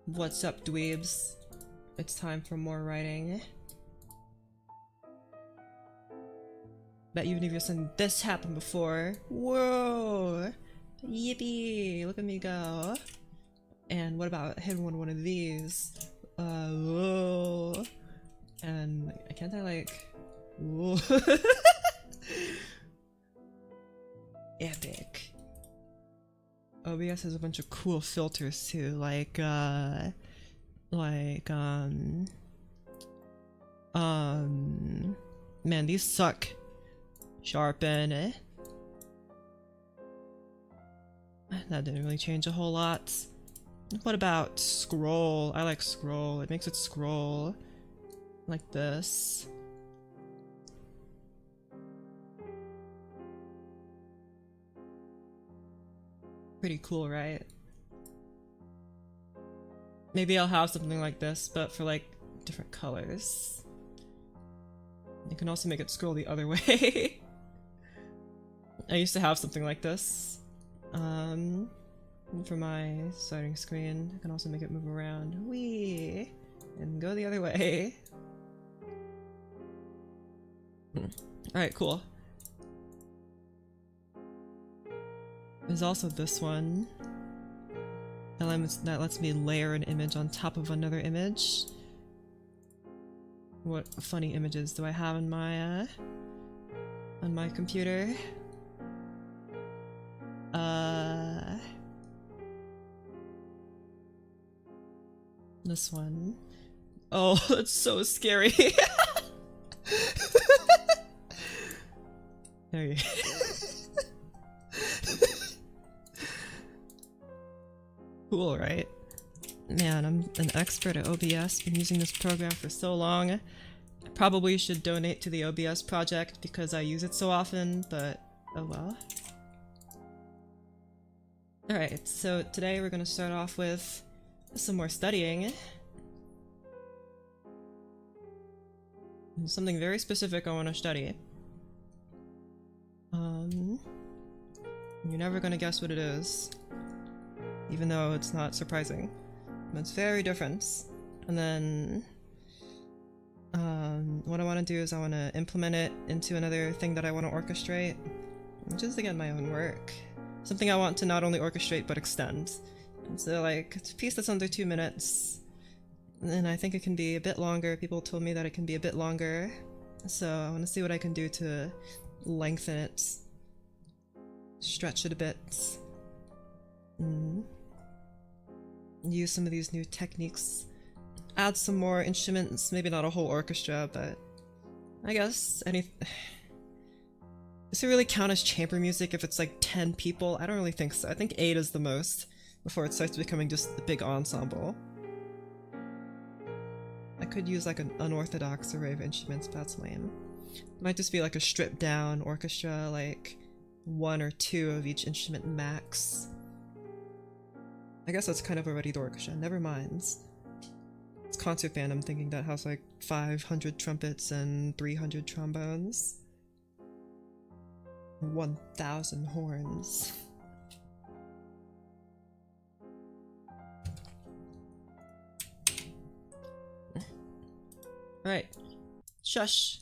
What's up, dweebs? It's time for more writing. Bet you've never seen this happen before. Whoa! Yippee! Look at me go. And what about hitting one of these? Whoa! And can't I like... Whoa! Epic. OBS has a bunch of cool filters too, man, these suck. Sharpen, eh? That didn't really change a whole lot. What about scroll? I like scroll. It makes it scroll like this. Pretty cool, right? Maybe I'll have something like this, but for like different colors. You can also make it scroll the other way. I used to have something like this. For my starting screen, I can also make it move around. Whee! And go the other way. Alright, cool. There's also this one that lets me layer an image on top of another image. What funny images do I have on my computer? This one. Oh, that's so scary. There you go. Cool, right? Man, I'm an expert at OBS. Been using this program for so long. I probably should donate to the OBS project because I use it so often, but oh well. Alright, so today we're gonna start off with some more studying. Something very specific I want to study. You're never gonna guess what it is. Even though it's not surprising. It's very different. And then what I want to do is I want to implement it into another thing that I want to orchestrate, which is again my own work. Something I want to not only orchestrate but extend. And so like, it's a piece that's under 2 minutes, and I think it can be a bit longer. People told me that it can be a bit longer, so I want to see what I can do to lengthen it, stretch it a bit. Use some of these new techniques, add some more instruments, maybe not a whole orchestra, but I guess any... Does it really count as chamber music if it's like 10 people? I don't really think so. I think 8 is the most before it starts becoming just a big ensemble. I could use like an unorthodox array of instruments, but that's lame. It might just be like a stripped down orchestra, like 1 or 2 of each instrument max. I guess that's kind of already the orchestra. Never mind. It's concert band I'm thinking that has like 500 trumpets and 300 trombones. 1,000 horns. Alright. Shush!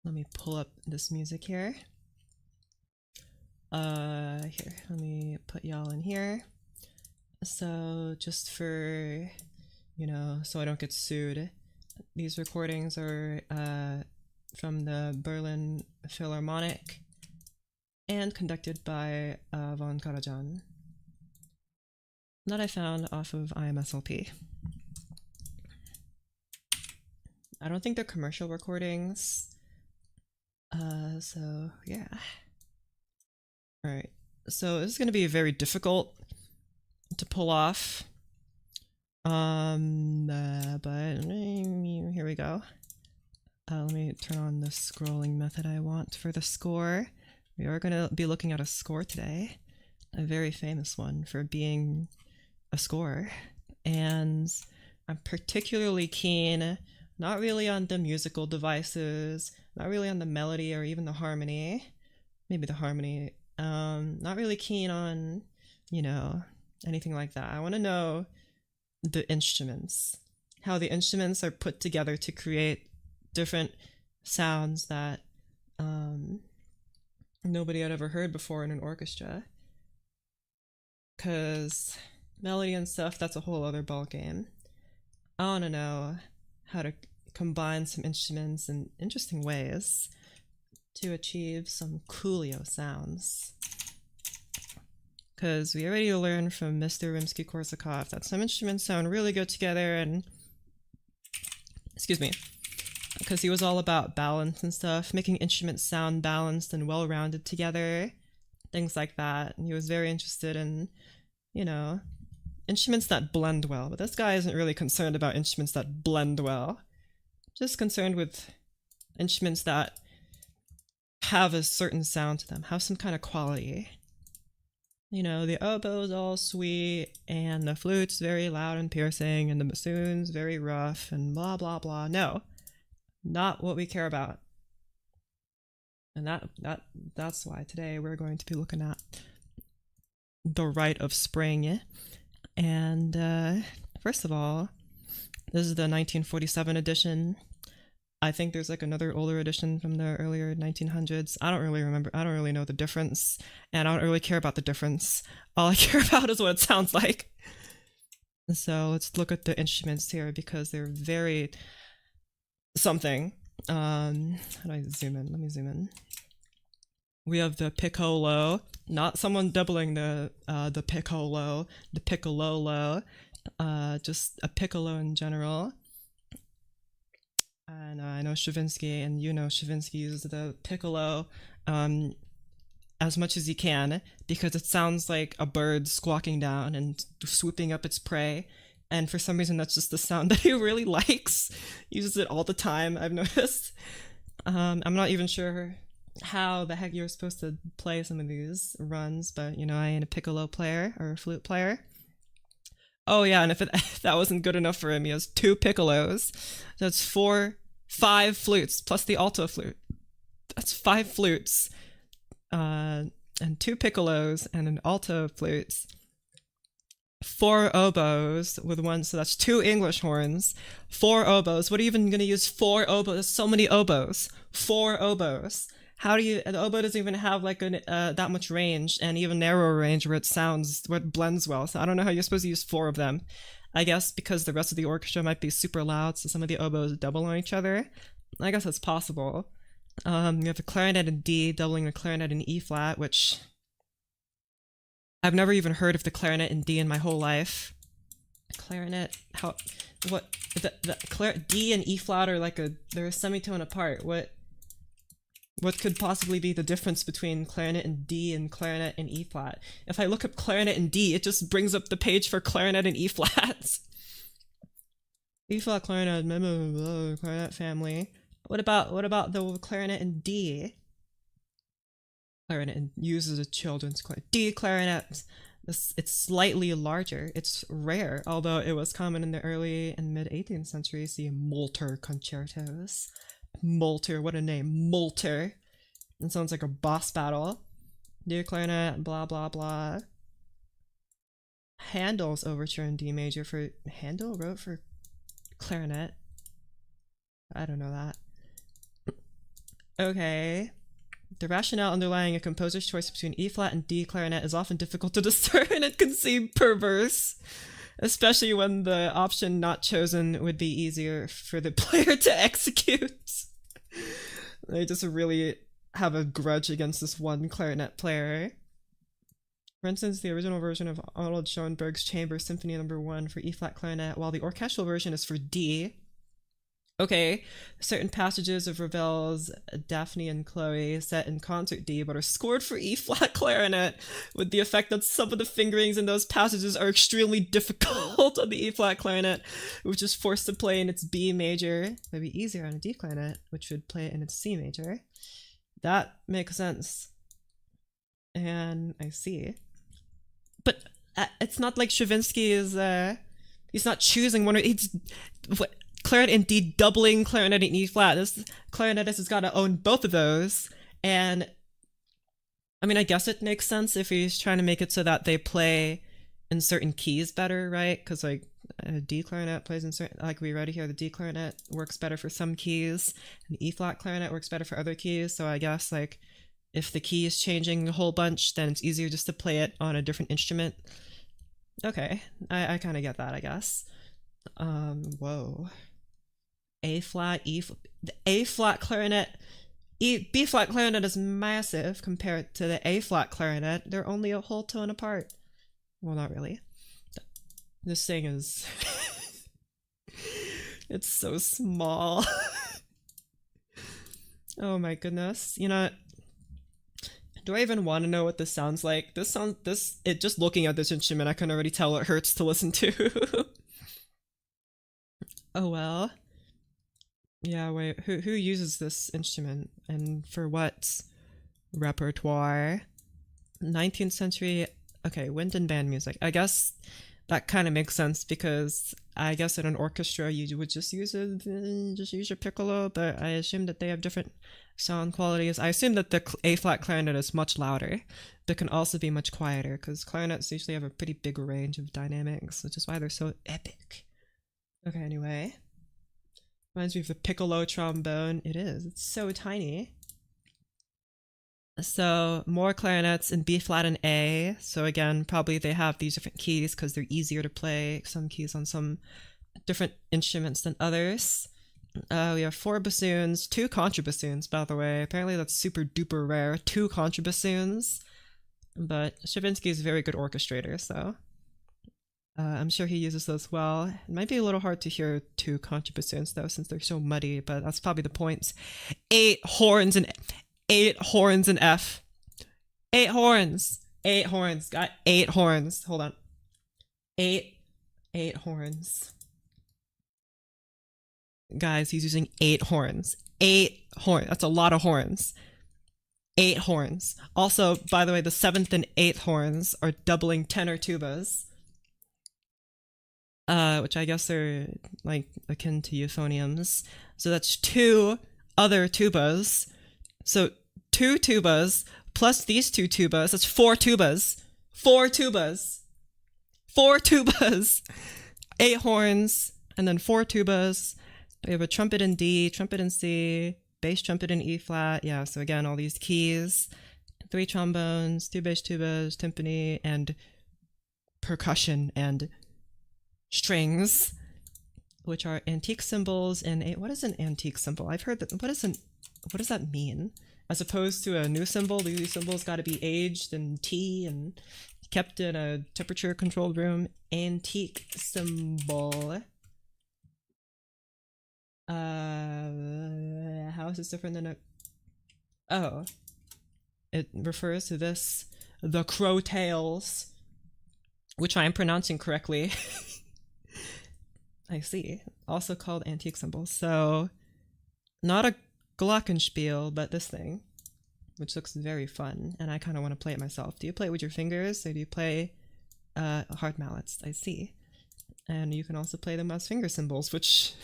Let me pull up this music here. Here, let me put y'all in here. So, just for, you know, so I don't get sued, these recordings are from the Berlin Philharmonic and conducted by von Karajan. That I found off of IMSLP. I don't think they're commercial recordings. So yeah. Alright, so this is going to be very difficult to pull off. But here we go. Let me turn on the scrolling method I want for the score. We are going to be looking at a score today. A very famous one for being a score. And I'm particularly keen, not really on the musical devices, not really on the melody or even the harmony. Maybe the harmony. Not really keen on, you know, anything like that. I want to know the instruments, how the instruments are put together to create different sounds that nobody had ever heard before in an orchestra. Because melody and stuff, that's a whole other ball game. I want to know how to combine some instruments in interesting ways to achieve some coolio sounds. Because we already learned from Mr. Rimsky-Korsakov that some instruments sound really good together, and excuse me, because he was all about balance and stuff, making instruments sound balanced and well-rounded together, things like that. And he was very interested in, you know, instruments that blend well. But this guy isn't really concerned about instruments that blend well, just concerned with instruments that have a certain sound to them, have some kind of quality. You know, the oboe's all sweet, and the flute's very loud and piercing, and the bassoon's very rough, and blah blah blah. No, not what we care about. And that's why today we're going to be looking at the Rite of Spring. And first of all, this is the 1947 edition. I think there's like another older edition from the earlier 1900s. I don't really remember. I don't really know the difference, and I don't really care about the difference. All I care about is what it sounds like. So let's look at the instruments here, because they're very something. How do I zoom in? Let me zoom in. We have the piccolo, not someone doubling the piccolo, the piccololo, just a piccolo in general. And I know Stravinsky, and you know Stravinsky uses the piccolo as much as he can, because it sounds like a bird squawking down and swooping up its prey. And for some reason, that's just the sound that he really likes. He uses it all the time, I've noticed. I'm not even sure how the heck you're supposed to play some of these runs, but you know, I ain't a piccolo player or a flute player. Oh yeah, and if that wasn't good enough for him, he has 2 piccolos. That's 5 flutes plus the alto flute. That's 5 flutes, and 2 piccolos and an alto flutes. 4 oboes with 1, so that's 2 English horns. 4 oboes. What are you even going to use 4 oboes? There's so many oboes. 4 oboes. How do you? The oboe doesn't even have like that much range, and even narrower range where it blends well. So I don't know how you're supposed to use 4 of them. I guess because the rest of the orchestra might be super loud, so some of the oboes double on each other. I guess that's possible. You have the clarinet in D doubling the clarinet in E flat, which I've never even heard of the clarinet in D in my whole life. Clarinet, D and E flat are like they're a semitone apart. What could possibly be the difference between clarinet in D and clarinet in E flat? If I look up clarinet in D, it just brings up the page for clarinet in E flat. E flat clarinet, clarinet family. What about the clarinet in D? Clarinet uses a children's clarinet. D clarinet. It's slightly larger. It's rare, although it was common in the early and mid 18th century. See Molter concertos. Molter, what a name. Molter. It sounds like a boss battle. D clarinet, blah blah blah. Handel's overture in D major for Handel wrote for clarinet. I don't know that. Okay. The rationale underlying a composer's choice between E flat and D clarinet is often difficult to discern and can seem perverse, especially when the option not chosen would be easier for the player to execute. They just really have a grudge against this one clarinet player. For instance, the original version of Arnold Schoenberg's Chamber Symphony No. 1 for E flat clarinet, while the orchestral version is for D. Okay, certain passages of Ravel's Daphne and Chloe set in concert D, but are scored for E flat clarinet, with the effect that some of the fingerings in those passages are extremely difficult on the E flat clarinet, which is forced to play in its B major. Maybe easier on a D clarinet, which would play in its C major. That makes sense. And I see. But it's not like Stravinsky is, he's not choosing one, what? Clarinet in D doubling clarinet in E flat. This clarinetist has got to own both of those. And I mean, I guess it makes sense if he's trying to make it so that they play in certain keys better, right? Because like A D clarinet plays in certain, like we read here, the D clarinet works better for some keys, and the E flat clarinet works better for other keys. So I guess like if the key is changing a whole bunch, then it's easier just to play it on a different instrument. Okay, I kind of get that, I guess. Whoa. A flat, the A flat clarinet, B flat clarinet is massive compared to the A flat clarinet. They're only a whole tone apart. Well, not really. This thing is it's so small. Oh my goodness. You know, do I even want to know what this sounds like? It just looking at this instrument, I can already tell it hurts to listen to. Oh well. Yeah, wait, who uses this instrument and for what repertoire? 19th century, okay, wind and band music. I guess that kind of makes sense because I guess in an orchestra you would just use your piccolo, but I assume that they have different sound qualities. I assume that the A flat clarinet is much louder, but can also be much quieter because clarinets usually have a pretty big range of dynamics, which is why they're so epic. Okay, anyway. Reminds me of the piccolo trombone. It is. It's so tiny. So more clarinets in B flat and A. So again, probably they have these different keys because they're easier to play some keys on some different instruments than others. We have 4 bassoons, 2 contrabassoons, by the way. Apparently that's super duper rare. 2 contrabassoons. But Stravinsky is a very good orchestrator, so I'm sure he uses those well. It might be a little hard to hear 2 contrabassoons though, since they're so muddy, but that's probably the point. 8 horns and F. 8 horns. 8 horns. Got 8 horns. Hold on. 8 horns. Guys, he's using 8 horns. 8 horns. That's a lot of horns. 8 horns. Also, by the way, the 7th and 8th horns are doubling tenor tubas. Which I guess are like akin to euphoniums. So that's 2 other tubas. So 2 tubas plus these 2 tubas. That's 4 tubas. 4 tubas. 4 tubas. 8 horns and then 4 tubas. We have a trumpet in D, trumpet in C, bass trumpet in E flat. Yeah, so again, all these keys. 3 trombones, 2 bass tubas, timpani, and percussion and strings, which are antique cymbals in a... What is an antique cymbal? I've heard that... What does that mean? As opposed to a new cymbal, these cymbals got to be aged in tea and kept in a temperature-controlled room. Antique cymbal. How is this different than a... Oh. It refers to this, the crowtails, which I am pronouncing correctly. I see. Also called antique cymbals. So, not a glockenspiel, but this thing, which looks very fun, and I kind of want to play it myself. Do you play it with your fingers, or do you play hard mallets? I see. And you can also play them as finger cymbals, which...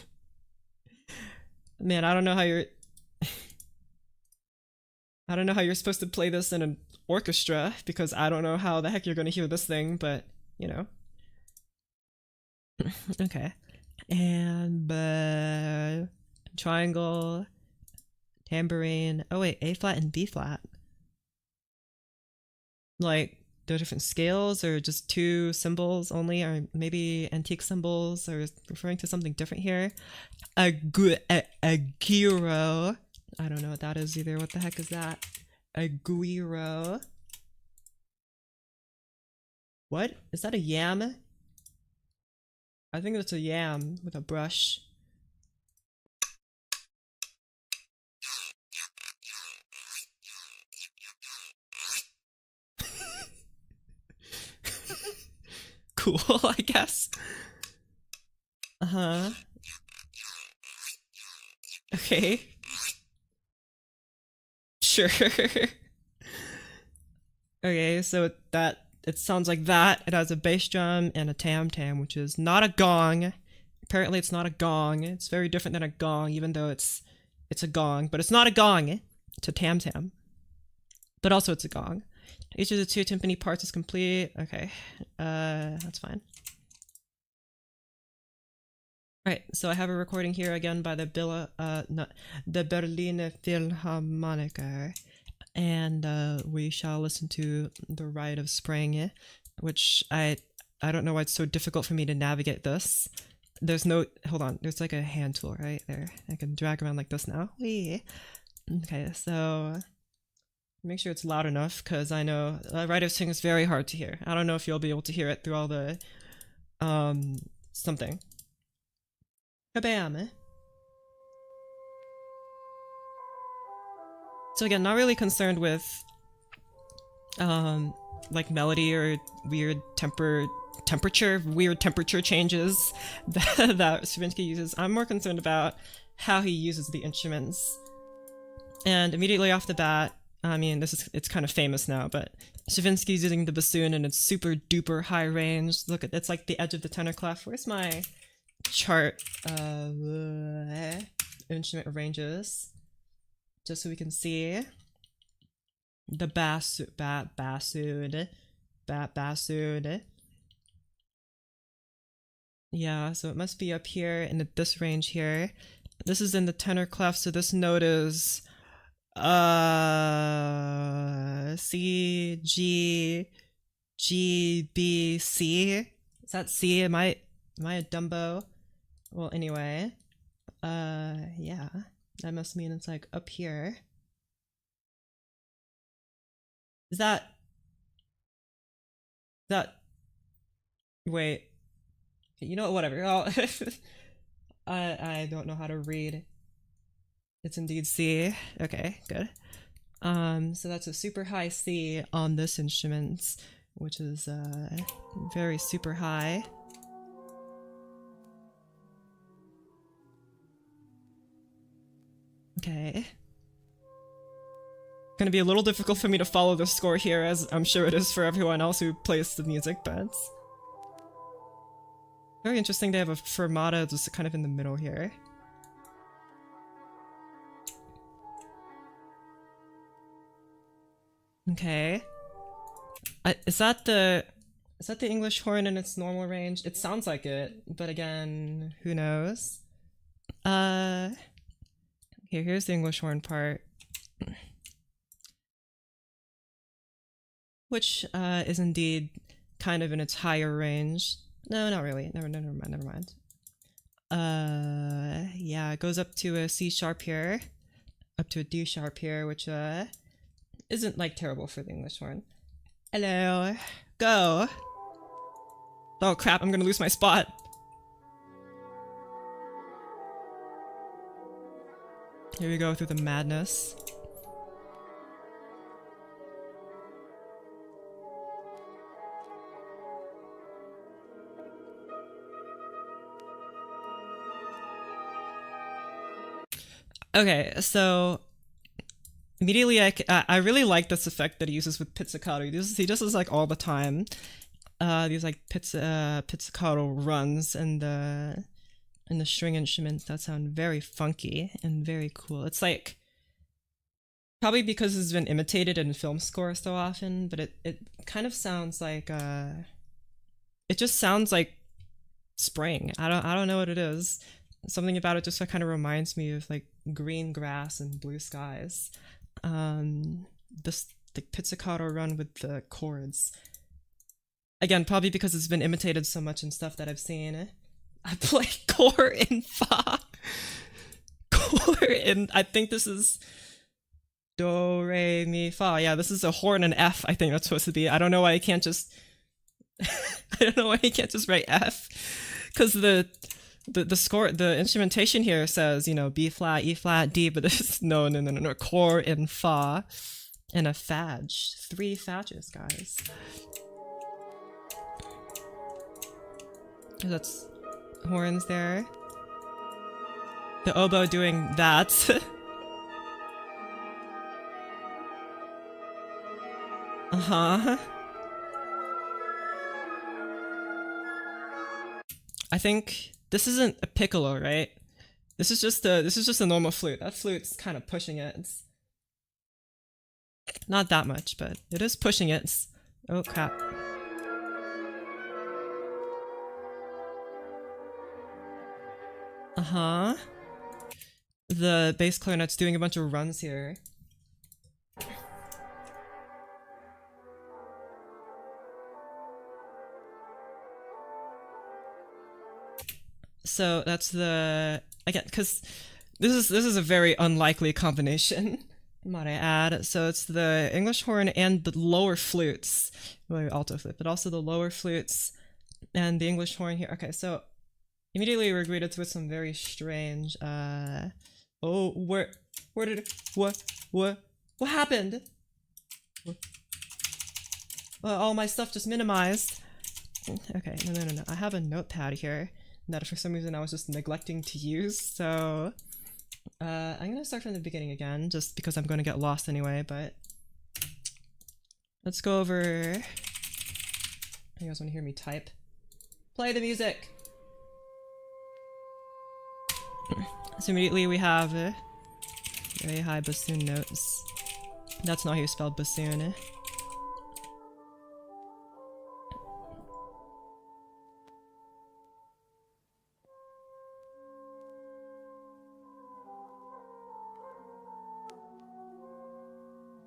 Man, I don't know how you're... I don't know how you're supposed to play this in an orchestra, because I don't know how the heck you're going to hear this thing, but, you know. Okay. And triangle, tambourine. Oh wait, A flat and B flat. Like, they're different scales, or just 2 cymbals only, or maybe antique cymbals, or referring to something different here. A gyro. I don't know what that is either. What the heck is that? A gyro. What? Is that a yam? I think that's a yam with a brush. Cool, I guess. Uh-huh. Okay. Sure. Okay, so it sounds like that. It has a bass drum and a tam-tam, which is not a gong. Apparently it's not a gong. It's very different than a gong, even though it's a gong. But it's not a gong. It's a tam-tam. But also it's a gong. Each of the 2 timpani parts is complete. Okay. That's fine. Right, so I have a recording here again by the Berliner Philharmoniker, and we shall listen to The Rite of Spring, which I don't know why it's so difficult for me to navigate this. There's no, hold on, there's like a hand tool right there. I can drag around like this now. Whee! Okay, so make sure it's loud enough, because I know Rite of Spring is very hard to hear. I don't know if you'll be able to hear it through all the, something. Kabam! So again, not really concerned with like melody or weird weird temperature changes that Stravinsky uses. I'm more concerned about how he uses the instruments. And immediately off the bat, I mean, it's kind of famous now, but Stravinsky's using the bassoon and it's super duper high range. Look at, it's like the edge of the tenor clef. Where's my chart of instrument ranges? Just so we can see the bassoon. Yeah, so it must be up here in this range here. This is in the tenor clef, so this note is C, G, G, B, C. Is that C? Am I a Dumbo? Well, anyway, yeah, that must mean it's like up here. Is that wait, you know, whatever. Oh, I don't know how to read. It's indeed C. Okay, good. So that's a super high C on this instrument, which is very super high. Okay. Gonna be a little difficult for me to follow the score here, as I'm sure it is for everyone else who plays the music, but it's very interesting. They have a fermata just kind of in the middle here. Okay. Is that the English horn in its normal range? It sounds like it, but again, who knows? Here's the English horn part, which is indeed kind of in its higher range. No, not really. Never mind. Yeah, it goes up to a C sharp here, up to a D sharp here, which isn't like terrible for the English horn. Hello, go. Oh crap, I'm gonna lose my spot. Here we go through the madness. Okay, so immediately I really like this effect that he uses with pizzicato. He does this like all the time. These like pizzicato runs in the string instruments that sound very funky and very cool. It's like probably because it's been imitated in film score so often, but it kind of sounds like it just sounds like spring. I don't know what it is. Something about it just kind of reminds me of like green grass and blue skies. This the pizzicato run with the chords. Again, probably because it's been imitated so much in stuff that I've seen. I play core in fa. Core in, I think this is do, re, mi, fa. Yeah, this is a horn and F, I think that's supposed to be. I don't know why I can't just write F. Because the score, the instrumentation here says, you know, B flat, E flat, D, but it's no, core in fa and a fadge. 3 fadges, guys. That's horns there. The oboe doing that. Uh-huh. I think this isn't a piccolo, right? This is just a normal flute. That flute's kind of pushing it. It's not that much, but it is pushing it. Oh crap. Uh-huh. The bass clarinet's doing a bunch of runs here. So that's the, again, because this is a very unlikely combination, might I add. So it's the English horn and the lower flutes, well, alto flute, but also the lower flutes and the English horn here. Okay, so immediately we're greeted with some very strange, oh, where did, what happened? All my stuff just minimized. Okay, no. I have a notepad here that for some reason I was just neglecting to use, so I'm gonna start from the beginning again, just because I'm gonna get lost anyway, but let's go over. You guys wanna hear me type? Play the music! So immediately we have very high bassoon notes. That's not how you spell bassoon.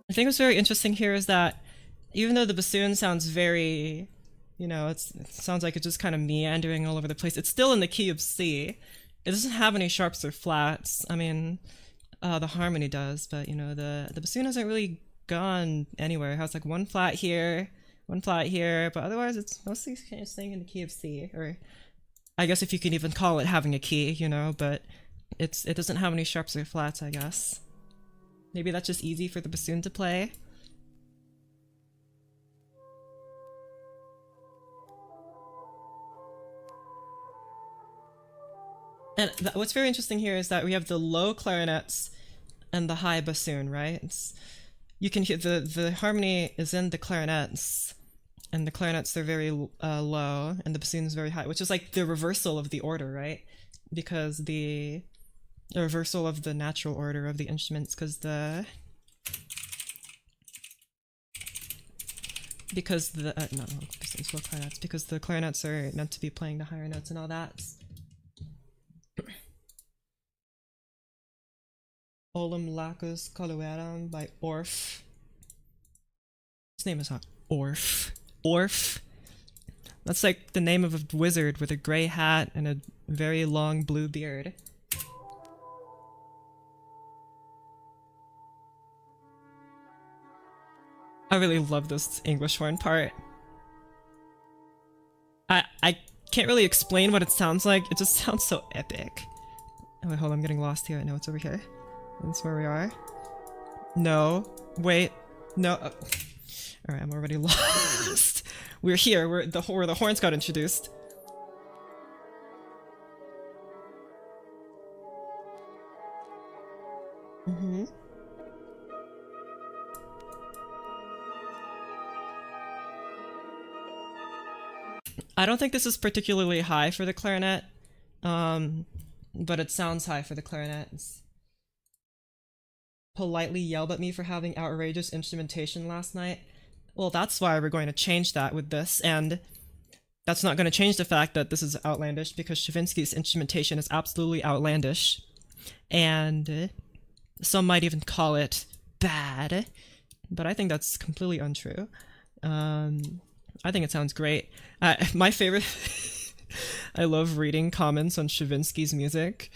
I think what's very interesting here is that even though the bassoon sounds very, you know, it sounds like it's just kind of meandering all over the place, it's still in the key of C. It doesn't have any sharps or flats. I mean, the harmony does, but you know, the bassoon hasn't really gone anywhere. It has like one flat here, but otherwise it's mostly kind of staying in the key of C, or I guess if you can even call it having a key, you know, but it doesn't have any sharps or flats, I guess. Maybe that's just easy for the bassoon to play. And what's very interesting here is that we have the low clarinets and the high bassoon, right? You can hear the harmony is in the clarinets, and the clarinets they're very low, and the bassoon is very high, which is like the reversal of the order, right? Because the reversal of the natural order of the instruments, because the clarinets, because the clarinets are meant to be playing the higher notes and all that. Olum Lacus Colueram by Orff. His name is not Orff. Orff. That's like the name of a wizard with a gray hat and a very long blue beard. I really love this English horn part. I can't really explain what it sounds like. It just sounds so epic. Oh wait, hold on, I'm getting lost here. I know it's over here. That's where we are. No. Wait. No. Alright, I'm already lost. We're here. Where the horns got introduced. Mm-hmm. I don't think this is particularly high for the clarinet, but it sounds high for the clarinet. It's politely yelled at me for having outrageous instrumentation last night. Well, that's why we're going to change that with this, and that's not going to change the fact that this is outlandish, because Stravinsky's instrumentation is absolutely outlandish, and some might even call it bad, but I think that's completely untrue. I think it sounds great. My favorite... I love reading comments on Stravinsky's music,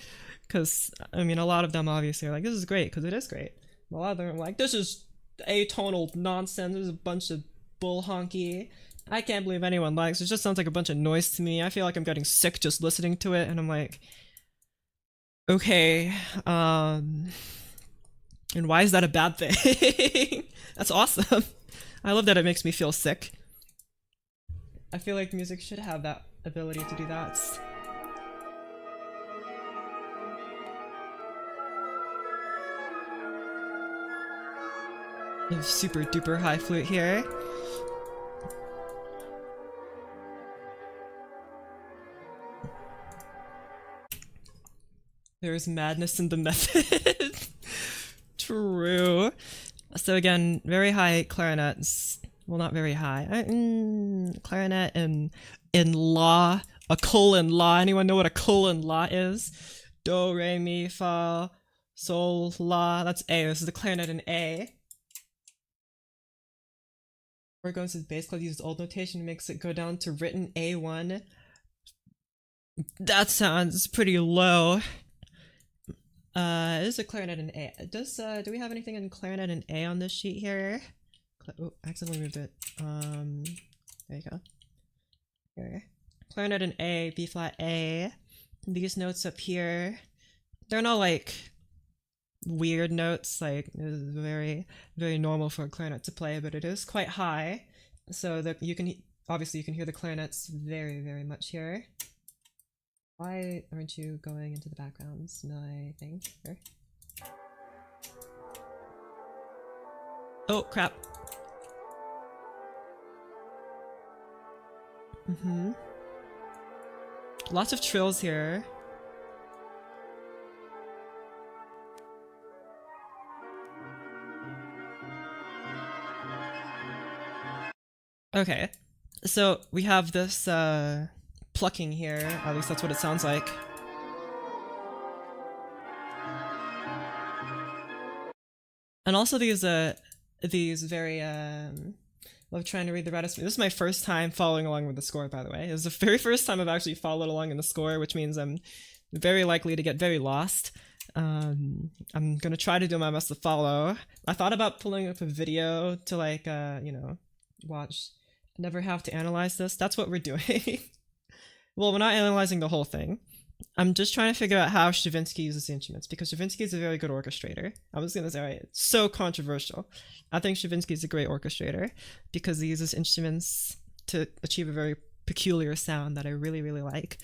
because, I mean, a lot of them obviously are like, this is great, because it is great. A lot of them are like, this is atonal nonsense, this is a bunch of bull honky. I can't believe anyone likes it. It just sounds like a bunch of noise to me. I feel like I'm getting sick just listening to it, and I'm like, okay, and why is that a bad thing? That's awesome. I love that it makes me feel sick. I feel like music should have that ability to do that. A super duper high flute here. There's madness in the method. True. So again, very high clarinets. Well, not very high. Clarinet in la. A colon la. Anyone know what a colon la is? Do, re, mi, fa, sol, la. That's A. This is the clarinet in A. We're going to the bass class, uses old notation, makes it go down to written A1. That sounds pretty low. This is a clarinet in A. Do we have anything in clarinet in A on this sheet here? Oh, I accidentally moved it. There you go. Here. Clarinet in A, B flat A. These notes up here, they're not like weird notes, like it's very, very normal for a clarinet to play, but it is quite high. So that you can, obviously you can hear the clarinets very, very much here. Why aren't you going into the backgrounds? My thing here. Oh crap. Lots of trills here. Okay, so we have this plucking here, at least that's what it sounds like. And also these very love trying to read the Radis. This is my first time following along with the score, by the way. It was the very first time I've actually followed along in the score, which means I'm very likely to get very lost. I'm gonna try to do my best to follow. I thought about pulling up a video to like, you know, watch. Never have to analyze this. That's what we're doing. Well, we're not analyzing the whole thing. I'm just trying to figure out how Stravinsky uses the instruments, because Stravinsky is a very good orchestrator. I was gonna say, right, it's so controversial. I think Stravinsky is a great orchestrator because he uses instruments to achieve a very peculiar sound that I really, really like.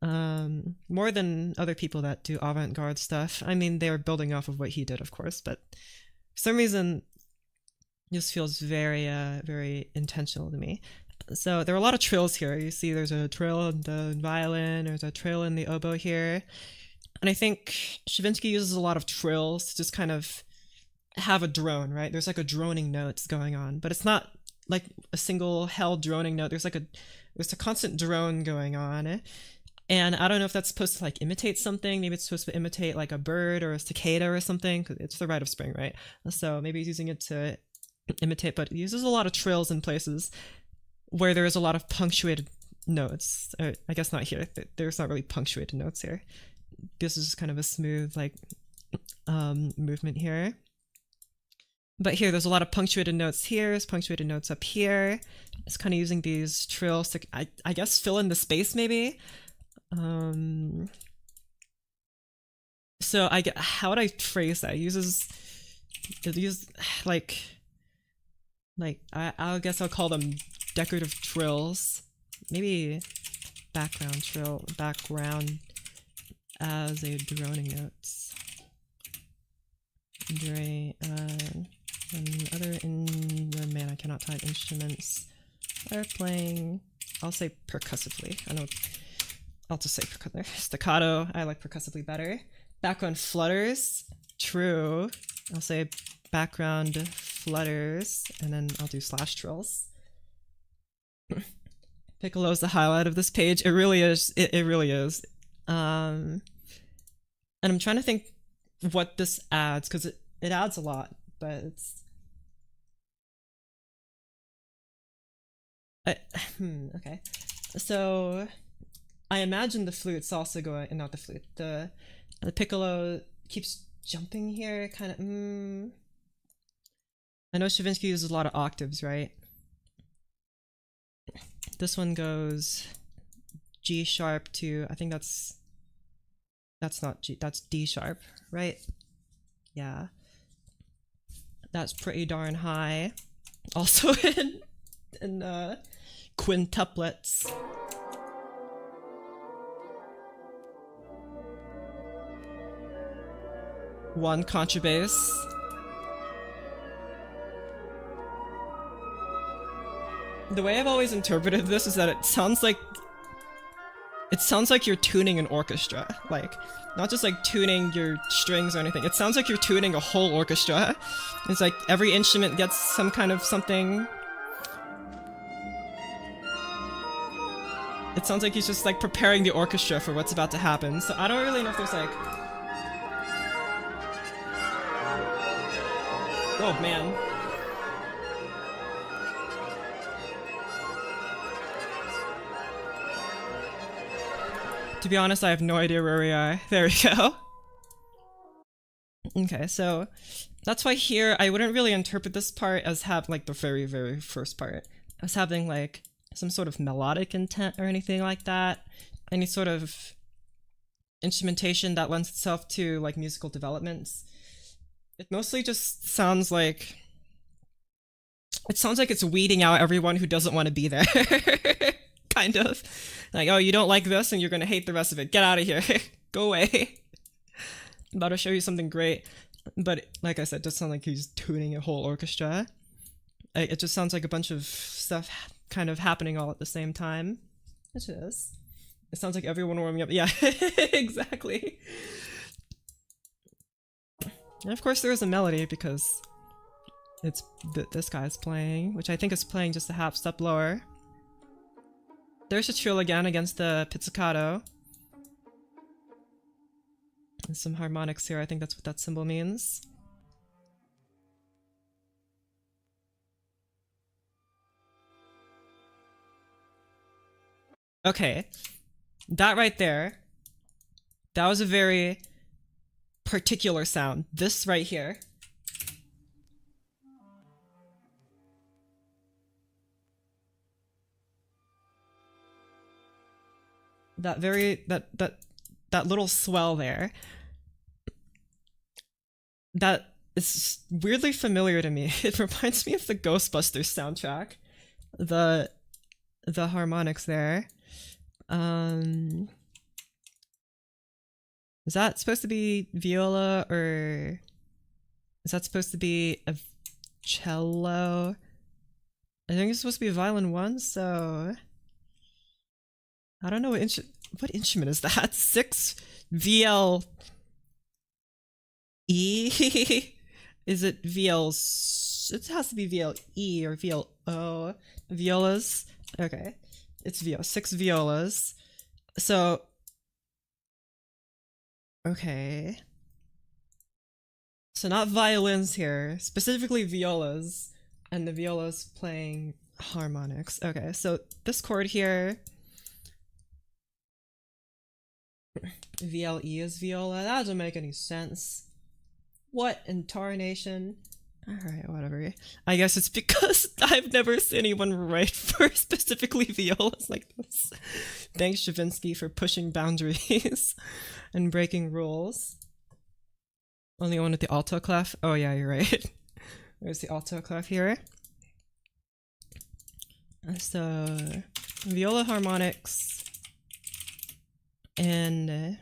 More than other people that do avant-garde stuff. I mean, they are building off of what he did, of course, but for some reason, this feels very, very intentional to me. So there are a lot of trills here. You see there's a trill in the violin, there's a trill in the oboe here. And I think Stravinsky uses a lot of trills to just kind of have a drone, right? There's like a droning notes going on, but it's not like a single held droning note. There's a constant drone going on. And I don't know if that's supposed to like imitate something. Maybe it's supposed to imitate like a bird or a cicada or something, because it's the Rite of Spring, right? So maybe he's using it to imitate, but he uses a lot of trills in places where there is a lot of punctuated notes. I guess not here. There's not really punctuated notes here. This is just kind of a smooth like movement here. But here, there's a lot of punctuated notes here. There's punctuated notes up here. It's kind of using these trills to, I guess, fill in the space maybe. So how would I phrase that? It uses like I guess I'll call them decorative trills, maybe background as a droning notes. Man, I cannot type instruments are playing. I'll say percussively. I know. I'll just say staccato. I like percussively better. Background flutters. True. I'll say background flutters, and then I'll do slash trills. Piccolo's the highlight of this page. It really is. It really is. And I'm trying to think what this adds, because it adds a lot, but it's... okay. So I imagine the flute's also going, not the flute, the piccolo keeps jumping here, kind of, I know Stravinsky uses a lot of octaves, right? This one goes G sharp to, I think that's not G, that's D sharp, right? Yeah. That's pretty darn high. Also in quintuplets. One contrabass. The way I've always interpreted this is that it sounds like you're tuning an orchestra, like not just like tuning your strings or anything. It sounds like you're tuning a whole orchestra. It's like every instrument gets some kind of something. It sounds like he's just like preparing the orchestra for what's about to happen. So I don't really know if there's like... Oh man. To be honest, I have no idea where we are. There we go. Okay, so that's why here I wouldn't really interpret this part as like the very, very first part as having like some sort of melodic intent or anything like that. Any sort of instrumentation that lends itself to like musical developments. It mostly just sounds like... It sounds like it's weeding out everyone who doesn't want to be there. Kind of. Like, oh, you don't like this and you're gonna hate the rest of it. Get out of here. Go away. I'm about to show you something great. But like I said, it does sound like he's tuning a whole orchestra. It just sounds like a bunch of stuff kind of happening all at the same time. Which it is. It sounds like everyone warming up. Yeah, exactly. And of course there is a melody because it's this guy's playing, which I think is playing just a half step lower. There's a trill again against the pizzicato. And some harmonics here, I think that's what that symbol means. Okay, that right there, that was a very particular sound. This right here. That little swell there. That is weirdly familiar to me. It reminds me of the Ghostbusters soundtrack. The harmonics there. Is that supposed to be viola or is that supposed to be a cello? I think it's supposed to be violin 1, so I don't know what instrument is that? 6 VL E? Is it VL? It has to be VL E or VL O. Violas. Okay, it's 6 violas. So okay. So not violins here, specifically violas, and the violas playing harmonics. Okay, so this chord here. VLE is viola. That doesn't make any sense. What in tarnation? Alright, whatever. I guess it's because I've never seen anyone write for specifically violas like this. Thanks, Stravinsky, for pushing boundaries and breaking rules. Only one with the alto clef? Oh yeah, you're right. There's the alto clef here. So, viola harmonics and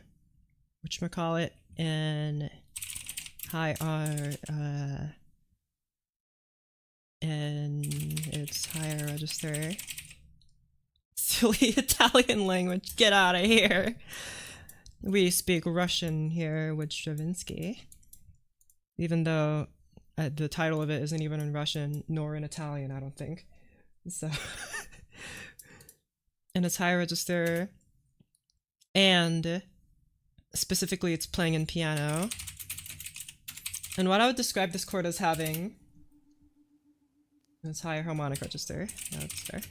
whatchamacallit, and high R, and it's higher register. Silly Italian language, get out of here. We speak Russian here with Stravinsky, even though the title of it isn't even in Russian nor in Italian, I don't think. So, and it's high register, and specifically it's playing in piano. And what I would describe this chord as having, it's higher harmonic register. That's fair.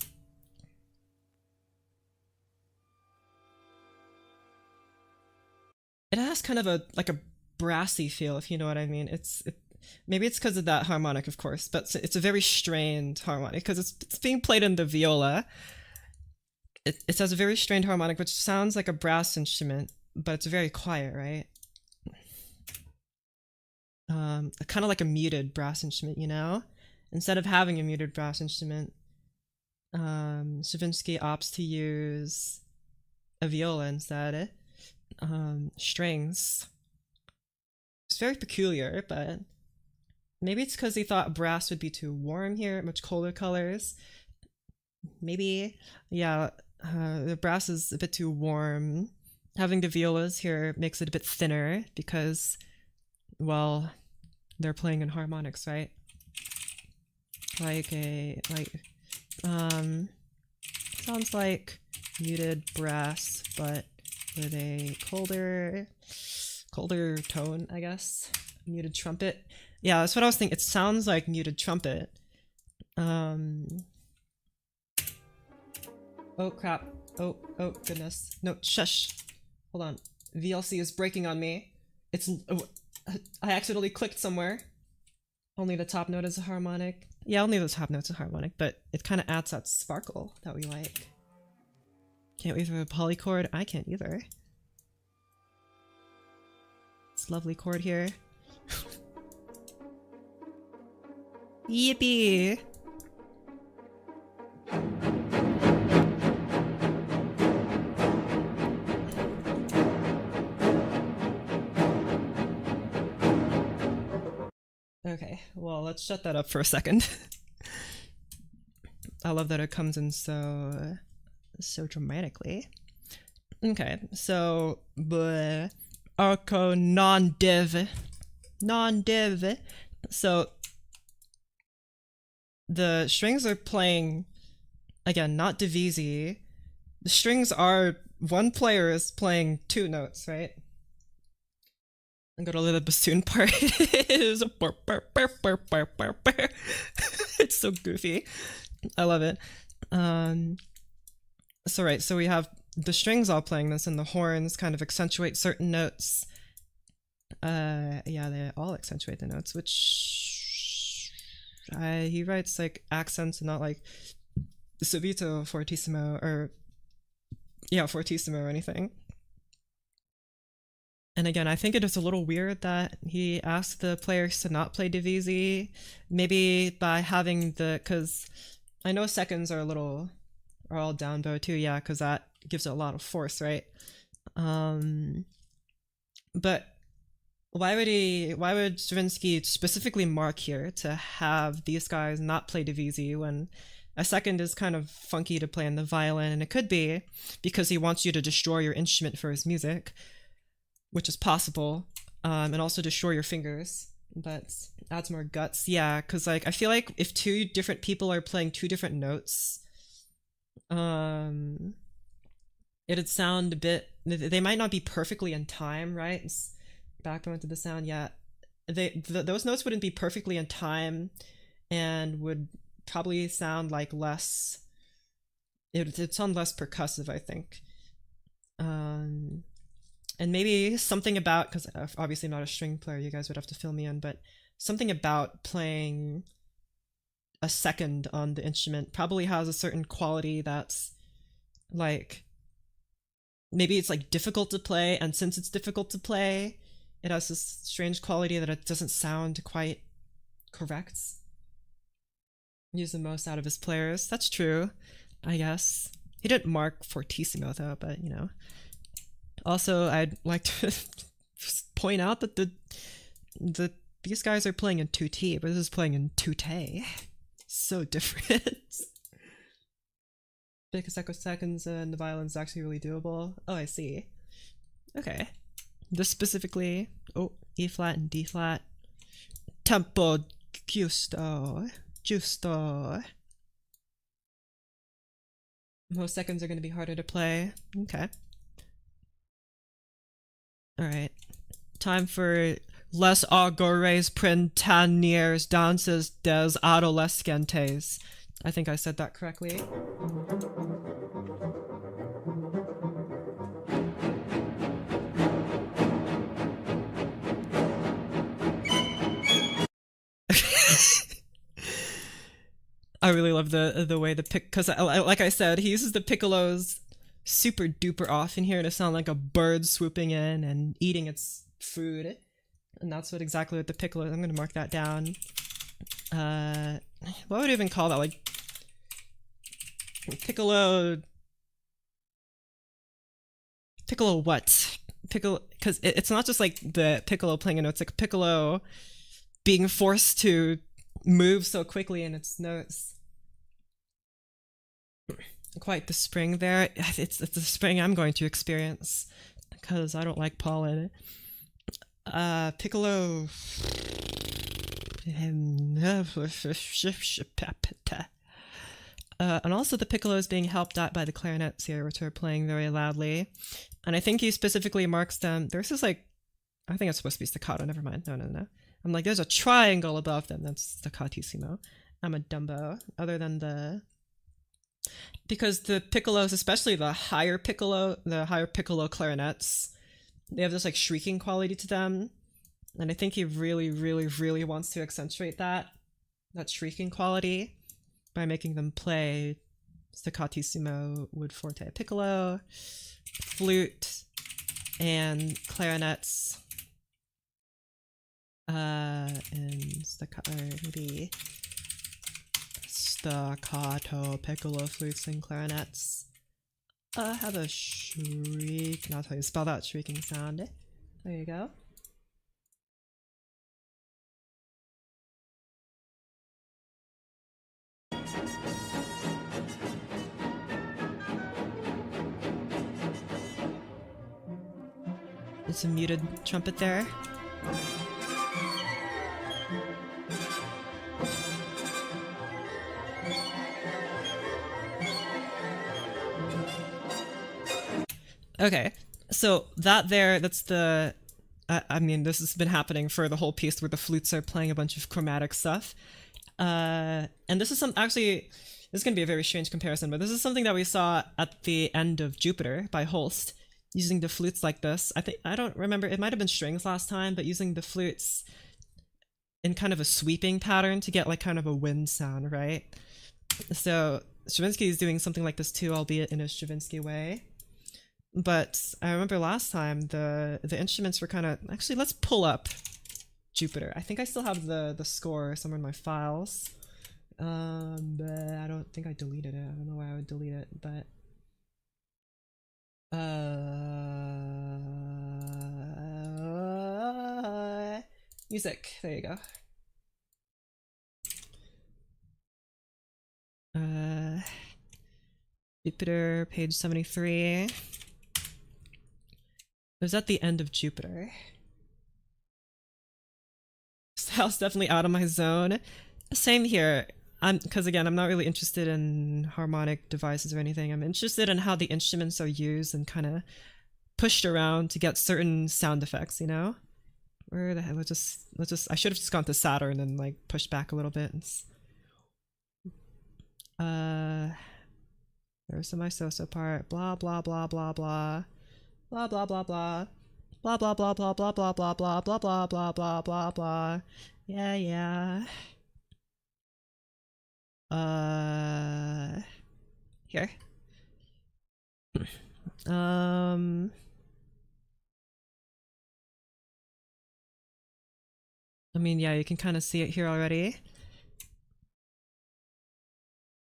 It has kind of a brassy feel, if you know what I mean. Maybe it's because of that harmonic, of course, but it's a very strained harmonic because it's being played in the viola. It has a very strained harmonic, which sounds like a brass instrument, but it's very quiet, right? Kind of like a muted brass instrument, you know? Instead of having a muted brass instrument, Stravinsky opts to use a viola instead. Strings. It's very peculiar, but maybe it's because he thought brass would be too warm here, much colder colors. Maybe, yeah, the brass is a bit too warm. Having the violas here makes it a bit thinner because, well, they're playing in harmonics, right? Sounds like muted brass, but with a colder tone, I guess. Muted trumpet. Yeah, that's what I was thinking. It sounds like muted trumpet. Oh crap. Oh goodness. No, shush. Hold on. VLC is breaking on me. I accidentally clicked somewhere. Only the top note is a harmonic. Yeah, only the top note's a harmonic, but it kind of adds that sparkle that we like. Can't wait for a polychord. I can't either. This lovely chord here. Yippee! Okay, well, let's shut that up for a second. I love that it comes in so dramatically. Okay, so arco non-div. So the strings are playing, again, not divisi. The strings are, one player is playing 2 notes, right? I'm gonna leave the bassoon part. It is a burr, burr, burr, burr, burr, burr, burr. It's so goofy. I love it. So we have the strings all playing this, and the horns kind of accentuate certain notes. Yeah, they all accentuate the notes, which he writes like accents and not like subito, fortissimo, or yeah, fortissimo or anything. And again, I think it is a little weird that he asked the players to not play divisi, maybe by having because I know seconds are all down bow too, yeah, because that gives it a lot of force, right? But why would Stravinsky specifically mark here to have these guys not play divisi when a second is kind of funky to play in the violin? And it could be because he wants you to destroy your instrument for his music, which is possible, and also destroy your fingers, but adds more guts. Yeah, because like I feel like if 2 different people are playing 2 different notes, it'd sound a bit, they might not be perfectly in time, right? Back into the sound, yeah. Those notes wouldn't be perfectly in time and would probably sound like less, it'd sound less percussive, I think. And maybe something about, because obviously I'm not a string player, you guys would have to fill me in, but something about playing a second on the instrument probably has a certain quality that's like, maybe it's like difficult to play, and since it's difficult to play, it has this strange quality that it doesn't sound quite correct. Use the most out of his players. That's true, I guess. He didn't mark fortissimo though, but you know. Also, I'd like to point out that these guys are playing in 2T, but this is playing in 2Te. So different. Because echo seconds and the violin's actually really doable. Oh, I see. Okay. This specifically, E flat and D flat. Tempo giusto. Most seconds are going to be harder to play. Okay. Alright. Time for Les Augures Printaniers Dances des Adolescentes. I think I said that correctly. I really love the way the pick, because like I said, he uses the piccolos super duper off in here to sound like a bird swooping in and eating its food, and that's exactly what the piccolo is. I'm gonna mark that down. What would I even call that? Like piccolo what? Piccolo, because it's not just like the piccolo playing a note, it's like piccolo being forced to move so quickly in its notes. Quite the spring there. It's the spring I'm going to experience because I don't like pollen. Piccolo. And also the piccolo is being helped out by the clarinets here, which are playing very loudly. And I think he specifically marks them. There's this like, I think it's supposed to be staccato. Never mind. No. I'm like, there's a triangle above them. That's staccatissimo. I'm a Dumbo. Other than because the piccolos, especially the higher piccolo clarinets, they have this like shrieking quality to them. And I think he really, really, really wants to accentuate that shrieking quality by making them play staccatissimo wood forte piccolo, flute, and clarinets, and maybe staccato piccolo flutes and clarinets. Have a shriek, and I'll tell you, spell that shrieking sound. There you go. It's a muted trumpet there. Okay, so that's the... I mean, this has been happening for the whole piece where the flutes are playing a bunch of chromatic stuff. And this is actually, this is going to be a very strange comparison, but this is something that we saw at the end of Jupiter by Holst, using the flutes like this. I don't remember, it might have been strings last time, but using the flutes in kind of a sweeping pattern to get like kind of a wind sound, right? So Stravinsky is doing something like this too, albeit in a Stravinsky way. But I remember last time the instruments were kind of... Actually, let's pull up Jupiter. I think I still have the score somewhere in my files. But I don't think I deleted it. I don't know why I would delete it, but... music. There you go. Jupiter, page 73. It was at the end of Jupiter. Style's definitely out of my zone. Same here. Because again, I'm not really interested in harmonic devices or anything. I'm interested in how the instruments are used and kind of pushed around to get certain sound effects, you know? Where the hell? Let's just... I should have just gone to Saturn and like pushed back a little bit. There's the my so part. Blah blah blah blah blah. Blah blah blah blah. Blah blah blah blah blah blah blah blah blah blah blah blah blah blah. Yeah. Here. I mean, yeah, you can kind of see it here already.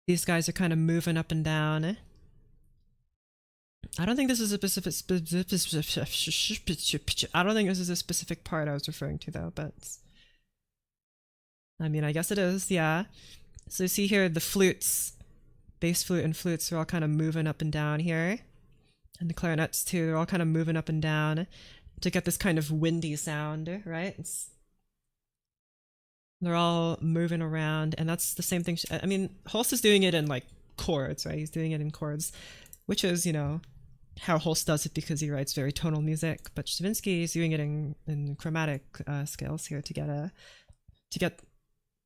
These guys are kind of moving up and down. I don't think this is a I don't think this is a specific part I was referring to though, but I mean, I guess it is, yeah. So you see here the flutes, bass flute and flutes are all kind of moving up and down here. And the clarinets too, they're all kind of moving up and down to get this kind of windy sound, right? They're all moving around, and that's the same thing. I mean, Holst is doing it in like chords, right? He's doing it in chords, which is, you know, how Holst does it because he writes very tonal music. But Stravinsky is doing it in chromatic scales here to get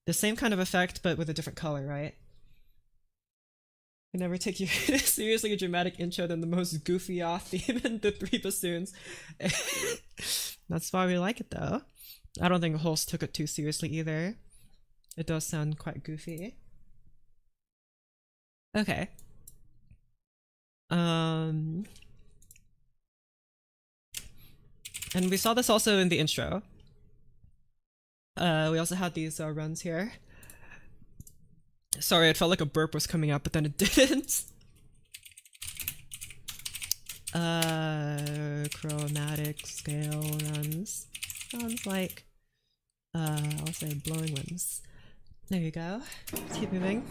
the same kind of effect, but with a different color, right? I never take you seriously a dramatic intro than the most goofy off theme and the three bassoons. That's why we like it though. I don't think Holst took it too seriously either. It does sound quite goofy. Okay. And we saw this also in the intro. We also had these runs here. Sorry, it felt like a burp was coming out, but then it didn't. Chromatic scale runs. Sounds like, I'll say blowing winds. There you go. Let's keep moving.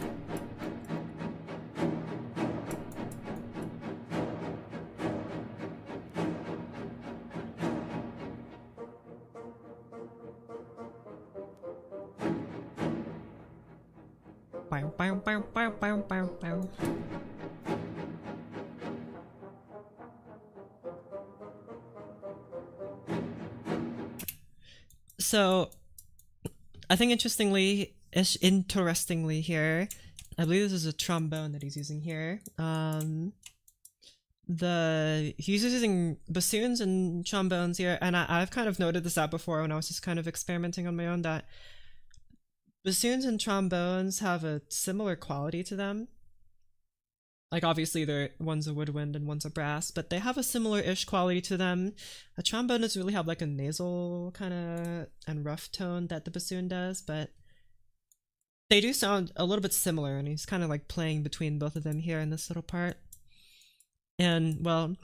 So I think interestingly here, I believe this is a trombone that he's using here. He's using bassoons and trombones here, and I've kind of noted this out before when I was just kind of experimenting on my own, that bassoons and trombones have a similar quality to them. Like, obviously, one's a woodwind and one's a brass, but they have a similar-ish quality to them. A trombone doesn't really have like a nasal kind of and rough tone that the bassoon does, but they do sound a little bit similar, and he's kind of like playing between both of them here in this little part. And, well,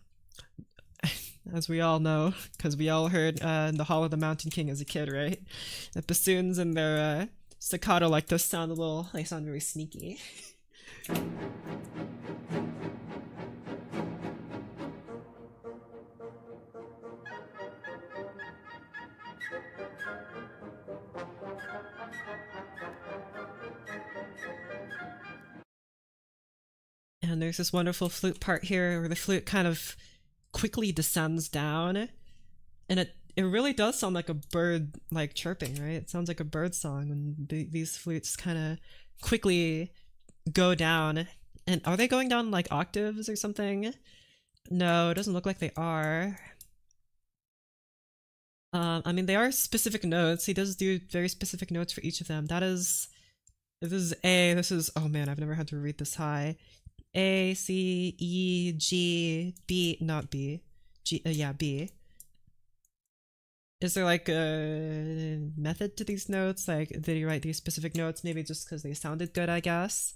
as we all know, because we all heard in the Hall of the Mountain King as a kid, right? The bassoons and their staccato like this they sound very sneaky. And there's this wonderful flute part here where the flute kind of quickly descends down, and it really does sound like a bird like chirping, right? It sounds like a bird song when these flutes kind of quickly go down. And are they going down like octaves or something? No, it doesn't look like they are. I mean, they are specific notes. He does do very specific notes for each of them. This is A, oh man, I've never had to read this high. A, C, E, G, B, not B. G, yeah, B. Is there like a method to these notes? Like, did he write these specific notes maybe just because they sounded good, I guess?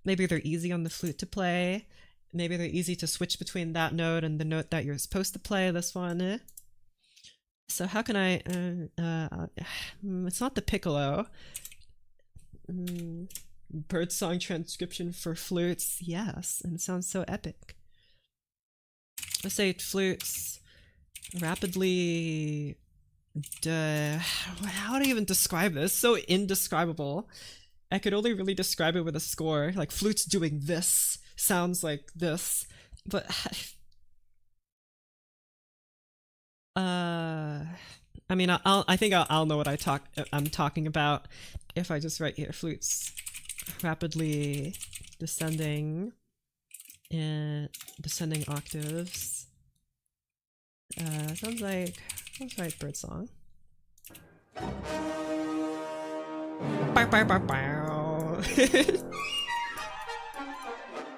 Maybe they're easy on the flute to play. Maybe they're easy to switch between that note and the note that you're supposed to play, this one. So how can I... it's not the piccolo. Birdsong transcription for flutes, yes, and it sounds so epic. Let's say flutes rapidly. How do I even describe this? So indescribable. I could only really describe it with a score. Like, flutes doing this sounds like this, but I mean, I think I'll know what I'm talking about if I just write here flutes rapidly descending in descending octaves. Sounds like birdsong.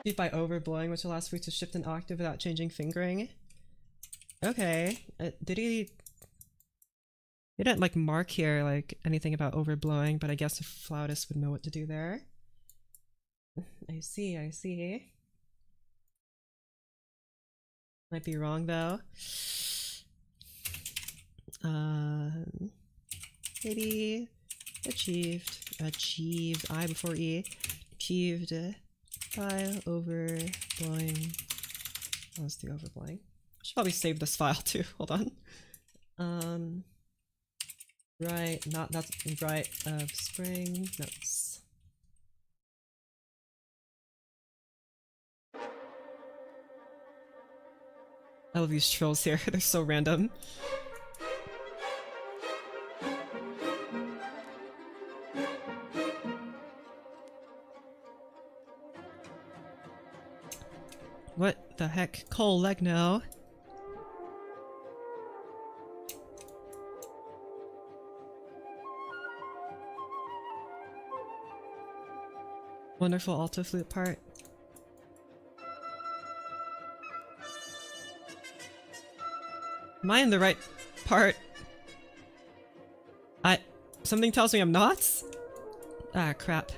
Beat by overblowing, which allows flutes to shift an octave without changing fingering. Okay, he didn't like mark here like anything about overblowing, but I guess a flautist would know what to do there. I see. Might be wrong though. Maybe achieved, I before E, achieved by overblowing. Let's do overblowing. I should probably save this file too, hold on. Right, that's right of spring notes. I love these trills here, they're so random. What the heck? Cole Legno. Wonderful alto flute part. Am I in the right part? Something tells me I'm not? Ah, crap.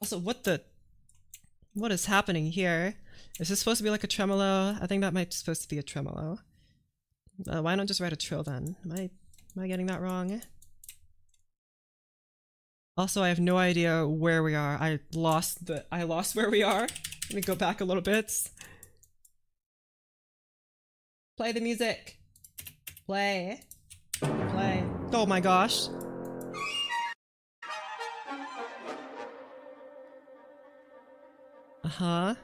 Also, what is happening here? Is this supposed to be like a tremolo? I think that might be supposed to be a tremolo. Why not just write a trill then? Am I getting that wrong? Also, I have no idea where we are. I lost where we are. Let me go back a little bit. Play the music. Play. Oh my gosh. Uh-huh.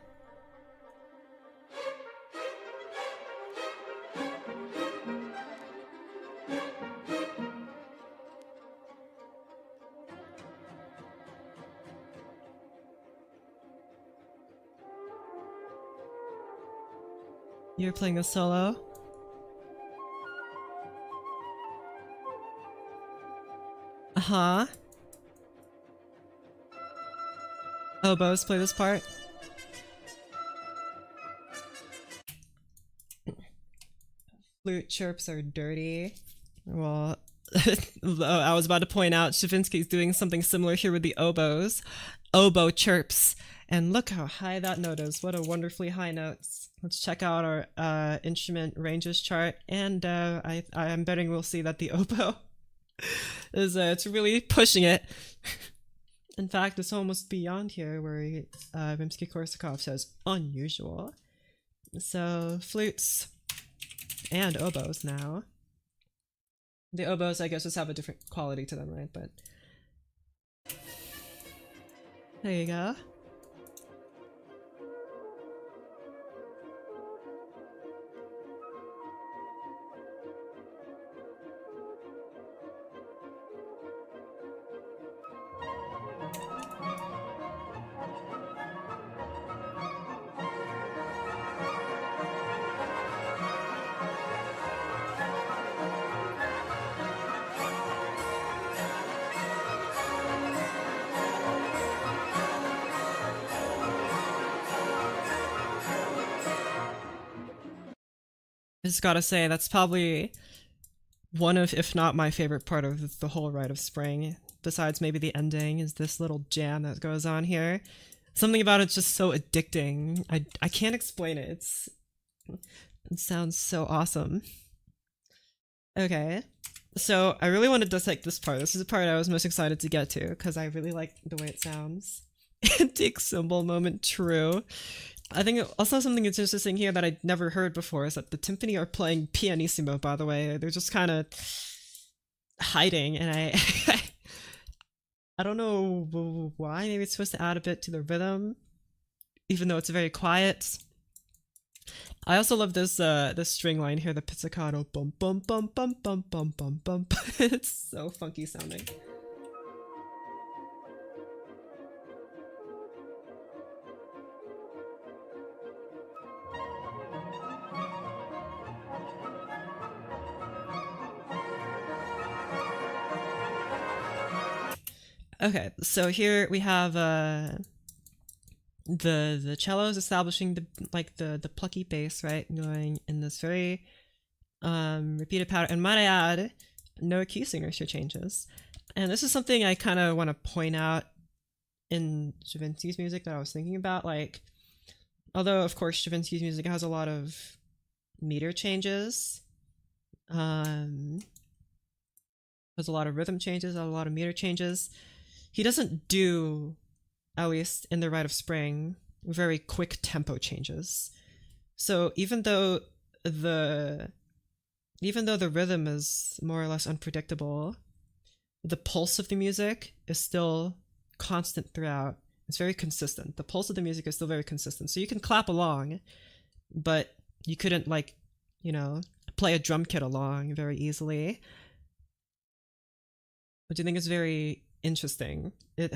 You're playing a solo? Uh-huh. Oboes play this part? Flute chirps are dirty. Well, I was about to point out Stravinsky's doing something similar here with the oboes. Oboe chirps. And look how high that note is. What a wonderfully high notes. Let's check out our instrument ranges chart. And I'm betting we'll see that the oboe is it's really pushing it. In fact, it's almost beyond here where Rimsky-Korsakov says unusual. So flutes and oboes now. The oboes, I guess, just have a different quality to them, right? But there you go. I just gotta say, that's probably one of, if not my favorite part of the whole Rite of Spring, besides maybe the ending, is this little jam that goes on here. Something about it's just so addicting. I can't explain it. It sounds so awesome. Okay. So I really want to dissect this part. This is the part I was most excited to get to, because I really like the way it sounds. Antique cymbal moment, true. I think also something that's interesting here that I'd never heard before is that the timpani are playing pianissimo, by the way. They're just kind of hiding, and I don't know why. Maybe it's supposed to add a bit to the rhythm, even though it's very quiet. I also love this this string line here, the pizzicato, bum bum bum bum bum bum bum bum. It's so funky sounding. Okay, so here we have the cellos establishing the plucky bass, right, going in this very repeated pattern. And might I add, no key signature changes. And this is something I kind of want to point out in Stravinsky's music that I was thinking about. Like, although of course Stravinsky's music has a lot of meter changes, there's a lot of rhythm changes, a lot of meter changes. He doesn't do, at least in the Rite of Spring, very quick tempo changes. So even though the rhythm is more or less unpredictable, the pulse of the music is still constant throughout. It's very consistent. The pulse of the music is still very consistent. So you can clap along, but you couldn't, like, you know, play a drum kit along very easily. Which I think is very interesting. It's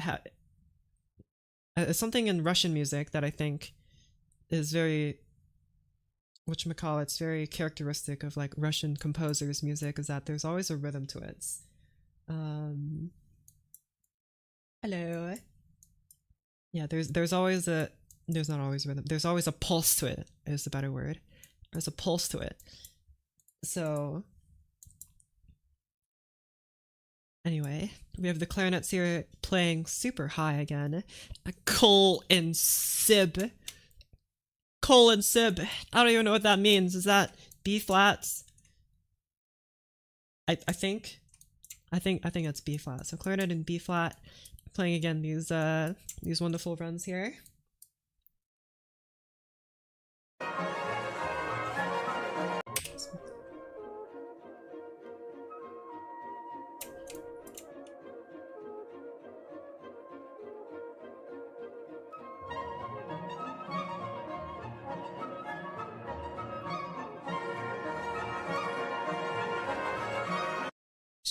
something in Russian music that I think is very, whatchamacallit's very characteristic of like Russian composers' music, is that there's always a rhythm to it. Hello. Yeah, there's always a, there's not always rhythm. There's always a pulse to it, is the better word. There's a pulse to it. So anyway, we have the clarinets here playing super high again. Col and Sib. Col and Sib. I don't even know what that means. Is that B flats? I think it's B flat. So clarinet and B flat, playing again these wonderful runs here.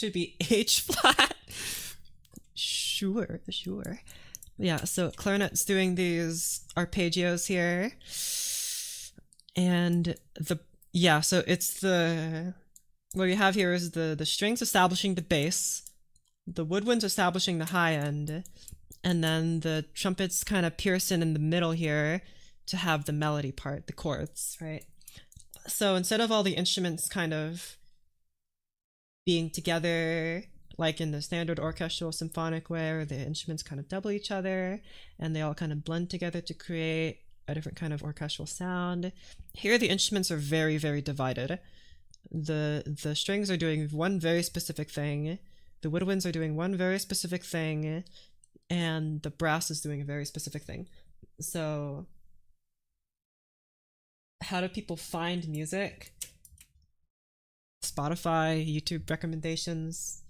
should be H flat. Sure. Yeah, so clarinet's doing these arpeggios here. And so it's what we have here is the strings establishing the bass, the woodwinds establishing the high end, and then the trumpets kind of pierce in the middle here to have the melody part, the chords, right? So instead of all the instruments kind of being together like in the standard orchestral symphonic way, where the instruments kind of double each other and they all kind of blend together to create a different kind of orchestral sound, here the instruments are very, very divided. The strings are doing one very specific thing, the woodwinds are doing one very specific thing, and the brass is doing a very specific thing. So how do people find music? Spotify, YouTube recommendations.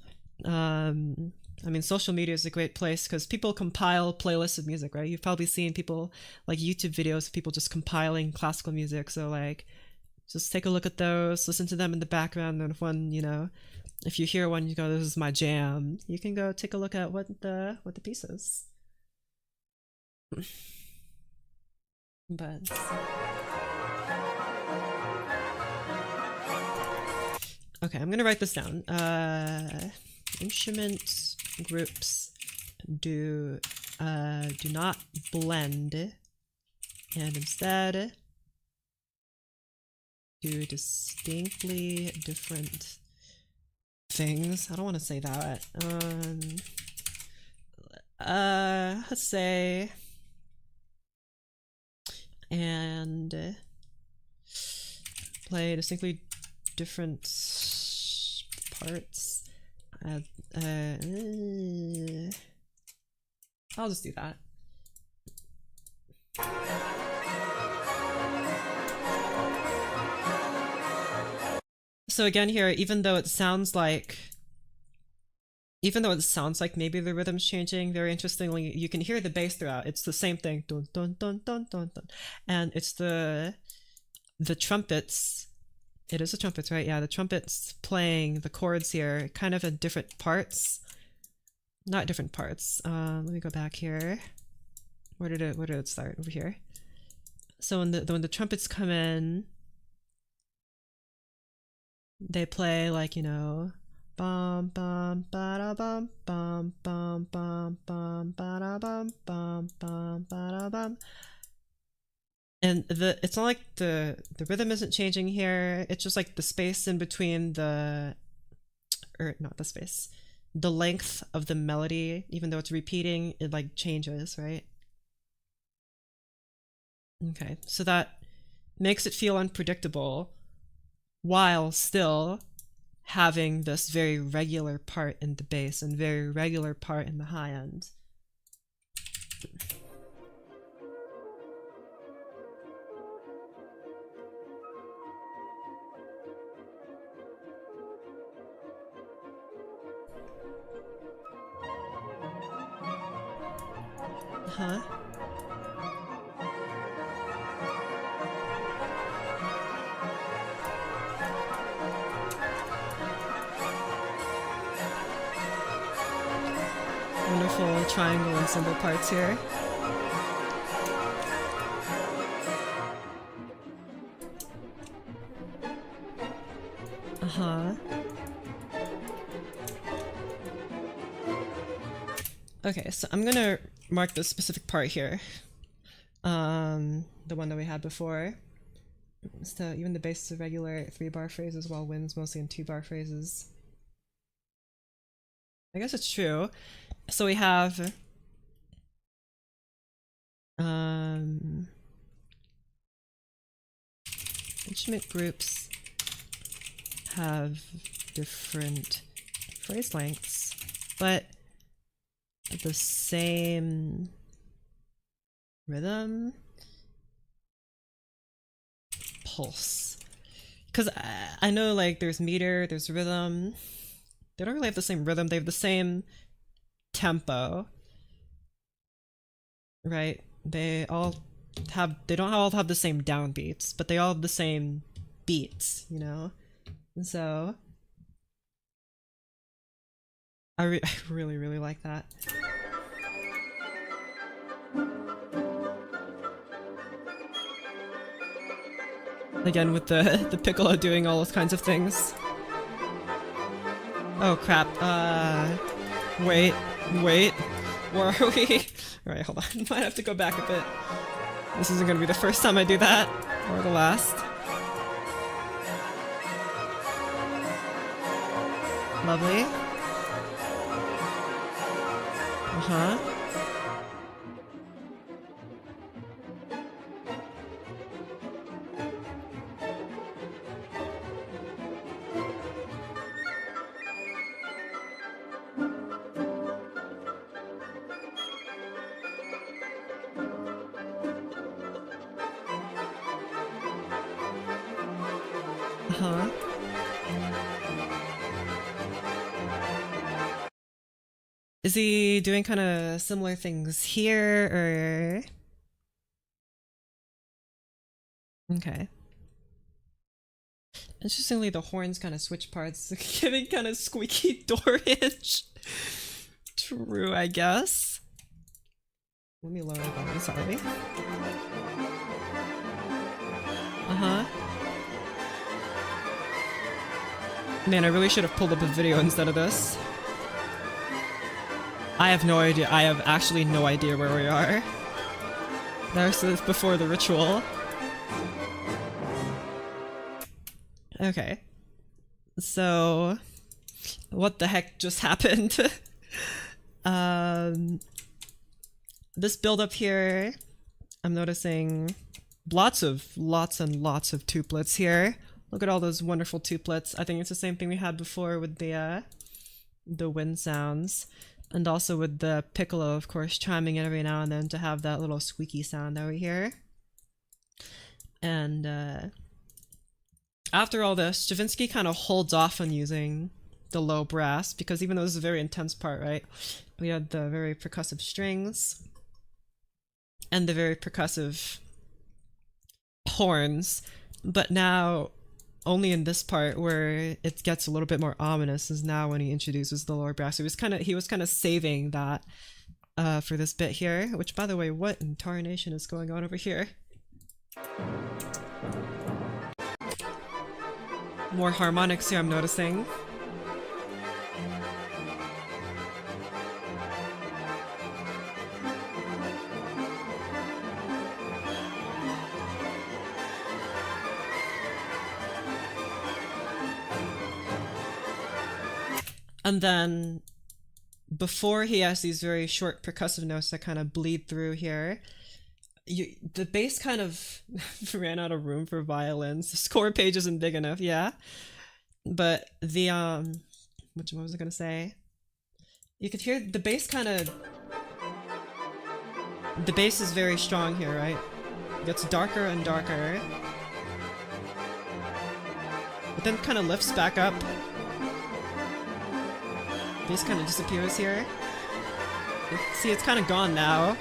I mean, social media is a great place because people compile playlists of music, right? You've probably seen people, like YouTube videos of people just compiling classical music. So like, just take a look at those, listen to them in the background, and if one, if you hear one, you go, "This is my jam." You can go take a look at what the piece is. But okay, I'm gonna write this down. Instrument groups do not blend, and instead do distinctly different things. I don't want to say that. Let's say, and play distinctly different parts. I'll just do that. So again here, even though it sounds like maybe the rhythm's changing, very interestingly, you can hear the bass throughout. It's the same thing. Dun, dun, dun, dun, dun, dun. And it's the trumpets. It is the trumpets, right? Yeah, the trumpets playing the chords here, kind of in different parts. Not different parts. Let me go back here. Where did it start? Over here. So when the trumpets come in, they play like, bum bum ba da bum bum bum bum bum ba da bum bum bum ba da bum. And it's not like the rhythm isn't changing here. It's just like the space in between the length of the melody, even though it's repeating, it like changes, right? Okay, so that makes it feel unpredictable while still having this very regular part in the bass and very regular part in the high end. Huh? Wonderful triangle and cymbal parts here. Okay, so I'm gonna mark this specific part here. The one that we had before. So even the bass is a regular 3-bar phrases, while winds mostly in 2-bar phrases. I guess it's true. So we have instrument groups have different phrase lengths, but the same rhythm, pulse. Because I know like there's meter, there's rhythm. They don't really have the same rhythm, they have the same tempo, right? They don't all have the same downbeats, but they all have the same beats, And so I really, really like that. Again, with the piccolo doing all those kinds of things. Oh crap, wait, where are we? Alright, hold on, might have to go back a bit. This isn't gonna be the first time I do that, or the last. Lovely. Uh-huh. Uh-huh. Is he doing kind of similar things here, or...? Okay. Interestingly, the horns kind of switch parts, giving kind of squeaky door hinge. True, I guess. Let me lower the volume, sorry. Uh-huh. Man, I really should have pulled up a video instead of this. I have no idea. I have actually no idea where we are. There's before the ritual. Okay. So, what the heck just happened? This build up here, I'm noticing lots and lots of tuplets here. Look at all those wonderful tuplets. I think it's the same thing we had before with the wind sounds. And also with the piccolo, of course, chiming in every now and then to have that little squeaky sound over here. And after all this, Stravinsky kind of holds off on using the low brass, because even though this is a very intense part, right? We had the very percussive strings and the very percussive horns, but now only in this part where it gets a little bit more ominous is now when he introduces the lower brass. He was kind of saving that for this bit here, which, by the way, what in tarnation is going on over here? More harmonics here, I'm noticing. And then before he has these very short percussive notes that kind of bleed through here, the bass kind of ran out of room for violins. The score page isn't big enough, yeah. But the what was I gonna say? You could hear the bass the bass is very strong here, right? It gets darker and darker. But then kind of lifts back up. Bass kind of disappears here. See, it's kind of gone now.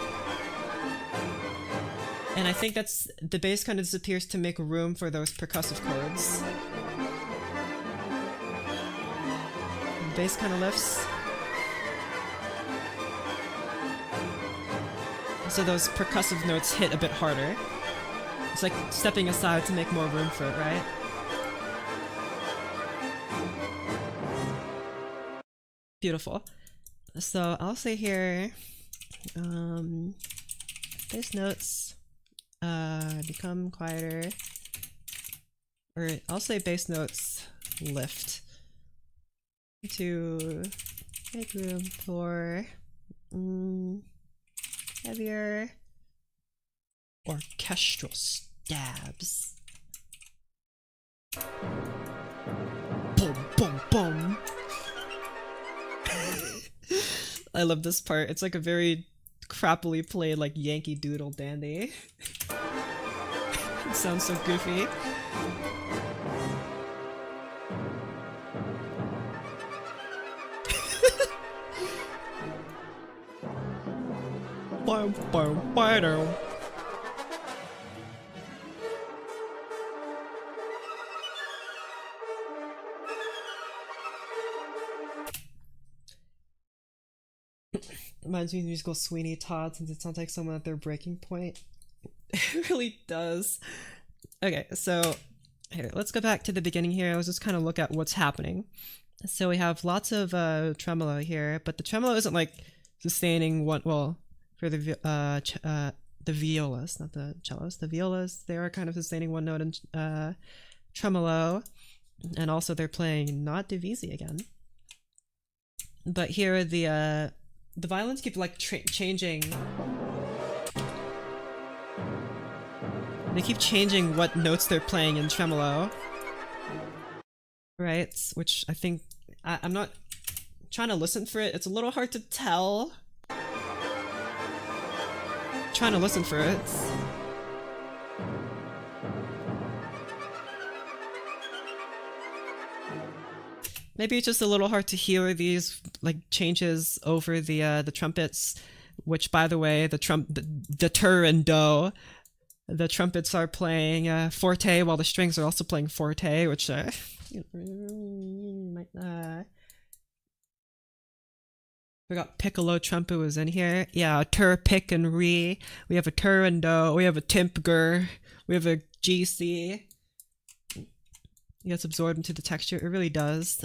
And I think that's... the bass kind of disappears to make room for those percussive chords. The bass kind of lifts. So those percussive notes hit a bit harder. It's like stepping aside to make more room for it, right? Beautiful. So I'll say here, bass notes become quieter, or I'll say bass notes lift to make room for heavier orchestral stabs. Boom, boom, boom. I love this part. It's like a very crappily played, like, Yankee Doodle Dandy. It sounds so goofy. Reminds me of the musical Sweeney Todd, since it sounds like someone at their breaking point. It really does. Okay, so here, let's go back to the beginning here. Let's just kind of look at what's happening. So we have lots of tremolo here, but the tremolo isn't like sustaining one. Well, for the violas, not the cellos. The violas, they are kind of sustaining one note in tremolo, and also they're playing not divisi again. But here the violins keep like changing. They keep changing what notes they're playing in tremolo, right? Which I think I'm not trying to listen for it. It's a little hard to tell. Trying to listen for it. Maybe it's just a little hard to hear these like changes over the trumpets, which, by the way, the tur and do, the trumpets are playing forte while the strings are also playing forte, which forgot piccolo trumpet was in here. Yeah, tur, pick, and re. We have a tur and do. We have a timpger. We have a GC. It gets absorbed into the texture. It really does.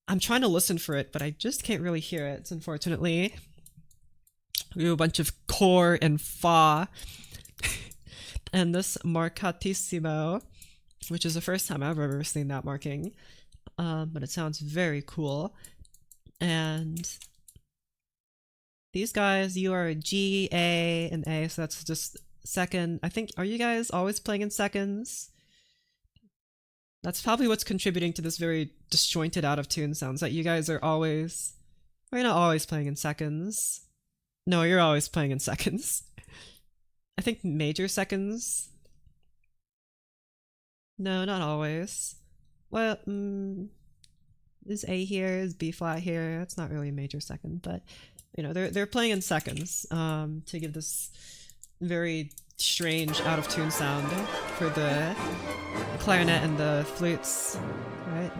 I'm trying to listen for it, but I just can't really hear it, unfortunately. We have a bunch of core and fa. And this marcatissimo, which is the first time I've ever seen that marking. But it sounds very cool. And these guys, you are a G, A, and A, so that's just second. I think, are you guys always playing in seconds? That's probably what's contributing to this very disjointed, out of tune sounds, that you guys are always... Well, you're not always playing in seconds. No, you're always playing in seconds. I think major seconds. No, not always. Well, is A here, is B flat here. That's not really a major second, but you know, they're playing in seconds to give this very strange out of tune sound for the clarinet and the flutes, right?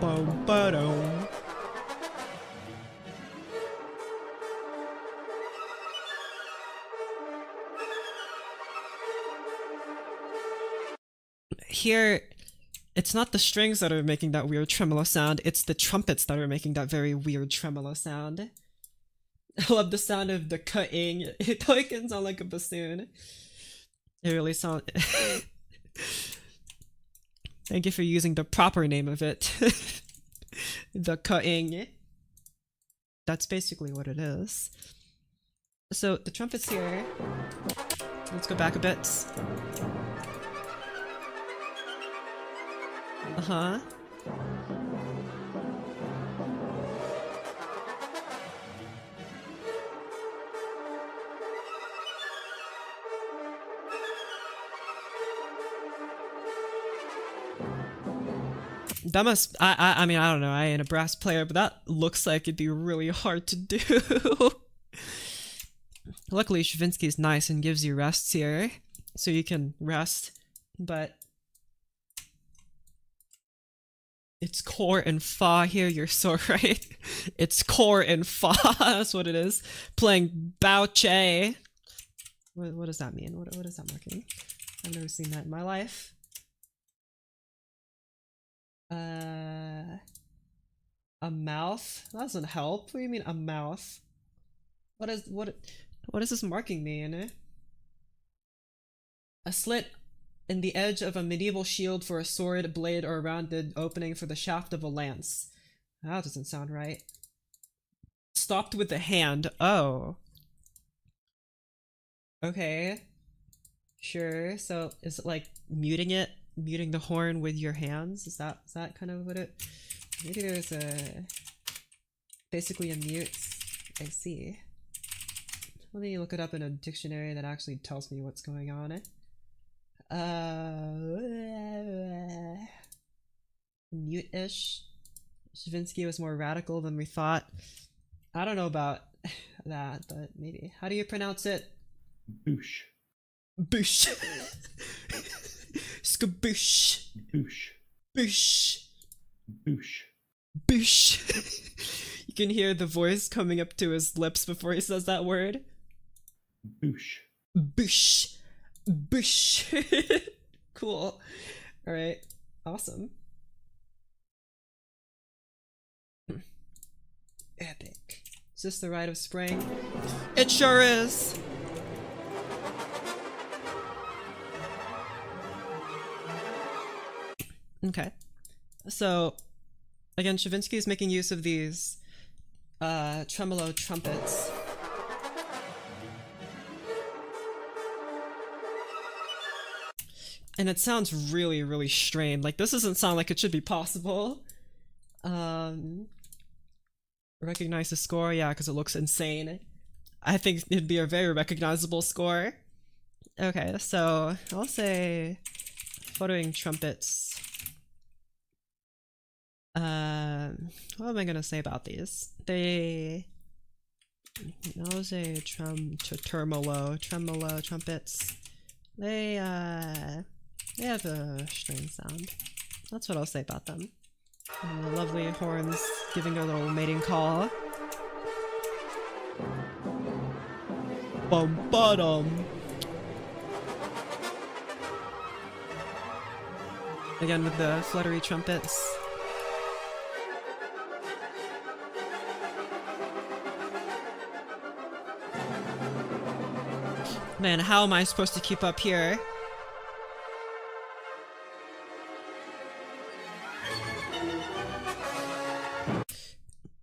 Boom, ba-dum. Here, it's not the strings that are making that weird tremolo sound, it's the trumpets that are making that very weird tremolo sound. I love the sound of the cutting. It can sound like a bassoon. It really sounds... Thank you for using the proper name of it. The cutting. That's basically what it is. So the trumpets here. Let's go back a bit. Uh-huh. That must... I mean, I don't know, I ain't a brass player, but that looks like it'd be really hard to do. Luckily, Stravinsky's nice and gives you rests here, so you can rest, but... It's core and fa here, you're so right. It's core and fa, that's what it is. Playing Bouche. What does that mean? What is that marking? I've never seen that in my life. A mouth? That doesn't help. What do you mean a mouth? What does this marking mean? A slit in the edge of a medieval shield for a sword, blade, or a rounded opening for the shaft of a lance. That doesn't sound right. Stopped with the hand. Oh. Okay. Sure. So is it like muting it? Muting the horn with your hands? Is that kind of what it... Maybe there's a... basically a mute. I see. Let me look it up in a dictionary that actually tells me what's going on. Mute-ish. Stravinsky was more radical than we thought. I don't know about that, but maybe. How do you pronounce it? Boosh. Boosh. Skaboosh. Boosh. Boosh. Boosh. Boosh. You can hear the voice coming up to his lips before he says that word. Boosh. Boosh. Boosh. Cool. Alright. Awesome. Epic. Is this the rite of spring? It sure is! Okay. So, again, Stravinsky is making use of these tremolo trumpets. And it sounds really, really strained. Like, this doesn't sound like it should be possible. Recognize the score? Yeah, because it looks insane. I think it'd be a very recognizable score. Okay, so I'll say photoing trumpets. What am I gonna say about these? I'll say tremolo trumpets. They have a string sound. That's what I'll say about them. And the lovely horns giving a little mating call. Bum bottom. Again with the fluttery trumpets. Man, how am I supposed to keep up here?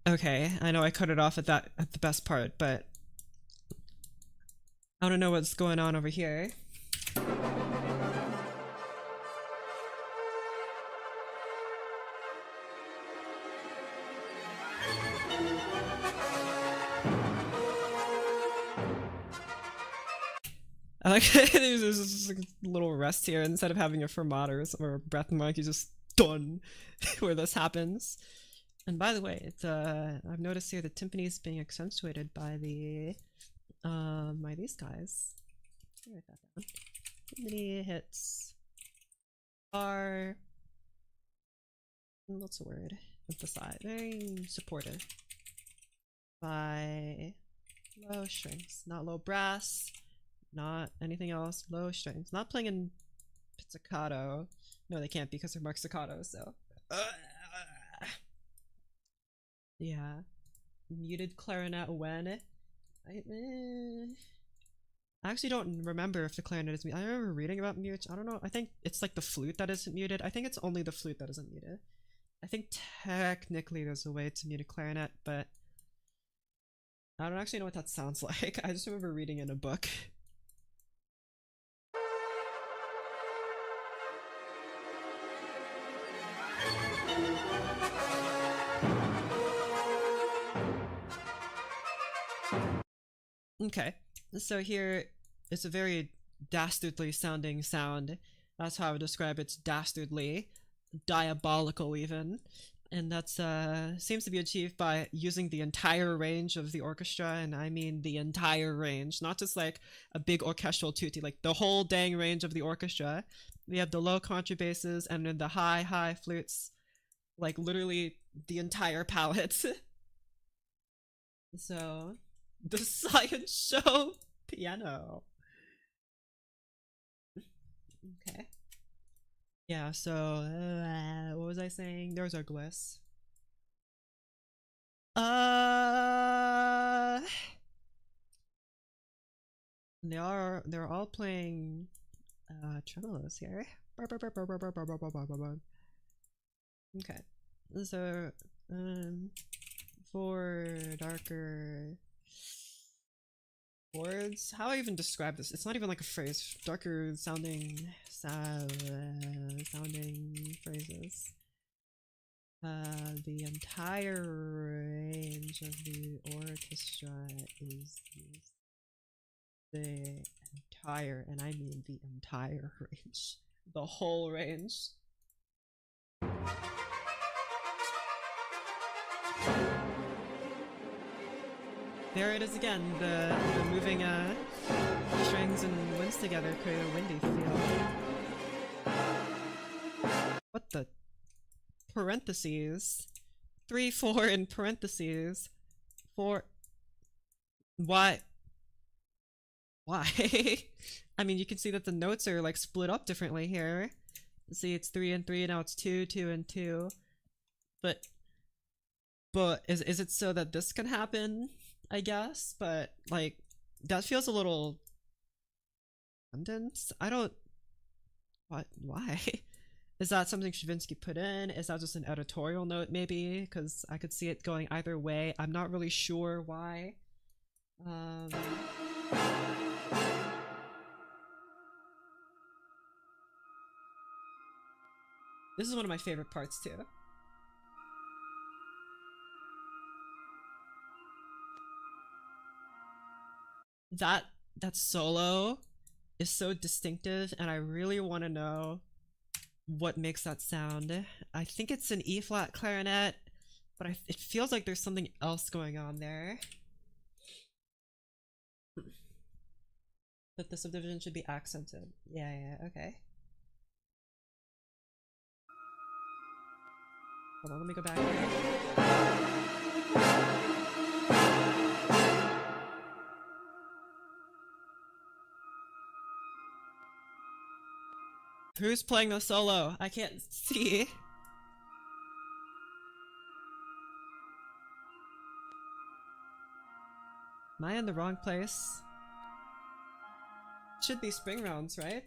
Okay, I know I cut it off at the best part, but I don't know what's going on over here. I like there's this little rest here instead of having a fermata or a breath mark. You just done where this happens. And by the way, it's I've noticed here the timpani is being accentuated by the by these guys. Let me write that down. Timpani hits are what's the word? Emphasize, very supportive by low strings, not low brass, not anything else. Low strings, not playing in pizzicato. No, they can't because they're marked staccato. So. Yeah, muted clarinet when? I actually don't remember if the clarinet is muted. I remember reading about mute. I don't know. I think it's like the flute that isn't muted. I think it's only the flute that isn't muted. I think technically there's a way to mute a clarinet, but I don't actually know what that sounds like. I just remember reading in a book. Okay, so here it's a very dastardly sounding sound. That's how I would describe it. It's dastardly, diabolical even, and that's seems to be achieved by using the entire range of the orchestra, and I mean the entire range, not just like a big orchestral tutti, like the whole dang range of the orchestra. We have the low contrabasses and then the high flutes, like literally the entire palette. So. The science show piano. Okay. Yeah, so what was I saying? There's our gliss. They're all playing tremolos here. Okay. So for darker chords, how do I even describe this? It's not even like a phrase. Darker sounding phrases. The entire range of the orchestra is used. The entire, and I mean the entire range. The whole range. There it is again, the moving strings and winds together create a windy feel. What the? parentheses, 3, 4 in parentheses, 4. Why? Why? I mean, you can see that the notes are like split up differently here. See, it's 3 and 3, now it's 2, 2 and 2. But is it so that this can happen? I guess, but like that feels a little redundant. I don't. What? Why? Is that something Stravinsky put in? Is that just an editorial note, maybe? Because I could see it going either way. I'm not really sure why. This is one of my favorite parts too. That solo is so distinctive, and I really want to know what makes that sound. I think it's an E flat clarinet, but it feels like there's something else going on there. That the subdivision should be accented. Yeah, okay. Hold on, let me go back here. Who's playing the solo? I can't see. Am I in the wrong place? Should be spring rounds, right?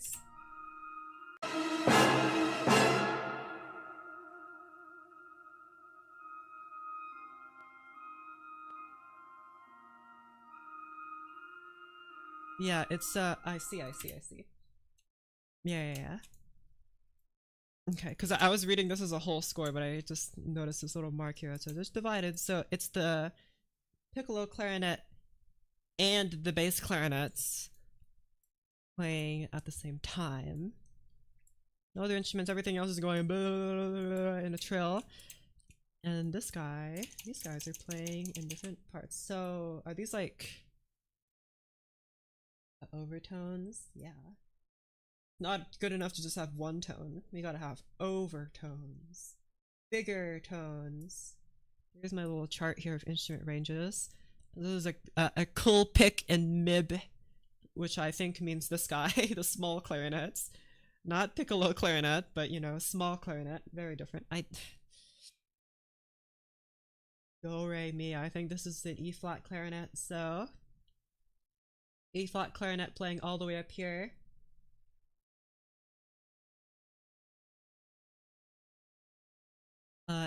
Yeah, it's I see. Yeah. Okay, because I was reading this as a whole score, but I just noticed this little mark here. So it's divided. So it's the piccolo clarinet and the bass clarinets playing at the same time. No other instruments, everything else is going in a trill. And these guys are playing in different parts. So are these like overtones? Yeah. Not good enough to just have one tone. We gotta have overtones, bigger tones. Here's my little chart here of instrument ranges. This is a cool pick and mib, which I think means this guy, the small clarinets. Not piccolo clarinet, but you know, small clarinet. Very different. Do, re, mi. I think this is an E flat clarinet, so E flat clarinet playing all the way up here.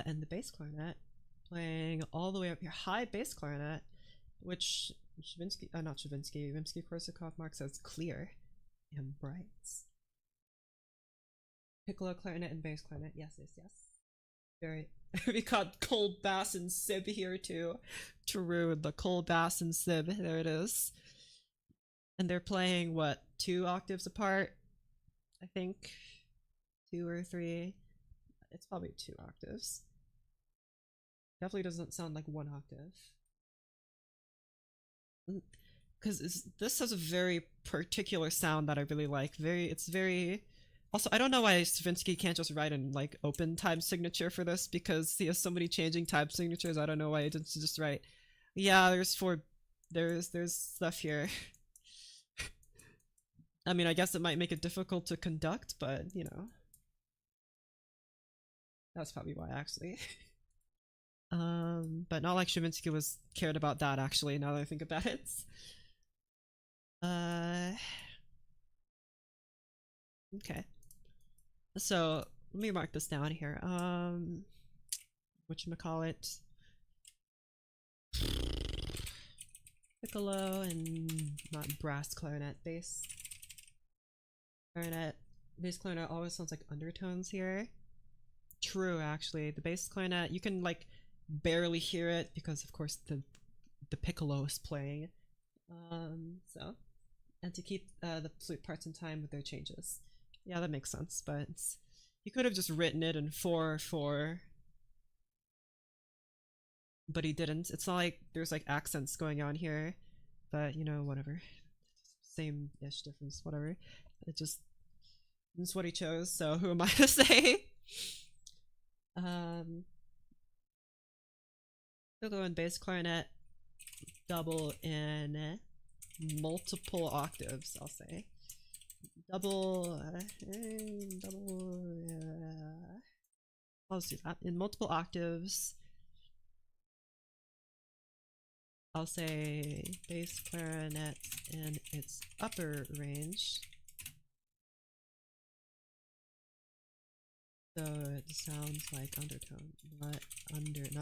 And the bass clarinet playing all the way up here. High bass clarinet, which Rimsky-Korsakov marks as clear and bright. Piccolo clarinet and bass clarinet. Yes. Very. We got cold bass and sib here too. True, the cold bass and sib. There it is. And they're playing what, 2 octaves apart? I think 2 or 3. It's probably 2 octaves. Definitely doesn't sound like 1 octave. Because this has a very particular sound that I really like. It's very. Also, I don't know why Stravinsky can't just write an like open time signature for this, because he has so many changing time signatures. I don't know why he didn't just write. Yeah, there's stuff here. I mean, I guess it might make it difficult to conduct, but you know. That's probably why, actually. But not like Stravinsky was cared about that, actually, now that I think about it. Okay. So, let me mark this down here. Whatchamacallit. Piccolo and not brass clarinet, bass. Clarinet. Bass clarinet always sounds like undertones here. True, actually. The bass clarinet, you can like barely hear it because of course the piccolo is playing. So, and to keep the flute parts in time with their changes. Yeah, that makes sense, but you could have just written it in 4/4, but he didn't. It's not like there's like accents going on here, but you know, whatever. Same-ish difference, whatever. It's what he chose, so who am I to say? Um, we'll go in bass clarinet, double in multiple octaves, I'll say. Double, I'll do that. In multiple octaves, I'll say bass clarinet in its upper range. So it sounds like undertone, not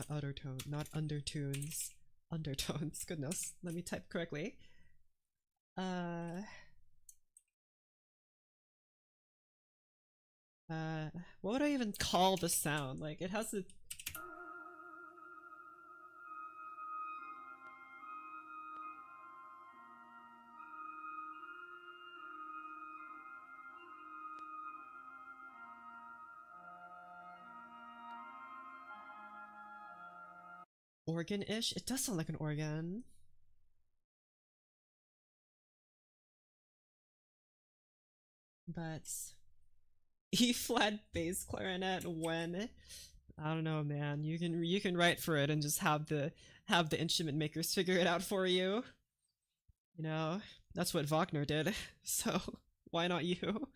undertone, not undertones. Undertones, goodness. Let me type correctly. What would I even call the sound? Like, it has a organ-ish? It does sound like an organ. But E flat bass clarinet when I don't know, man. You can write for it and just have the instrument makers figure it out for you. You know, that's what Wagner did. So why not you?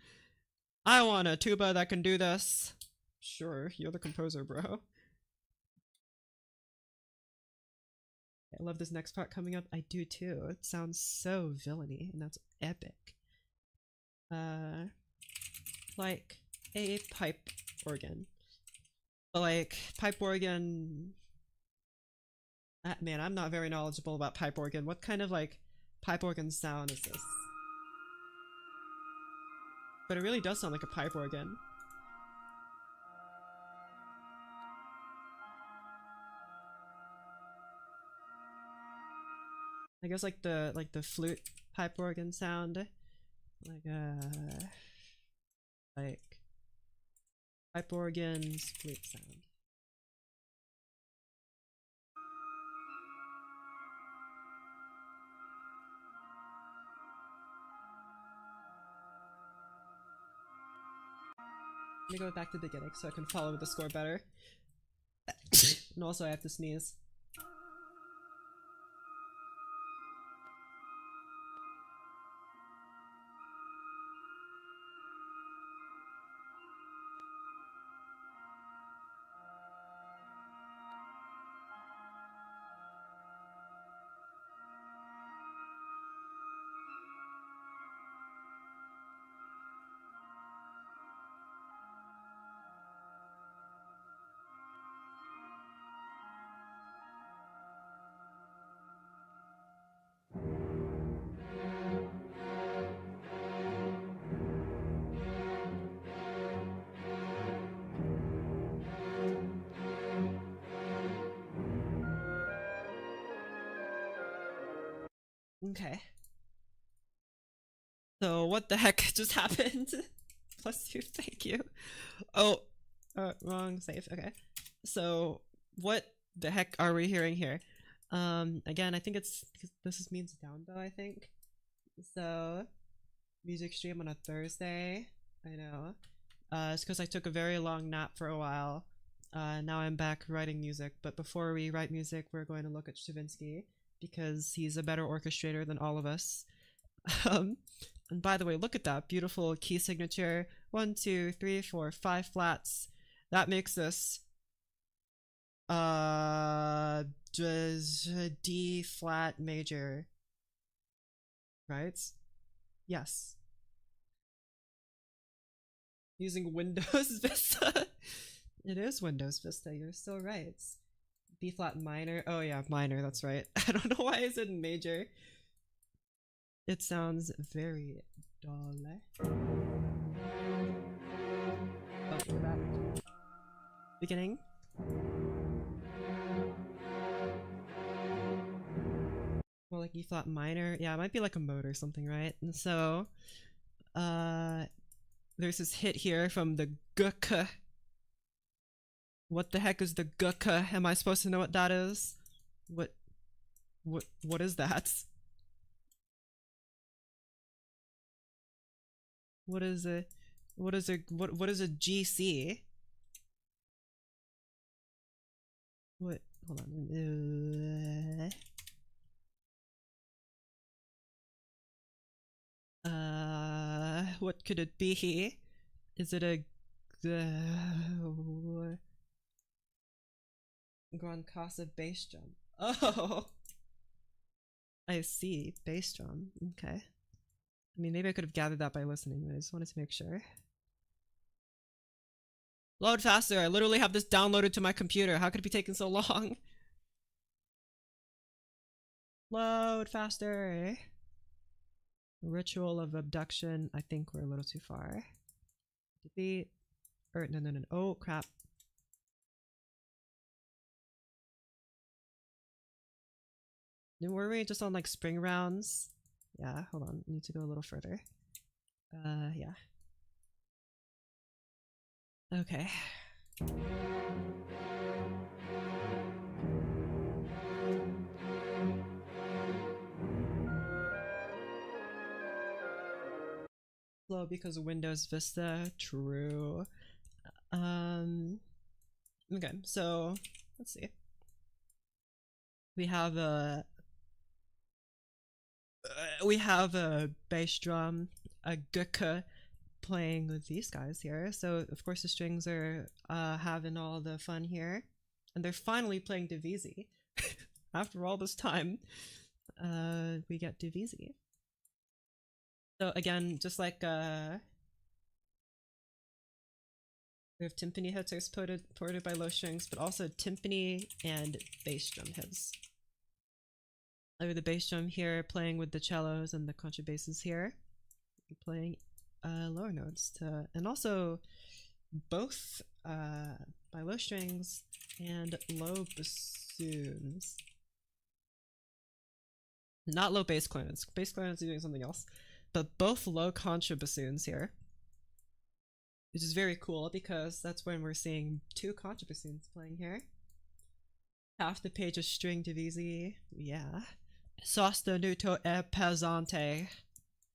I want a tuba that can do this. Sure, you're the composer, bro. I love this next part coming up. I do too. It sounds so villainy, and that's epic. Like a pipe organ. But like pipe organ. Man, I'm not very knowledgeable about pipe organ. What kind of like pipe organ sound is this? But it really does sound like a pipe organ. I guess like the flute pipe organ sound, like pipe organ's flute sound. Let me go back to the beginning so I can follow with the score better. And also I have to sneeze. Okay. So what the heck just happened? Plus 2, thank you. Oh, wrong save. Okay. So what the heck are we hearing here? Again, I think it's because this is means down though, I think. So music stream on a Thursday. I know. It's because I took a very long nap for a while. Now I'm back writing music, but before we write music, we're going to look at Stravinsky because he's a better orchestrator than all of us. Um, and by the way, look at that beautiful key signature. 1, 2, 3, 4, 5 flats. That makes us D flat major, right? Yes. Using Windows Vista. It is Windows Vista. You're so right. B flat minor. Oh yeah, minor. That's right. I don't know why I said major. It sounds very dull. Oh, we're back. Beginning. Well, like E flat minor. Yeah, it might be like a mode or something, right? And so, there's this hit here from the GK. What the heck is the GK? Am I supposed to know what that is? What is that? What is a GC? What? Hold on. What could it be? Is it a Grand Casa bass drum? Oh, I see. Bass drum. Okay. I mean, maybe I could have gathered that by listening, but I just wanted to make sure. Load faster. I literally have this downloaded to my computer. How could it be taking so long? Load faster. Ritual of abduction. I think we're a little too far. Defeat. Or, no. Oh, crap. Were we just on like spring rounds? Yeah, hold on. I need to go a little further. Yeah. Okay. Slow because of Windows Vista. True. Okay, so let's see. We have a bass drum, a guka playing with these guys here. So of course the strings are having all the fun here, and they're finally playing Divisi after all this time. We get Divisi. So again, just like we have timpani hits are supported by low strings, but also timpani and bass drum hits. Like the bass drum here playing with the cellos and the contrabasses here, playing lower notes and also both by low strings and low bassoons. Not low bass clarinets. Bass clarinets are doing something else, but both low contra bassoons here, which is very cool because that's when we're seeing two contra bassoons playing here. Half the page is string divisi. Yeah. Sostenuto e pesante.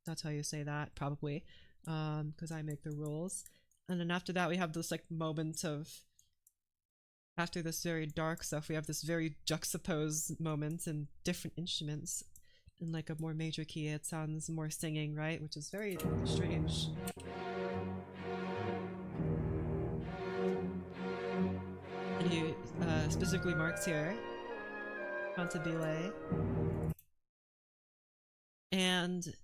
That's how you say that, probably, because I make the rules. And then after that, we have this like moment of, after this very dark stuff, we have this very juxtaposed moment and different instruments in like a more major key. It sounds more singing, right? Which is very strange. And he specifically marks here cantabile. And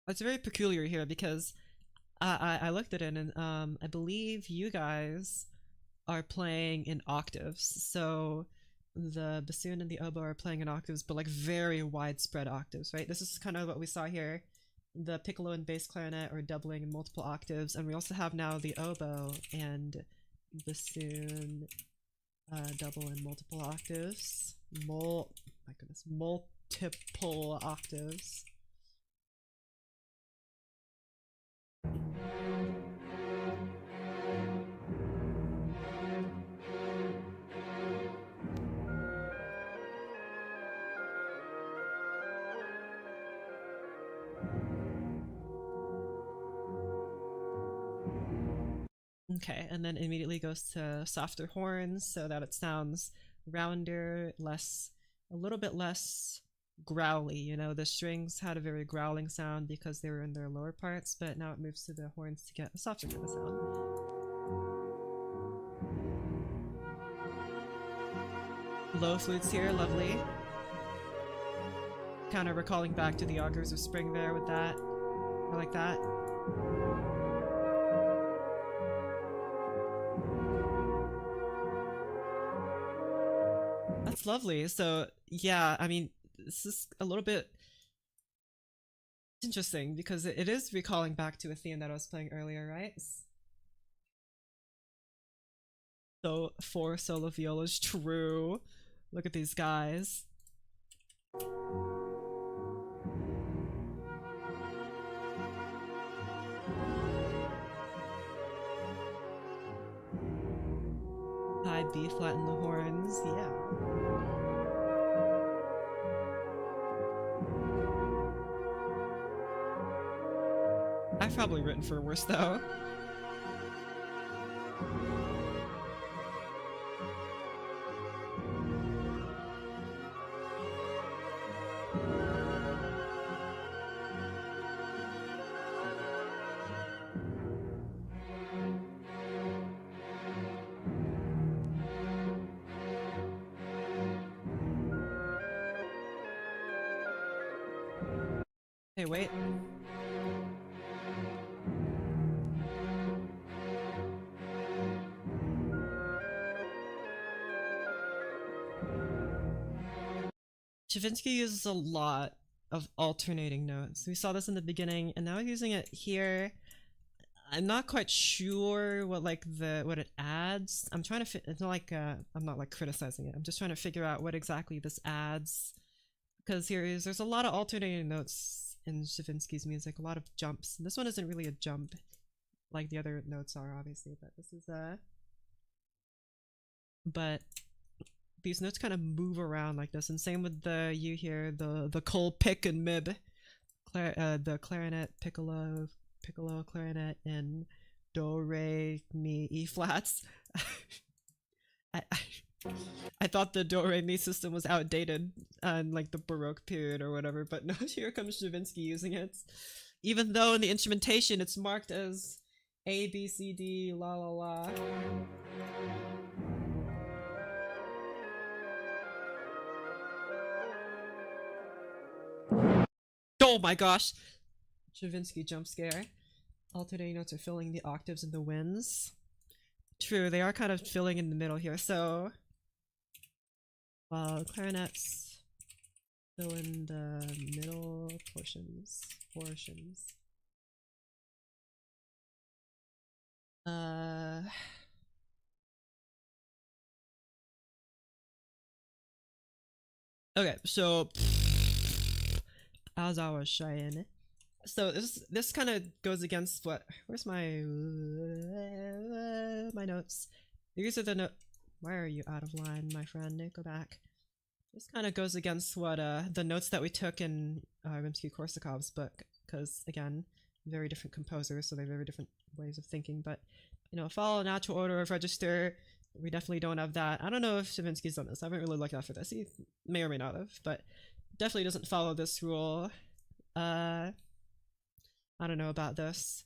it's very peculiar here because I looked at it and I believe you guys are playing in octaves. So the bassoon and the oboe are playing in octaves, but like very widespread octaves, right? This is kind of what we saw here. The piccolo and bass clarinet are doubling in multiple octaves, and we also have now the oboe and bassoon double in multiple octaves. My goodness, multiple octaves. Okay, and then immediately goes to softer horns so that it sounds rounder, a little bit less growly. You know, the strings had a very growling sound because they were in their lower parts, but now it moves to the horns to get a softer kind of sound. Low flutes here, lovely. Kind of recalling back to the Augurs of Spring there with that. I like that. That's lovely. So yeah, I mean, this is a little bit interesting because it is recalling back to a theme that I was playing earlier, right? So 4 solo violas, true. Look at these guys. High B flat in the horns, yeah. I've probably written for worse though. Hey, wait. Stravinsky uses a lot of alternating notes. We saw this in the beginning, and now he's using it here. I'm not quite sure what what it adds. I'm trying to it's not like I'm not like criticizing it. I'm just trying to figure out what exactly this adds, because there's a lot of alternating notes in Stravinsky's music, a lot of jumps. And this one isn't really a jump like the other notes are, obviously, but this is but these notes kind of move around like this, and same with the you hear the col pick and mib, the clarinet, piccolo, clarinet, and do re mi e flats. I, I I thought the do re mi system was outdated in like the Baroque period or whatever, but no, here comes Stravinsky using it, even though in the instrumentation it's marked as A B C D la la la. Oh my gosh! Stravinsky jump scare. Alternating notes are filling the octaves and the winds. True, they are kind of filling in the middle here. So, while clarinets fill in the middle portions. Okay, so as I was saying, so this kind of goes against what? Where's my notes? These are the notes. Why are you out of line, my friend? Go back. This kind of goes against what the notes that we took in Rimsky-Korsakov's book, because again, very different composers, so they have very different ways of thinking. But follow natural order of register. We definitely don't have that. I don't know if Stravinsky's done this. I haven't really looked out for this. He may or may not have, but definitely doesn't follow this rule. I don't know about this.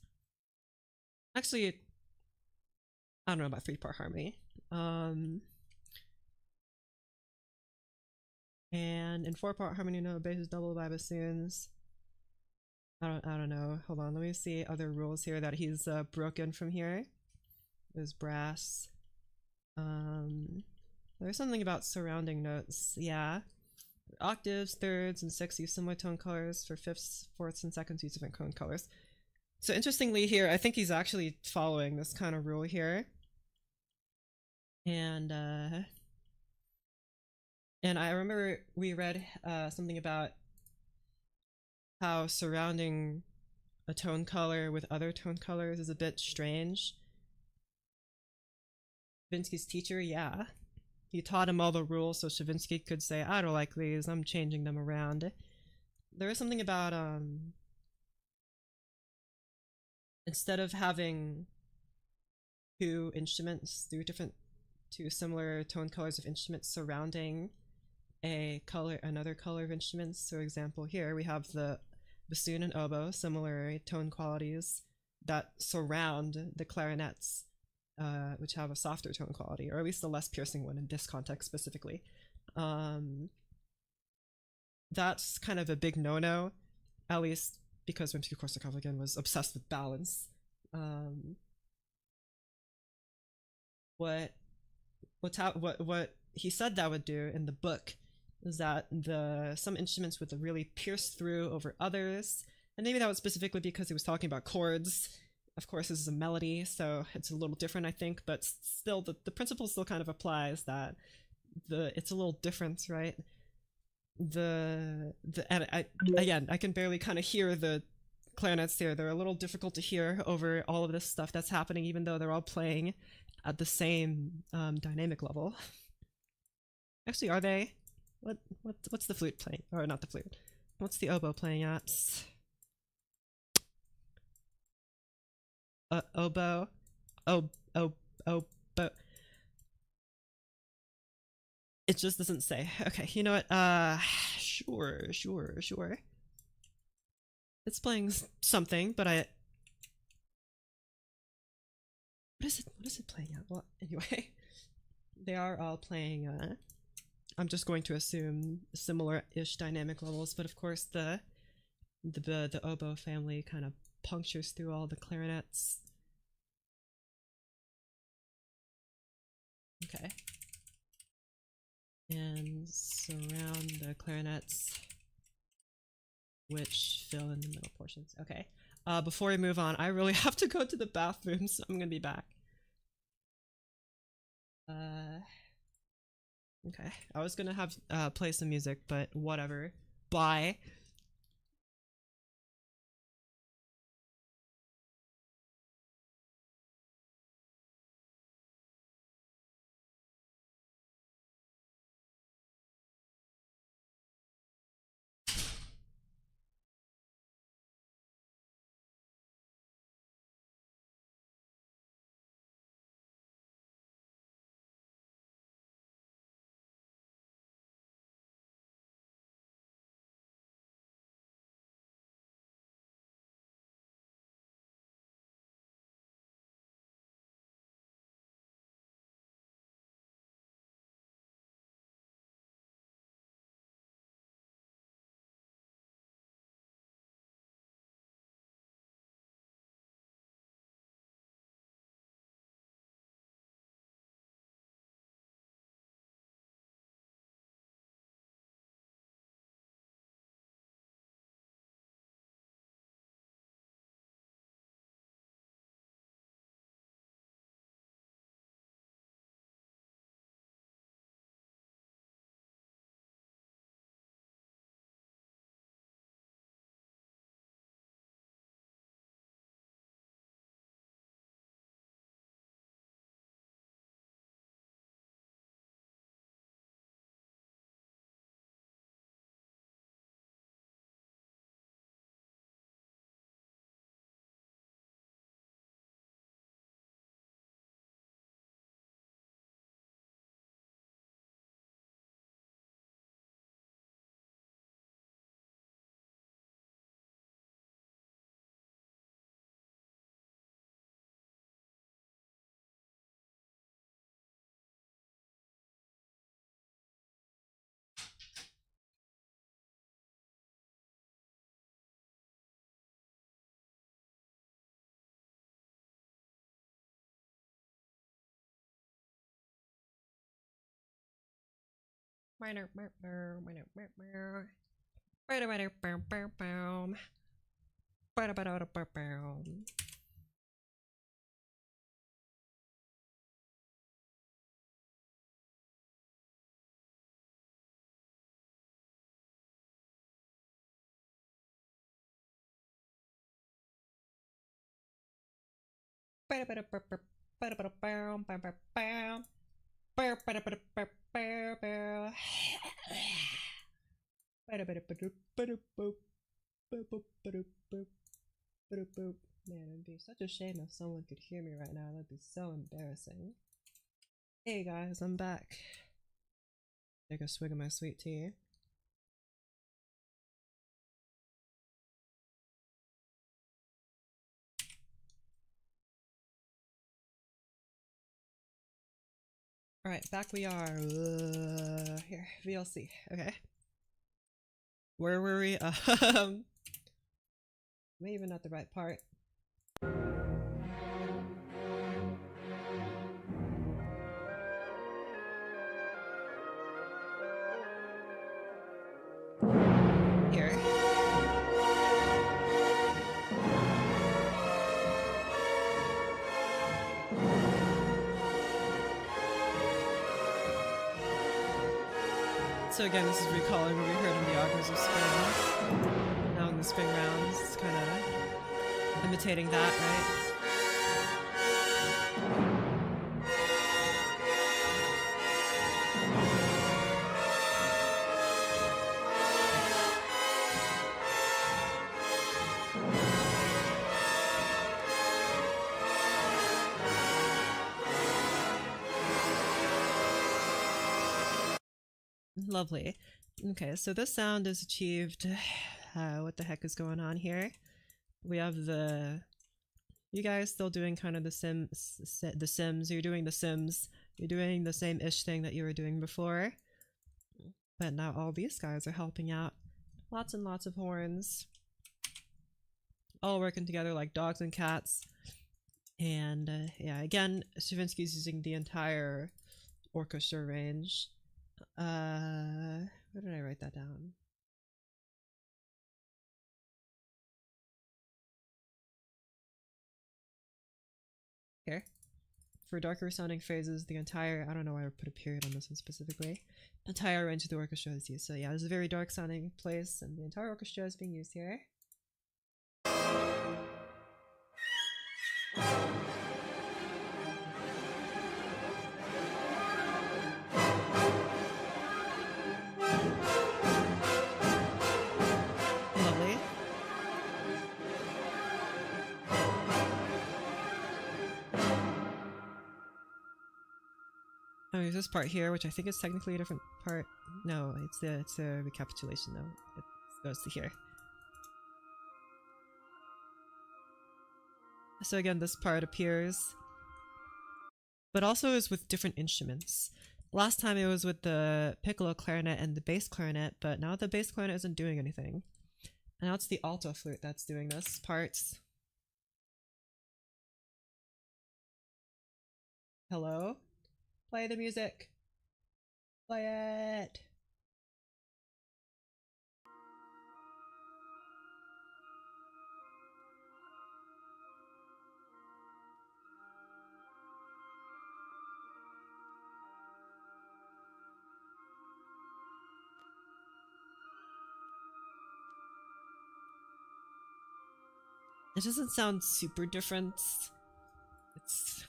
Actually, I don't know about 3-part harmony. And in 4-part harmony, no bass is double by bassoons. I don't know. Hold on, let me see other rules here that he's broken from here. There's brass. There's something about surrounding notes. Yeah. Octaves, thirds, and sixths use similar tone colors. For fifths, fourths, and seconds use different tone colors. So interestingly here, I think he's actually following this kind of rule here. And I remember we read something about how surrounding a tone color with other tone colors is a bit strange. Stravinsky's teacher, yeah. He taught him all the rules so Stravinsky could say, I don't like these, I'm changing them around. There is something about, instead of having two instruments, two similar tone colors of instruments surrounding another color of instruments. For example, here we have the bassoon and oboe, similar tone qualities that surround the clarinets, which have a softer tone quality, or at least a less piercing one in this context specifically. That's kind of a big no-no, at least because Rimsky-Korsakov again was obsessed with balance. What he said that would do in the book is that some instruments would really pierce through over others, and maybe that was specifically because he was talking about chords. Of course, this is a melody, so it's a little different, I think, but still, the principle still kind of applies. That it's a little different, right? And I can barely kind of hear the clarinets here. They're a little difficult to hear over all of this stuff that's happening, even though they're all playing at the same dynamic level. Actually, are they? What's the flute playing? Or not the flute. What's the oboe playing at? Oboe. Oboe. It just doesn't say. Okay, you know what? Sure. It's playing something, but what is it playing at? Well, anyway, they are all playing, I'm just going to assume similar-ish dynamic levels, but of course the the oboe family kind of punctures through all the clarinets. Okay. And surround the clarinets, which fill in the middle portions. Okay. Before we move on, I really have to go to the bathroom, so I'm gonna be back. Okay. I was gonna have play some music, but whatever. Bye. Man, it'd be such a shame if someone could hear me right now. That'd be so embarrassing. Hey guys, I'm back. Take a swig of my sweet tea. Alright, back we are. Here, VLC. Okay. Where were we? Maybe even not the right part. Here. So again, this is recalling what we heard in the Augurs of Spring. Now in the spring rounds, it's kind of imitating that, right? Lovely. Okay, so this sound is achieved. What the heck is going on here? We have the... You guys still doing kind of the Sims. You're doing the Sims. You're doing the same-ish thing that you were doing before. But now all these guys are helping out. Lots and lots of horns. all working together like dogs and cats. And yeah, again, Stravinsky's using the entire orchestra range. Where did I write that down? Here. For darker sounding phrases, the entire, I don't know why I put a period on this one specifically, entire range of the orchestra is used. So yeah, this is a very dark sounding place, and the entire orchestra is being used here. Lovely. Oh, there's this part here, which I think is technically a different part. No, it's a recapitulation though. It goes to here. So again, this part appears, but also is with different instruments. Last time it was with the piccolo clarinet and the bass clarinet, but now the bass clarinet isn't doing anything. And now it's the alto flute that's doing this part. Hello? Play the music. Play it. It doesn't sound super different. It's...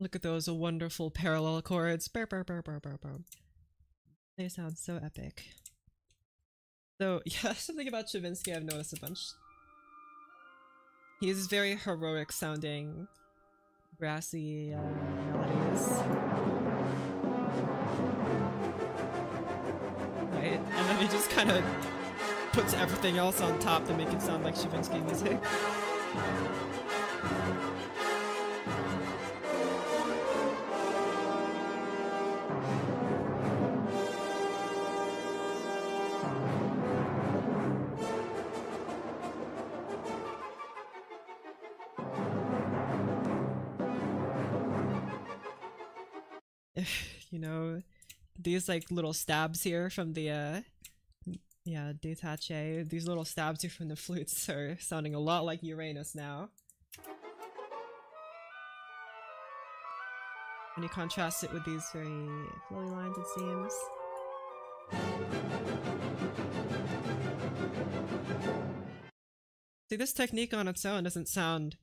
Look at those wonderful parallel chords. Burr, burr, burr, burr, burr, burr. They sound so epic. So yeah, something about Stravinsky I've noticed a bunch. He's very heroic sounding, brassy melodies. Right? And then he just kind of puts everything else on top to make it sound like Stravinsky music. You know, these like little stabs here from the yeah, detache, these little stabs here from the flutes are sounding a lot like Uranus now. And you contrast it with these very flowy lines, it seems. See, this technique on its own doesn't sound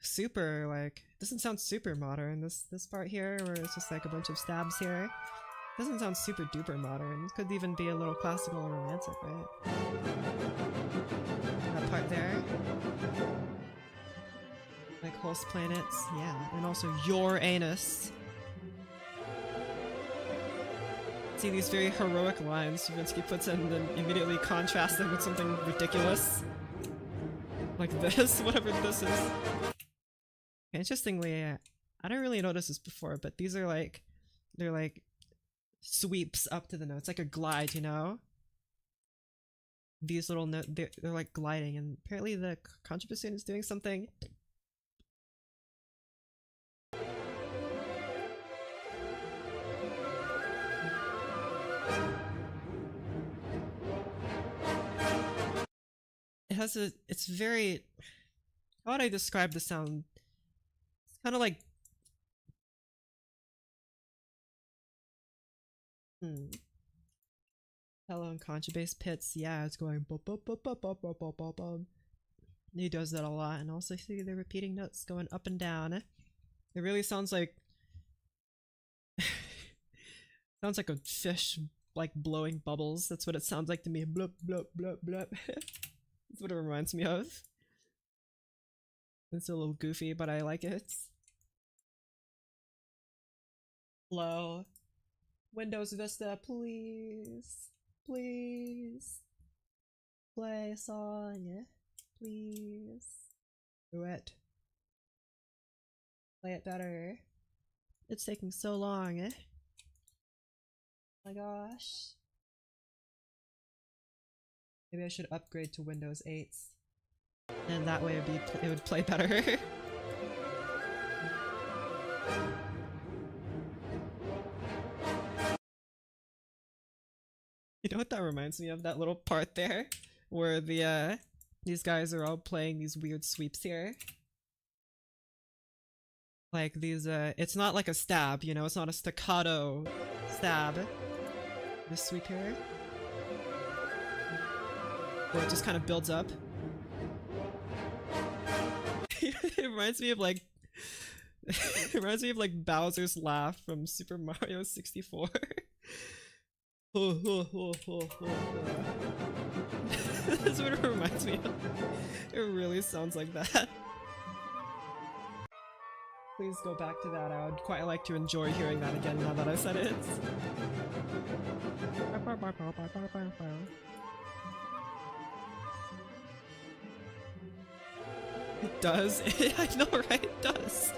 super, like, doesn't sound super modern. This part here, where it's just like a bunch of stabs here, doesn't sound super duper modern. It could even be a little classical or romantic, right? That part there. Like host planets, yeah. And also your anus. See these very heroic lines Stravinsky puts in and then immediately contrast them with something ridiculous. Like this, whatever this is. Interestingly, I don't really notice this before, but these are like, they're like sweeps up to the notes, like a glide, you know? These little notes, they're like gliding, and apparently the contrabassoon is doing something. It has a, it's very, how would I describe the sound? It's kind of like, Hello and contrabass pits, yeah, it's going bum bum bum bum bum bum bum bum bum. He does that a lot, and also see the repeating notes going up and down. It really sounds like sounds like a fish like blowing bubbles. That's what it sounds like to me. Blup blup blup blup. That's what it reminds me of. It's a little goofy, but I like it. Low. Windows Vista, please. Please. Play a song. Please. Do it. Play it better. It's taking so long. Oh my gosh. Maybe I should upgrade to Windows 8s. And that way it would play better. You know what that reminds me of? That little part there where these guys are all playing these weird sweeps here. Like these it's not like a stab, you know, it's not a staccato stab. This sweep here. Where it just kind of builds up. It reminds me of like it reminds me of like Bowser's laugh from Super Mario 64. That's what it reminds me of. It really sounds like that. Please go back to that. I would quite like to enjoy hearing that again now that I said it. It does. I know, right? It does.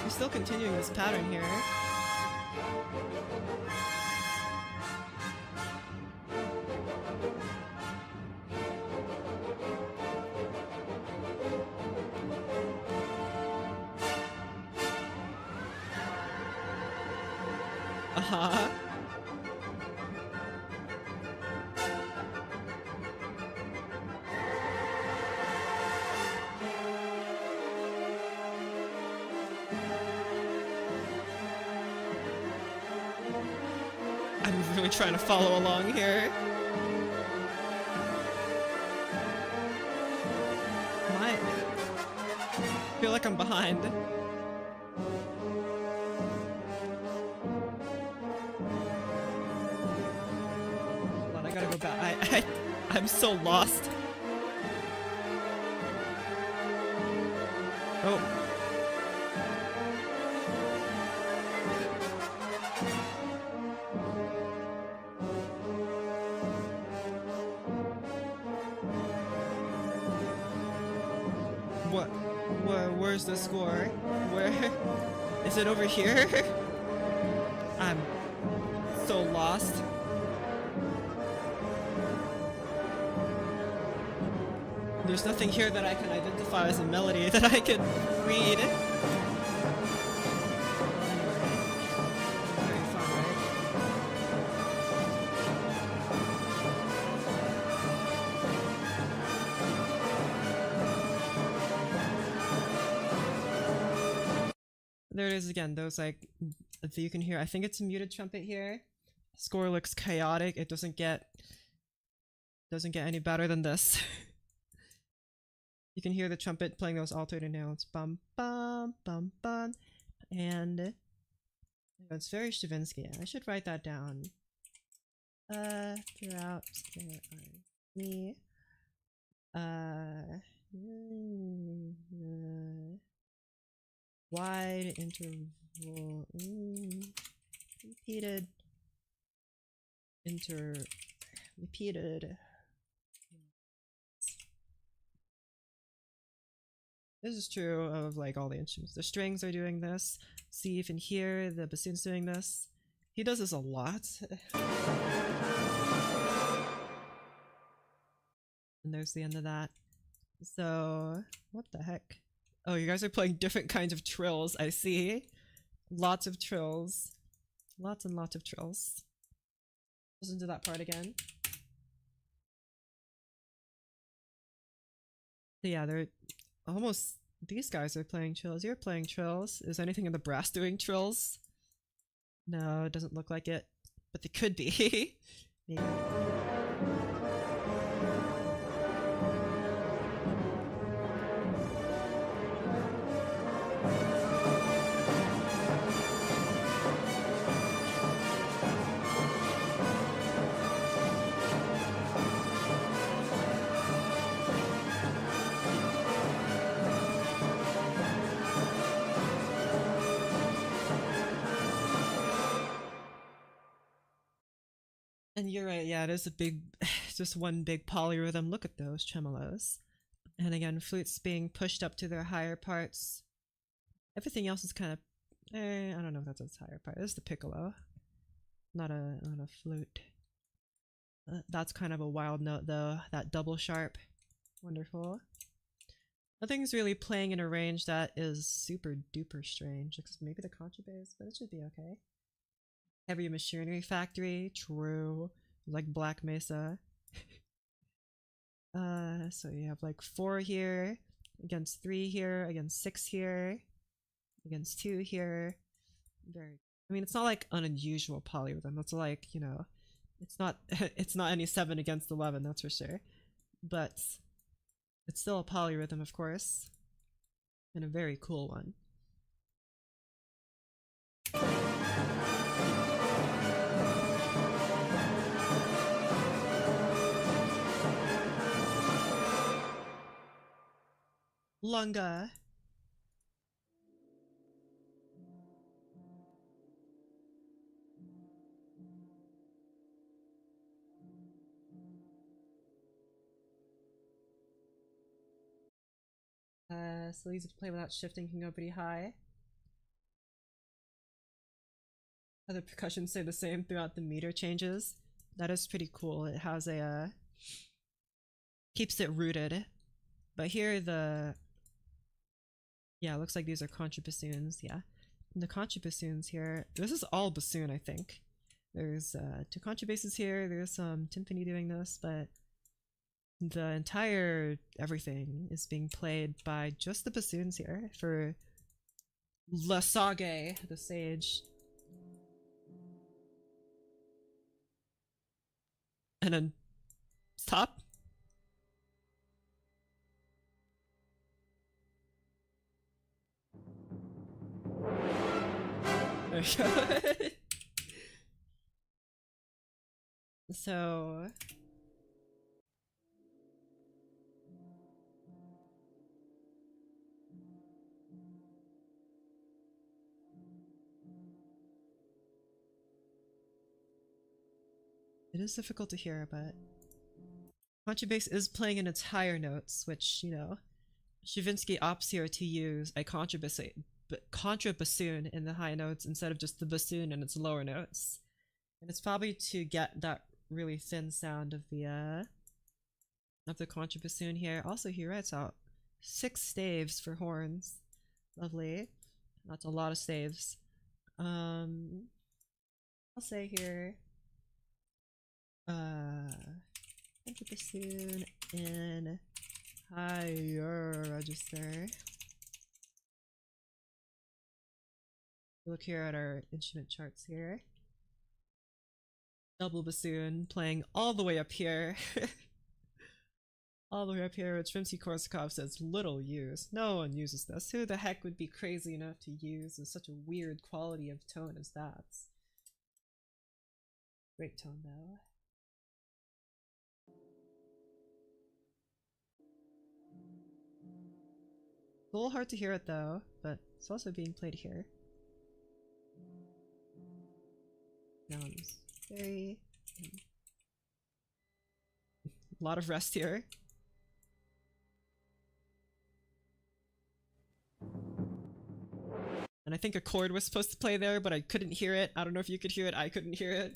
We're still continuing this pattern here. Uh-huh. I'm really trying to follow along here. I feel like I'm behind. I gotta go back. I'm so lost. Oh. Where's the score? Where? Is it over here? I'm so lost. There's nothing here that I can identify as a melody that I can read. Very fun, right? There it is again. Those like you can hear. I think it's a muted trumpet here. Score looks chaotic. It doesn't get any better than this. You can hear the trumpet playing those alternating notes, bum bum bum bum, and it's very Stravinsky. I should write that down. Throughout me, wide interval, repeated. This is true of like all the instruments. The strings are doing this. See, you can hear the bassoon's doing this. He does this a lot. And there's the end of that. So, what the heck? Oh, you guys are playing different kinds of trills, I see. Lots of trills. Lots and lots of trills. Listen to that part again. So yeah, they're almost, these guys are playing trills. You're playing trills. Is anything in the brass doing trills? No, it doesn't look like it. But they could be. Maybe. And you're right, yeah, it is a big, just one big polyrhythm. Look at those tremolos. And again, flutes being pushed up to their higher parts. Everything else is kind of, I don't know if that's its higher part. This is the piccolo, not a flute. That's kind of a wild note though, that double sharp. Wonderful. Nothing's really playing in a range that is super duper strange, except maybe the contrabass, but it should be okay. Heavy Machinery Factory, true. Like Black Mesa. So you have like 4 here, against 3 here, against 6 here, against 2 here. Very. I mean, it's not like an unusual polyrhythm. It's like, you know, it's not it's not any 7 against 11, that's for sure. But it's still a polyrhythm, of course, and a very cool one. Lunga. So easy to play without shifting, can go pretty high. Other percussions say the same throughout the meter changes. That is pretty cool. It has a keeps it rooted. But here yeah, it looks like these are contrabassoons, yeah. And the contrabassoons here, this is all bassoon, I think. There's 2 contrabasses here, there's some timpani doing this, but the entire everything is being played by just the bassoons here for La Sage, the sage. And then stop. There we go. So it is difficult to hear, but contrabass is playing in its higher notes, which, you know, Stravinsky opts here to use a contrabassoon in the high notes instead of just the bassoon in its lower notes. And it's probably to get that really thin sound of the contrabassoon here. Also, he writes out 6 staves for horns. Lovely. That's a lot of staves. I'll say here contrabassoon in higher register. Look here at our instrument charts here. Double bassoon playing all the way up here. All the way up here, which Rimsky-Korsakov says little use. No one uses this. Who the heck would be crazy enough to use such a weird quality of tone as that? Great tone though. It's a little hard to hear it though, but it's also being played here. Sounds very... a lot of rest here. And I think a chord was supposed to play there, but I couldn't hear it. I don't know if you could hear it, I couldn't hear it.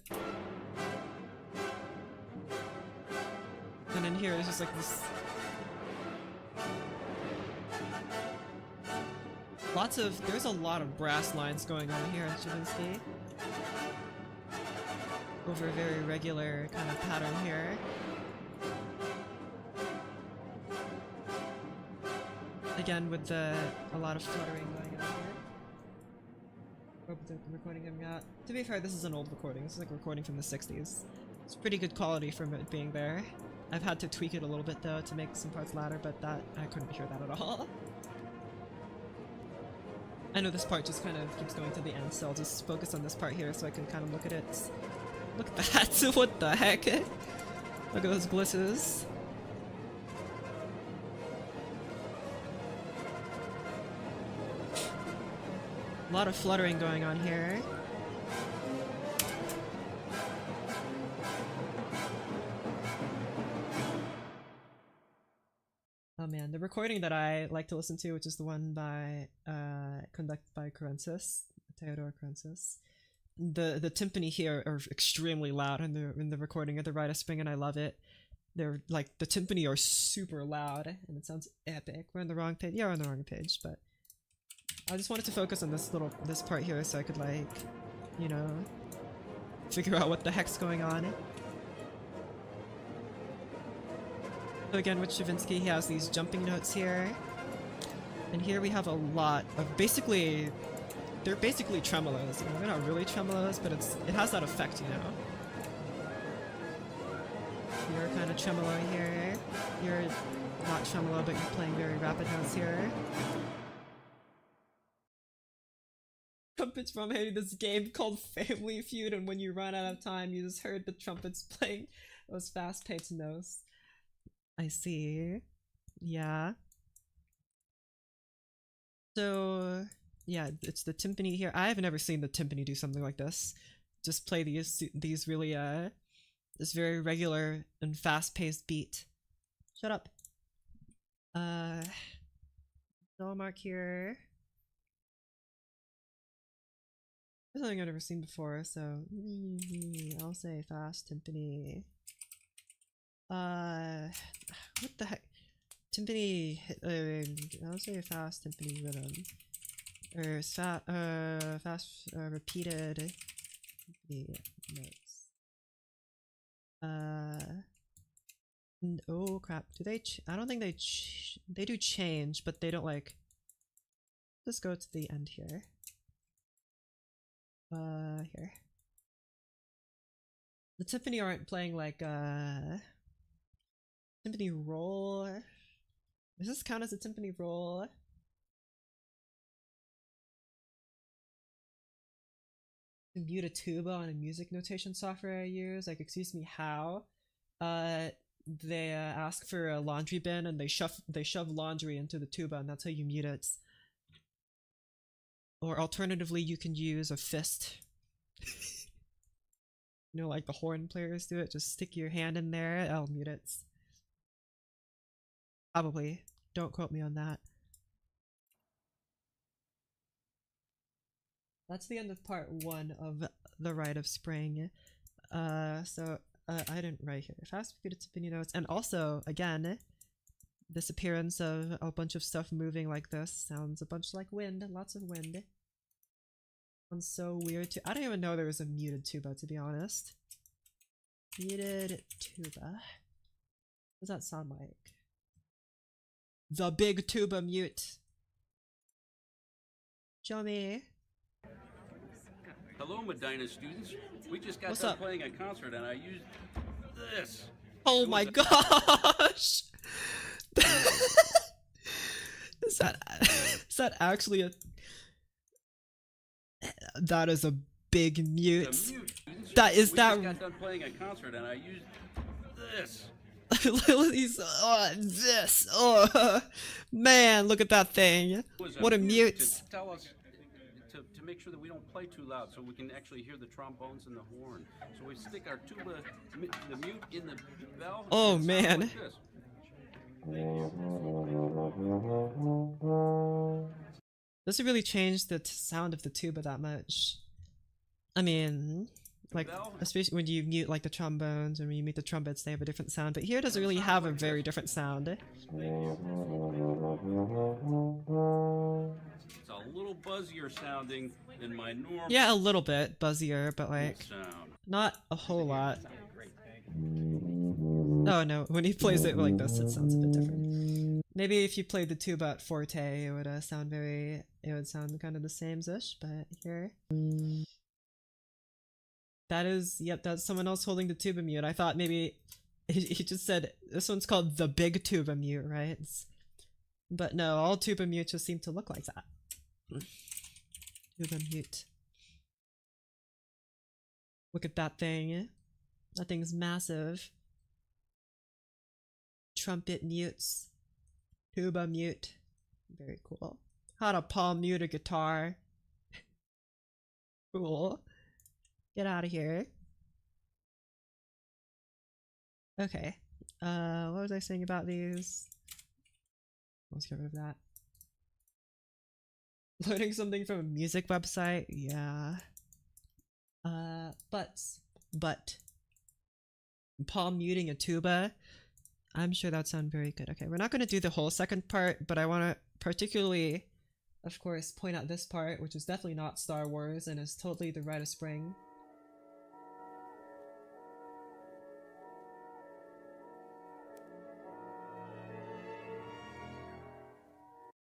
And then here there's just like this... there's a lot of brass lines going on here in Stravinsky. Over a very regular kind of pattern here. Again, with a lot of fluttering going on here. Hope the recording I've got. To be fair, this is an old recording. This is like a recording from the 60s. It's pretty good quality from it being there. I've had to tweak it a little bit though to make some parts louder, but I couldn't hear that at all. I know this part just kind of keeps going to the end, so I'll just focus on this part here so I can kind of look at it. Look at that! What the heck? Look at those glisses. A lot of fluttering going on here. Oh man, the recording that I like to listen to, which is the one by conducted by Theodore Krensis. The timpani here are extremely loud in the recording of the Rite of Spring, and I love it. They're like the timpani are super loud, and it sounds epic. We're on the wrong page. Yeah, we're on the wrong page, but I just wanted to focus on this part here so I could like, you know, figure out what the heck's going on. So again, with Stravinsky, he has these jumping notes here. And here we have a lot of they're basically tremolos. You know, they're not really tremolos, but it has that effect, you know. You're kind of tremolo here. You're not tremolo, but you're playing very rapid notes here. Trumpets from this game called Family Feud, and when you run out of time, you just heard the trumpets playing those fast-paced notes. I see. Yeah. So, yeah, it's the timpani here. I have never seen the timpani do something like this. Just play these really, this very regular and fast-paced beat. Shut up. Dollar mark here. There's something I've never seen before, so I'll say fast timpani. What the heck? Timpani, I'll say fast timpani rhythm. Or fast, repeated timpani notes. Oh crap, do they, I don't think they do change, but they don't like, let's go to the end here. Here. The timpani aren't playing like, timpani roll. Does this count as a timpani roll? Mute a tuba on a music notation software I use. Like, excuse me, how? They ask for a laundry bin and they shove laundry into the tuba, and that's how you mute it. Or alternatively, you can use a fist. You know, like the horn players do it. Just stick your hand in there. I'll mute it. Probably. Don't quote me on that. That's the end of part 1 of the Rite of Spring. I didn't write here. Fast repeated timpani notes, and also again, this appearance of a bunch of stuff moving like this sounds a bunch like wind. Lots of wind. Sounds so weird too. I don't even know there was a muted tuba, to be honest. Muted tuba. What does that sound like? The big tuba mute. Show me. Hello, Medina students. We just got What's done up? playing a concert and I used this. Oh my gosh! Is that actually a... That is a big mute. That is we that... just got done playing a concert and I used this. This. Oh, man, look at that thing. What a mute. To tell us to make sure that we don't play too loud so we can actually hear the trombones and the horn. So we stick our tuba, the mute in the bell. Oh, and it sounds man. like this. Doesn't really change the sound of the tuba that much. I mean, like, especially when you mute like the trombones and when you mute the trumpets, they have a different sound. But here it doesn't really have a very different sound. It's a little buzzier sounding than my normal. Yeah, a little bit buzzier, but like sound. not a whole lot. Oh no, when he plays it like this, it sounds a bit different. Maybe if you played the tuba at forte, it would sound kind of the same-ish, but here. That is, yep, that's someone else holding the tuba mute. I thought maybe he just said this one's called the big tuba mute, right? But no, all tuba mutes just seem to look like that. Tuba mute. Look at that thing. That thing's massive. Trumpet mutes. Tuba mute. Very cool. How to palm mute a guitar. Cool. Get out of here. Okay. What was I saying about these? Let's get rid of that. Learning something from a music website, yeah. But palm muting a tuba, I'm sure that sounds very good. Okay, we're not going to do the whole second part, but I want to particularly, of course, point out this part, which is definitely not Star Wars and is totally the Rite of Spring.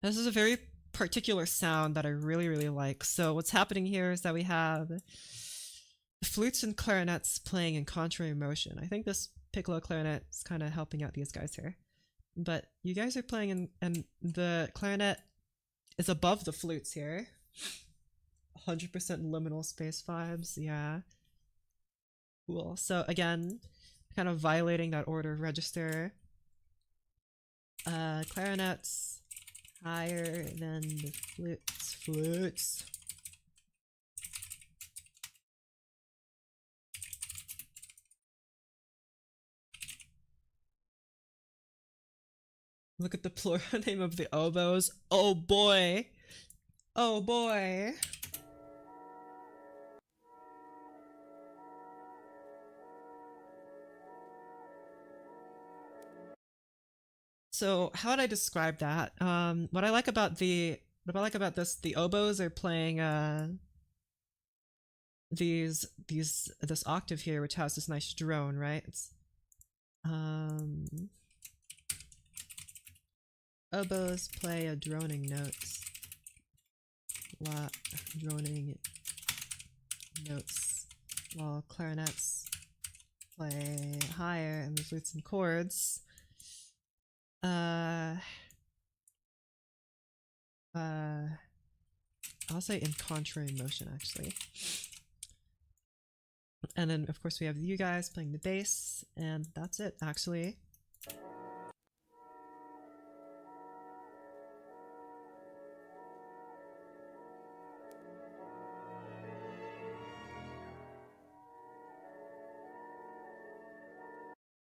This is a very particular sound that I really, really like. So what's happening here is that we have the flutes and clarinets playing in contrary motion. I think this piccolo clarinet is kind of helping out these guys here. But you guys are playing and the clarinet is above the flutes here. 100% liminal space vibes, yeah. Cool. So again, kind of violating that order of register. Clarinets higher than the flutes. Look at the plural name of the oboes. Oh boy! Oh boy! So how would I describe that? What I like about this, the oboes are playing this octave here, which has this nice drone, right? It's, oboes play a droning notes. Droning notes, while clarinets play higher and the flutes and chords. I'll say in contrary motion, actually. And then, of course, we have you guys playing the bass, and that's it, actually.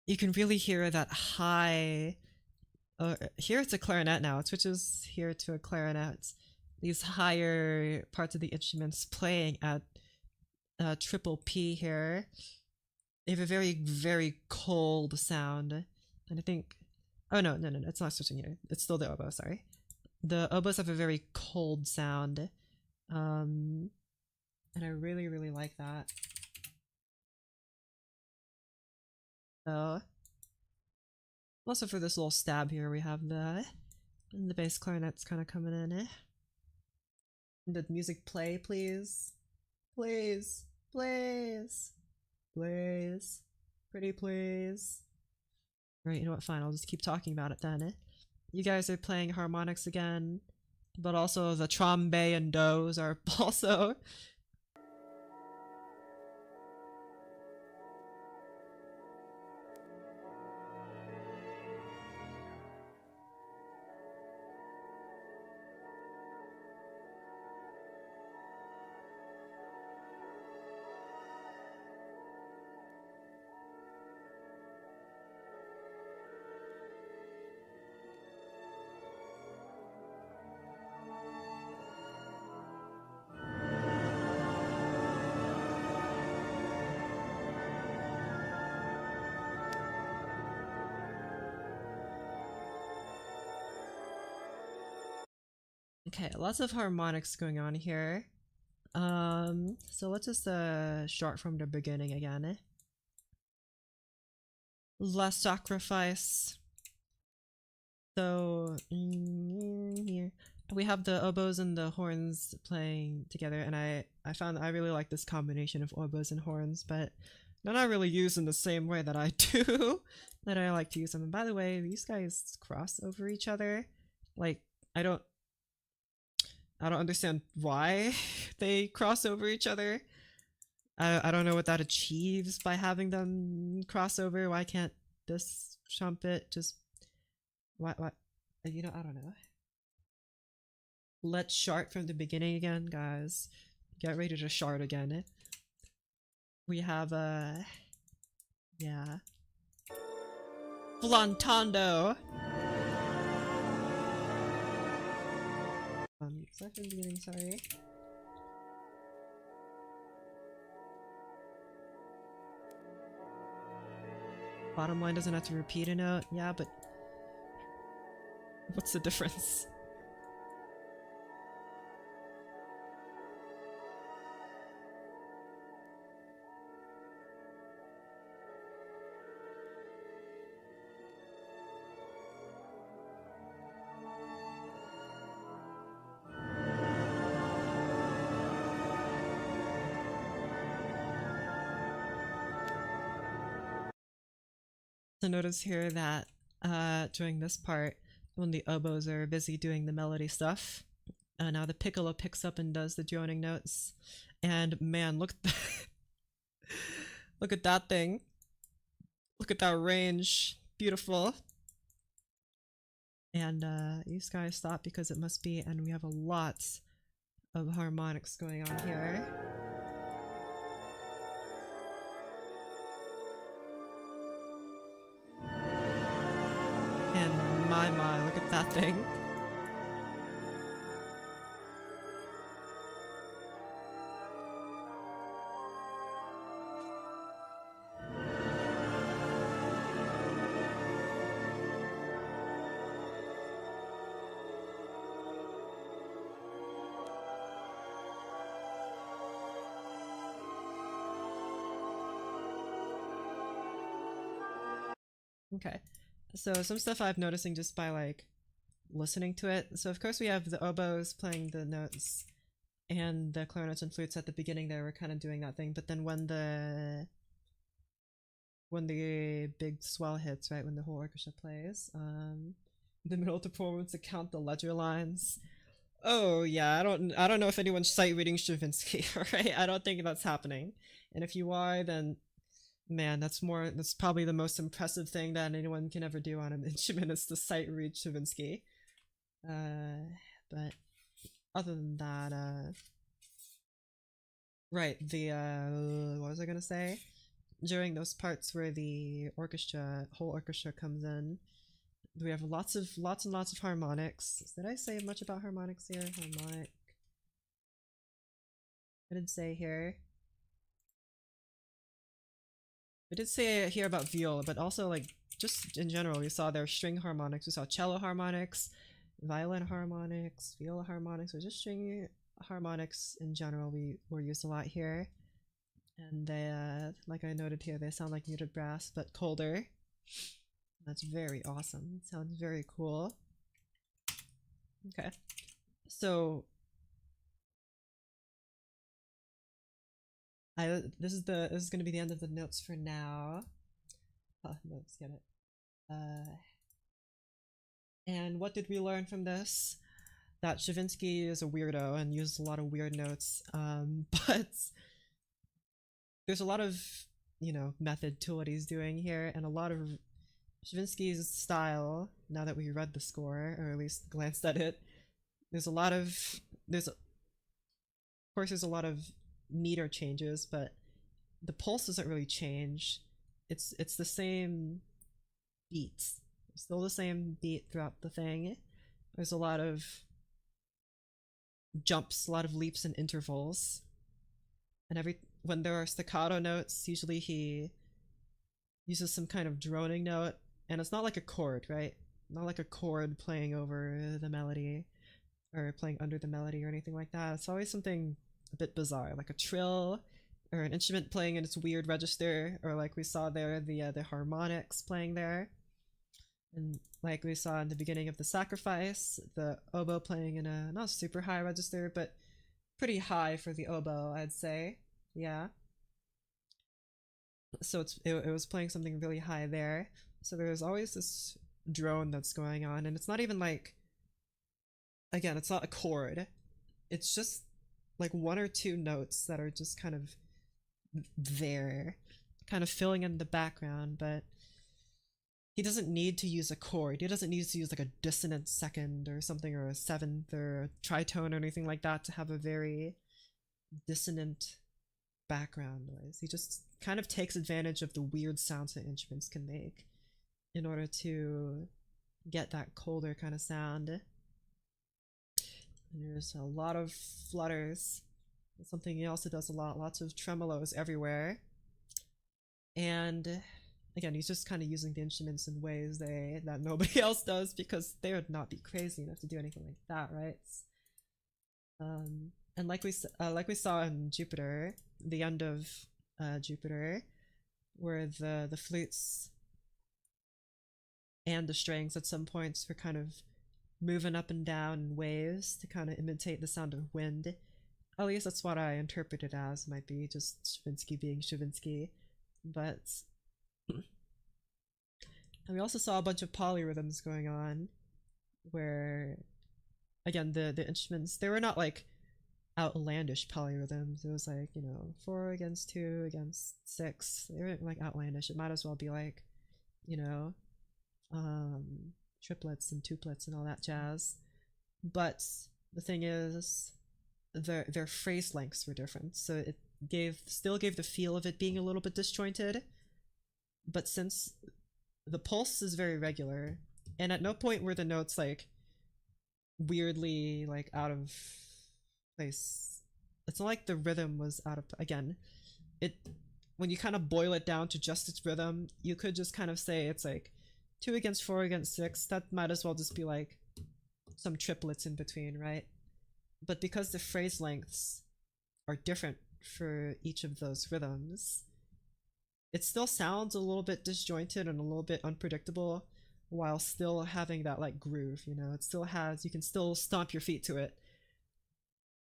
You can really hear that high... here it's a clarinet now. It switches here to a clarinet. These higher parts of the instruments playing at triple P here. They have a very, very cold sound. And I think... Oh, no, it's not switching here. It's still the oboe, sorry. The oboes have a very cold sound. And I really, really like that. So... Also for this little stab here, we have the bass clarinets kind of coming in. Did music play, please? Please, please, please, pretty please. Right, you know what, fine, I'll just keep talking about it then. You guys are playing harmonics again, but also the trombe-and-dos are also... Okay, lots of harmonics going on here. So let's just start from the beginning again. Last sacrifice. So here we have the oboes and the horns playing together, and I found I really like this combination of oboes and horns, but they're not really used in the same way that I do that I like to use them. And by the way, these guys cross over each other. Like, I don't understand why they cross over each other. I don't know what that achieves by having them cross over. Why can't this trumpet just... What? You know, I don't know. Let's shart from the beginning again, guys. Get ready to shart again. We have yeah. Flantando! Start from the beginning, sorry. Bottom line doesn't have to repeat a note. Yeah, but what's the difference? So notice here that during this part, when the oboes are busy doing the melody stuff, now the piccolo picks up and does the droning notes. And man, look at look at that thing. Look at that range. Beautiful. And these guys stop because it must be, and we have a lot of harmonics going on here. And my, look at that thing. Okay, so some stuff I'm noticing just by like listening to it. So of course we have the oboes playing the notes and the clarinets and flutes at the beginning there were kind of doing that thing, but then when the big swell hits, right, when the whole orchestra plays, in the middle of the performance to count the ledger lines. Oh yeah, I don't know if anyone's sight reading Stravinsky, right? I don't think that's happening. And if you are, then man, that's probably the most impressive thing that anyone can ever do on an instrument is to sight read Stravinsky. But other than that, right, the what was I gonna say? During those parts where the whole orchestra comes in, we have lots and lots of harmonics. Did I say much about harmonics here? Harmonic. I didn't say here. We did say here about viola, but also like just in general, we saw their string harmonics. We saw cello harmonics, violin harmonics, viola harmonics, or just string harmonics in general. We were used a lot here, and they, like I noted here, they sound like muted brass but colder. That's very awesome. Sounds very cool. Okay, so this is going to be the end of the notes for now. Notes, get it. And what did we learn from this? That Stravinsky is a weirdo and uses a lot of weird notes, but there's a lot of, method to what he's doing here, and a lot of Stravinsky's style, now that we read the score, or at least glanced at it, there's a lot of meter changes, but the pulse doesn't really change. It's the same beats. Still the same beat throughout the thing. There's a lot of jumps, a lot of leaps and intervals. And when there are staccato notes, usually he uses some kind of droning note, and it's not like a chord, right? Not like a chord playing over the melody or playing under the melody or anything like that. It's always something a bit bizarre, like a trill or an instrument playing in its weird register, or like we saw there, the harmonics playing there, and like we saw in the beginning of the sacrifice, the oboe playing in a not super high register, but pretty high for the oboe, I'd say. Yeah. So it was playing something really high there. So there's always this drone that's going on, and it's not even like, again, it's not a chord. It's just like one or two notes that are just kind of there, kind of filling in the background, but he doesn't need to use a chord. He doesn't need to use like a dissonant second or something, or a seventh or a tritone or anything like that to have a very dissonant background noise. He just kind of takes advantage of the weird sounds that instruments can make in order to get that colder kind of sound. And there's a lot of flutters. That's something he also does a lot. Lots of tremolos everywhere. And again, he's just kind of using the instruments in ways that nobody else does, because they would not be crazy enough to do anything like that, right? And like we saw in Jupiter, the end of Jupiter, where the flutes and the strings at some points were kind of moving up and down in waves to kind of imitate the sound of wind. At least that's what I interpret it as. Might be just Stravinsky being Stravinsky. But and we also saw a bunch of polyrhythms going on, where again the instruments, they were not like outlandish polyrhythms. It was like, 4 against 2 against 6. They weren't like outlandish. It might as well be like, you know, triplets and tuplets and all that jazz. But the thing is, their phrase lengths were different, so it still gave the feel of it being a little bit disjointed. But since the pulse is very regular, and at no point were the notes like weirdly like out of place. It's not like the rhythm was out of, again, it, when you kind of boil it down to just its rhythm, you could just kind of say it's like 2 against 4 against 6. That might as well just be like some triplets in between, right? But because the phrase lengths are different for each of those rhythms, it still sounds a little bit disjointed and a little bit unpredictable, while still having that like groove. It still has, you can still stomp your feet to it,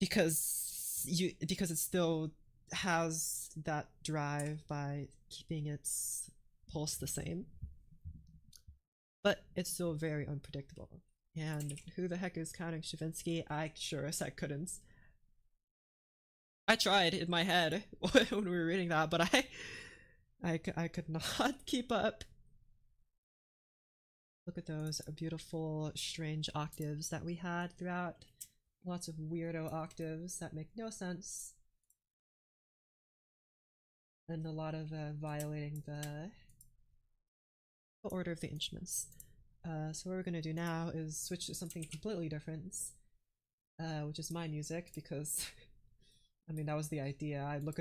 because it still has that drive by keeping its pulse the same. But it's still very unpredictable. And who the heck is counting Stravinsky? I sure as heck couldn't. I tried in my head when we were reading that, but I could not keep up. Look at those beautiful, strange octaves that we had throughout. Lots of weirdo octaves that make no sense. And a lot of violating the order of the instruments. So what we're going to do now is switch to something completely different, which is my music, because I mean, that was the idea. I look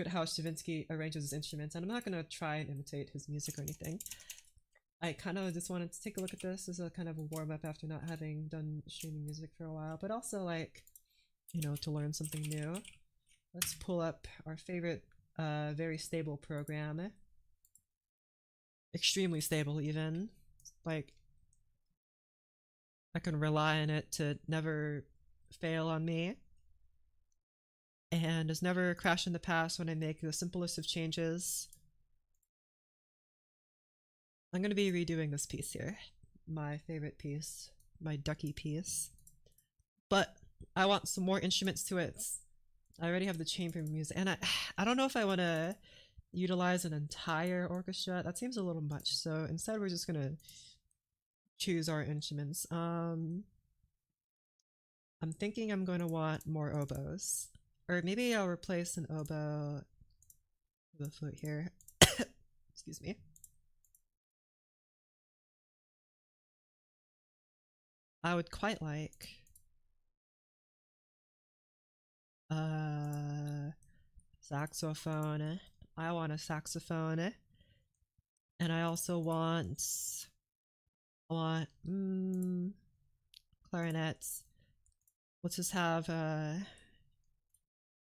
at how Stravinsky arranges his instruments, and I'm not going to try and imitate his music or anything. I kind of just wanted to take a look at this as a kind of a warm-up after not having done streaming music for a while, but also like, to learn something new. Let's pull up our favorite very stable program. Extremely stable even. Like, I can rely on it to never fail on me, and has never crashed in the past when I make the simplest of changes. I'm going to be redoing this piece here. My favorite piece. My ducky piece. But I want some more instruments to it. I already have the chamber music, and I don't know if I want to utilize an entire orchestra. That seems a little much, so instead we're just going to choose our instruments. I'm thinking I'm going to want more oboes. Or maybe I'll replace an oboe with a flute here. Excuse me. I would quite like saxophone. I want a saxophone. And I also want clarinets. Let's just have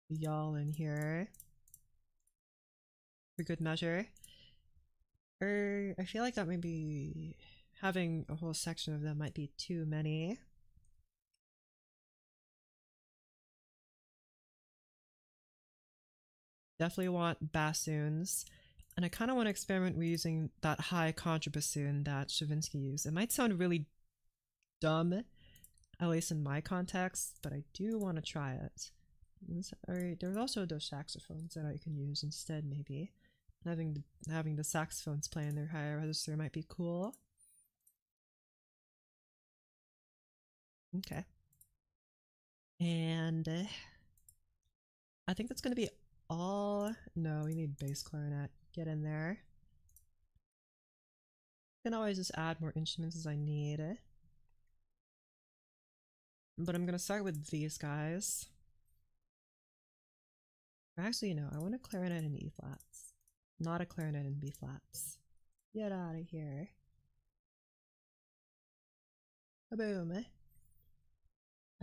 y'all in here for good measure. I feel like that might be, having a whole section of them might be too many. Definitely want bassoons. And I kind of want to experiment with using that high contrabassoon that Stravinsky used. It might sound really dumb, at least in my context, but I do want to try it. There's also those saxophones that I can use instead, maybe. Having the saxophones play in their higher register might be cool. Okay. And I think that's going to be all. No, we need bass clarinet. Get in there. I can always just add more instruments as I need. But I'm gonna start with these guys. Actually, no, I want a clarinet in E flats, not a clarinet in B flats. Get out of here. Boom.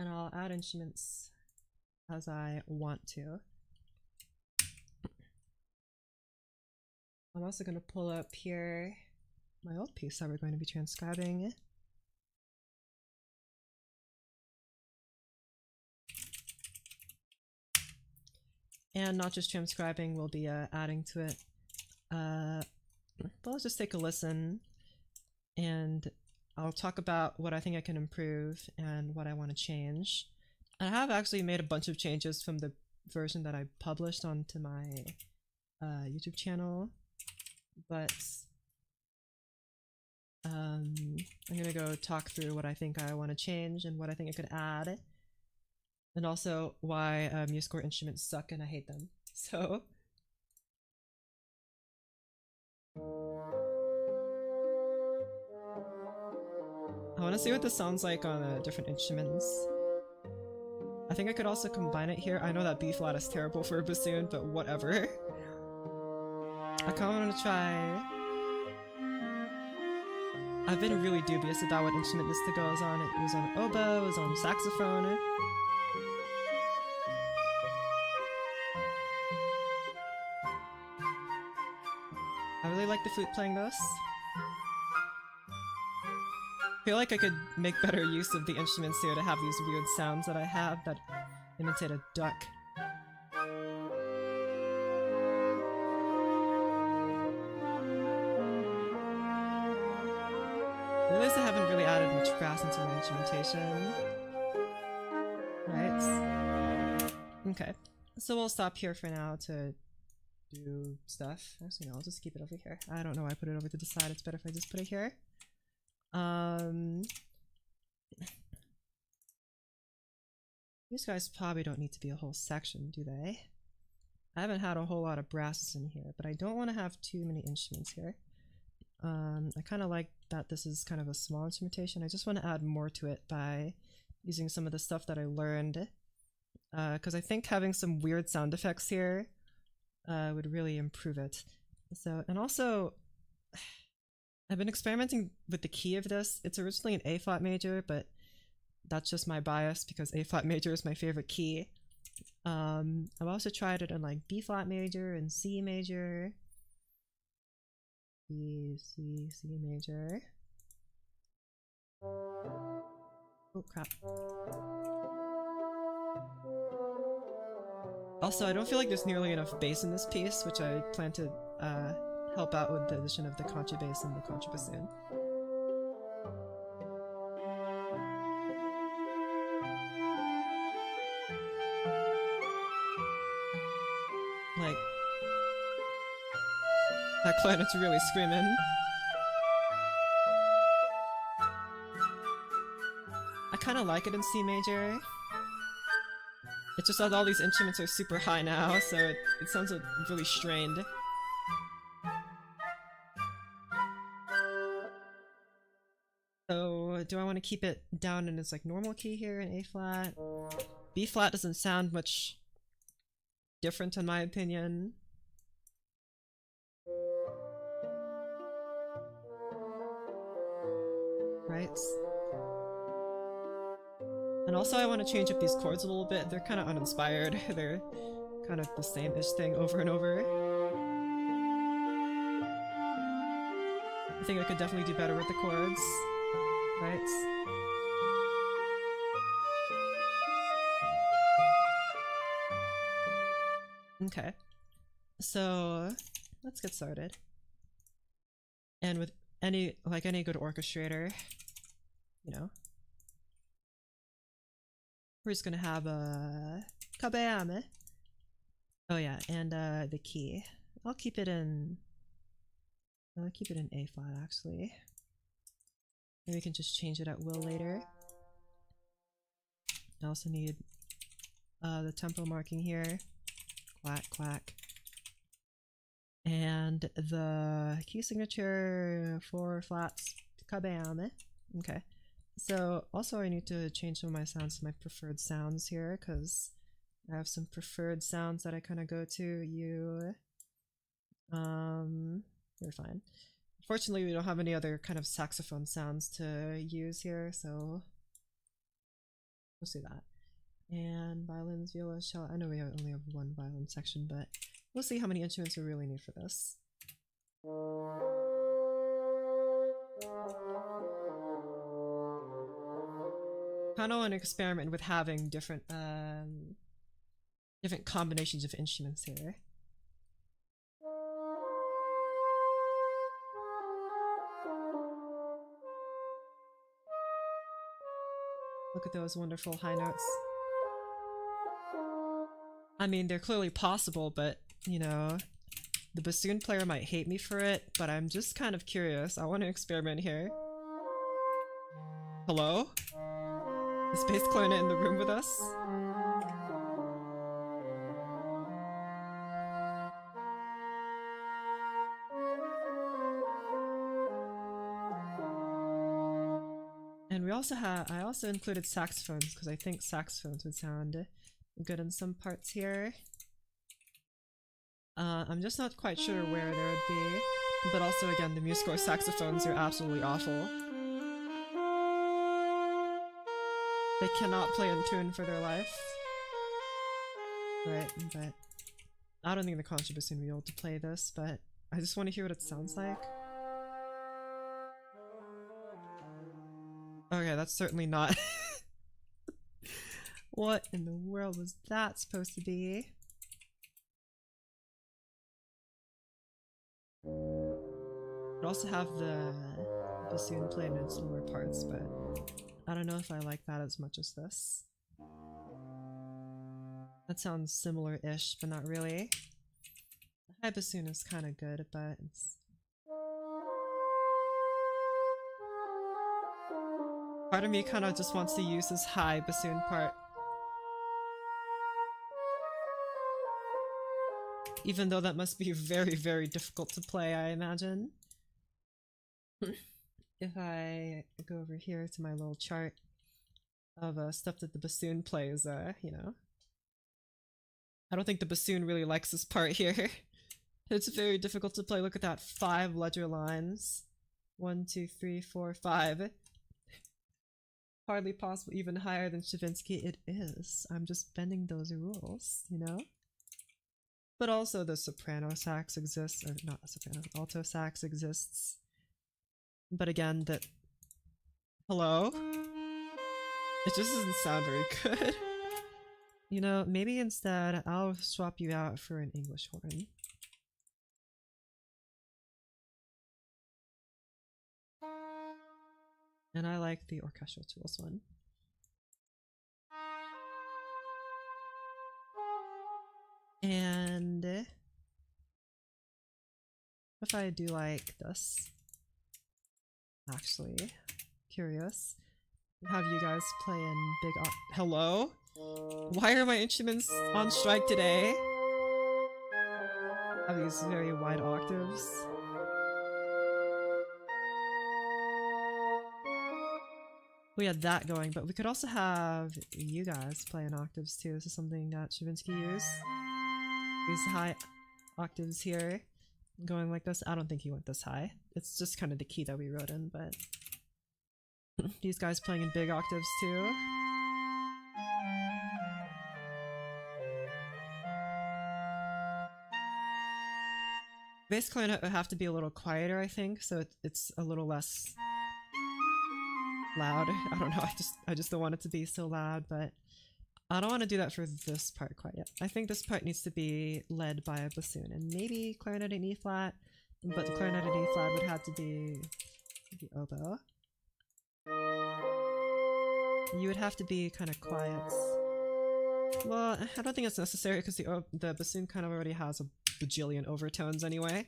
And I'll add instruments as I want to. I'm also going to pull up here my old piece that we're going to be transcribing. And not just transcribing, we'll be adding to it. But let's just take a listen, and I'll talk about what I think I can improve and what I want to change. I have actually made a bunch of changes from the version that I published onto my YouTube channel, but I'm gonna go talk through what I think I want to change and what I think I could add, and also why MuseScore instruments suck and I hate them. So I want to see what this sounds like on different instruments. I think I could also combine it here. I know that B flat is terrible for a bassoon, but whatever. I kind of want to try. I've been really dubious about what instrument this to go is on. It was on oboe, it was on saxophone. I really like the flute playing this. I feel like I could make better use of the instruments here to have these weird sounds that I have that imitate a duck. I realize I haven't really added much brass into my instrumentation. Right? Okay. So we'll stop here for now to do stuff. Actually, no, I'll just keep it over here. I don't know why I put it over to the side. It's better if I just put it here. These guys probably don't need to be a whole section, do they? I haven't had a whole lot of brasses in here, but I don't want to have too many instruments here. I kind of like that this is kind of a small instrumentation. I just want to add more to it by using some of the stuff that I learned, because I think having some weird sound effects here would really improve it. So, and also, I've been experimenting with the key of this. It's originally an A flat major, but that's just my bias because A flat major is my favorite key. I've also tried it in like B flat major and C major. B, C, C major. Oh crap. Also, I don't feel like there's nearly enough bass in this piece, which I plan to help out with the addition of the contrabass and the contrabassoon. Like, that clarinet's really screaming. I kind of like it in C major. It's just that all these instruments are super high now, so it sounds really strained. So, do I want to keep it down in its like normal key here in A flat? B flat doesn't sound much different in my opinion. Right? And also I want to change up these chords a little bit. They're kind of uninspired. They're kind of the same-ish thing over and over. I think I could definitely do better with the chords. Right? Okay. So, let's get started. And with any good orchestrator, you know, we're just gonna have a kabame. Oh yeah, and the key. I'll keep it in A flat actually. Maybe we can just change it at will later. I also need the tempo marking here. Quack quack. And the key signature 4 flats kabame. Okay. So also I need to change some of my sounds to my preferred sounds here, because I have some preferred sounds that I kind of go to. You're fine. Fortunately, we don't have any other kind of saxophone sounds to use here, so we'll see that. And violins, viola, cello. I know we only have one violin section, but we'll see how many instruments we really need for this. Kind of want to experiment with having different different combinations of instruments here. Look at those wonderful high notes. I mean, they're clearly possible, but, you know, the bassoon player might hate me for it, but I'm just kind of curious. I want to experiment here. Hello? Is bass clarinet in the room with us? And we also I also included saxophones because I think saxophones would sound good in some parts here. I'm just not quite sure where there would be, but also again, the musical saxophones are absolutely awful. They cannot play in tune for their life. Right, but I don't think the contra bassoon will be able to play this, but I just want to hear what it sounds like. Okay, that's certainly not... What in the world was that supposed to be? It also have the bassoon played in its lower parts, but I don't know if I like that as much as this. That sounds similar-ish, but not really. The high bassoon is kind of good, but it's... Part of me kind of just wants to use this high bassoon part. Even though that must be very, very difficult to play, I imagine. If I go over here to my little chart of stuff that the bassoon plays, you know. I don't think the bassoon really likes this part here. It's very difficult to play. Look at that, 5 ledger lines. 1, 2, 3, 4, 5. Hardly possible, even higher than Stravinsky. It is. I'm just bending those rules, you know? But also the soprano sax exists, or not soprano, alto sax exists. But again, that... Hello? It just doesn't sound very good. You know, maybe instead I'll swap you out for an English horn. And I like the orchestral tools one. And if I do like this, actually, curious, have you guys play in big hello? Why are my instruments on strike today? Have these very wide octaves. We had that going, but we could also have you guys play in octaves too. This is something that Stravinsky used. These high octaves here, going like this. I don't think he went this high. It's just kind of the key that we wrote in, but these guys playing in big octaves too. Bass clarinet would have to be a little quieter, I think, so it's a little less loud. I don't know, I just don't want it to be so loud, but I don't want to do that for this part quite yet. I think this part needs to be led by a bassoon, and maybe clarinet in E flat, but the clarinet in E flat would have to be the oboe. You would have to be kind of quiet. Well, I don't think it's necessary because the bassoon kind of already has a bajillion overtones anyway.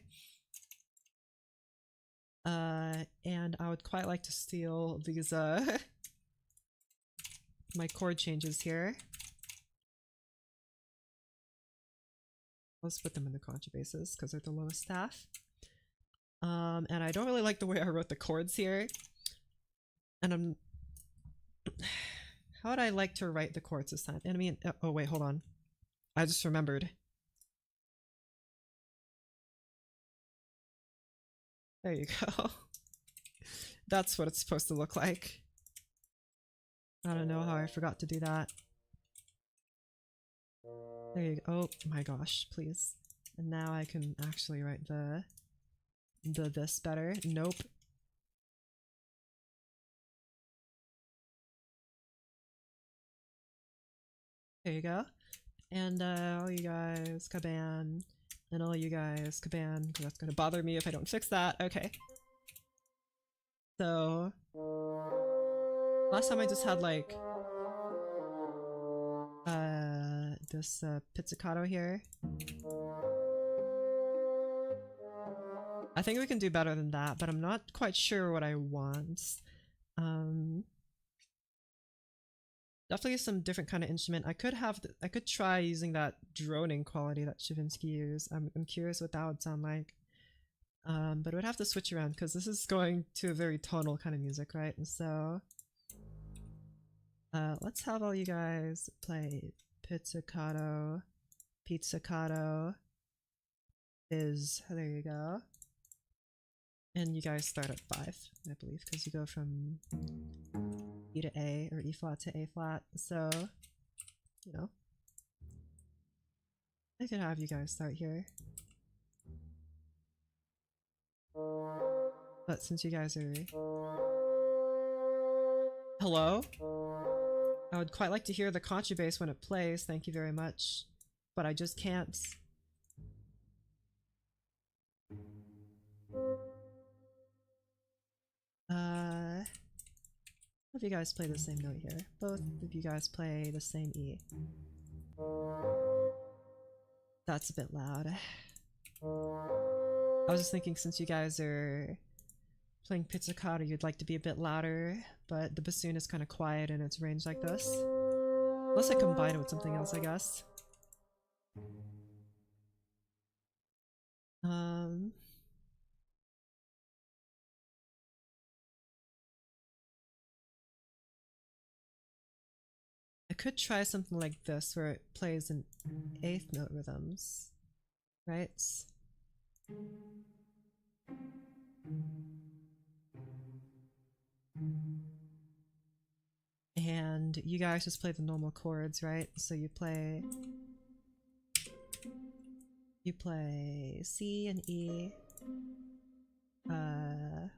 And I would quite like to steal these my chord changes here. Let's put them in the contrabasses because they're the lowest staff. And I don't really like the way I wrote the chords here. And How would I like to write the chords this time? And I mean, oh wait, hold on. I just remembered. There you go. That's what it's supposed to look like. I don't know how I forgot to do that. There you go. Oh my gosh, please. And now I can actually write the this better. Nope. There you go. And all you guys, kaban. And all you guys, kaban, because that's gonna bother me if I don't fix that. Okay. So last time I just had like this pizzicato here. I think we can do better than that, but I'm not quite sure what I want. Definitely some different kind of instrument. I could try using that droning quality that Stravinsky used. I'm curious what that would sound like. But I would have to switch around because this is going to a very tonal kind of music, right? And so let's have all you guys play pizzicato, is there you go. And you guys start at 5, I believe, because you go from E to A, or E flat to A flat, so, you know. I could have you guys start here. But since you guys are... Hello? I would quite like to hear the contrabass when it plays, thank you very much. But I just can't. If you guys play the same note here. Both of you guys play the same E. That's a bit loud. I was just thinking since you guys are playing pizzicato, you'd like to be a bit louder, but the bassoon is kind of quiet in its range like this. Unless I combine it with something else, I guess. I could try something like this where it plays in 8th note rhythms, right? And you guys just play the normal chords, right? So you play C and E.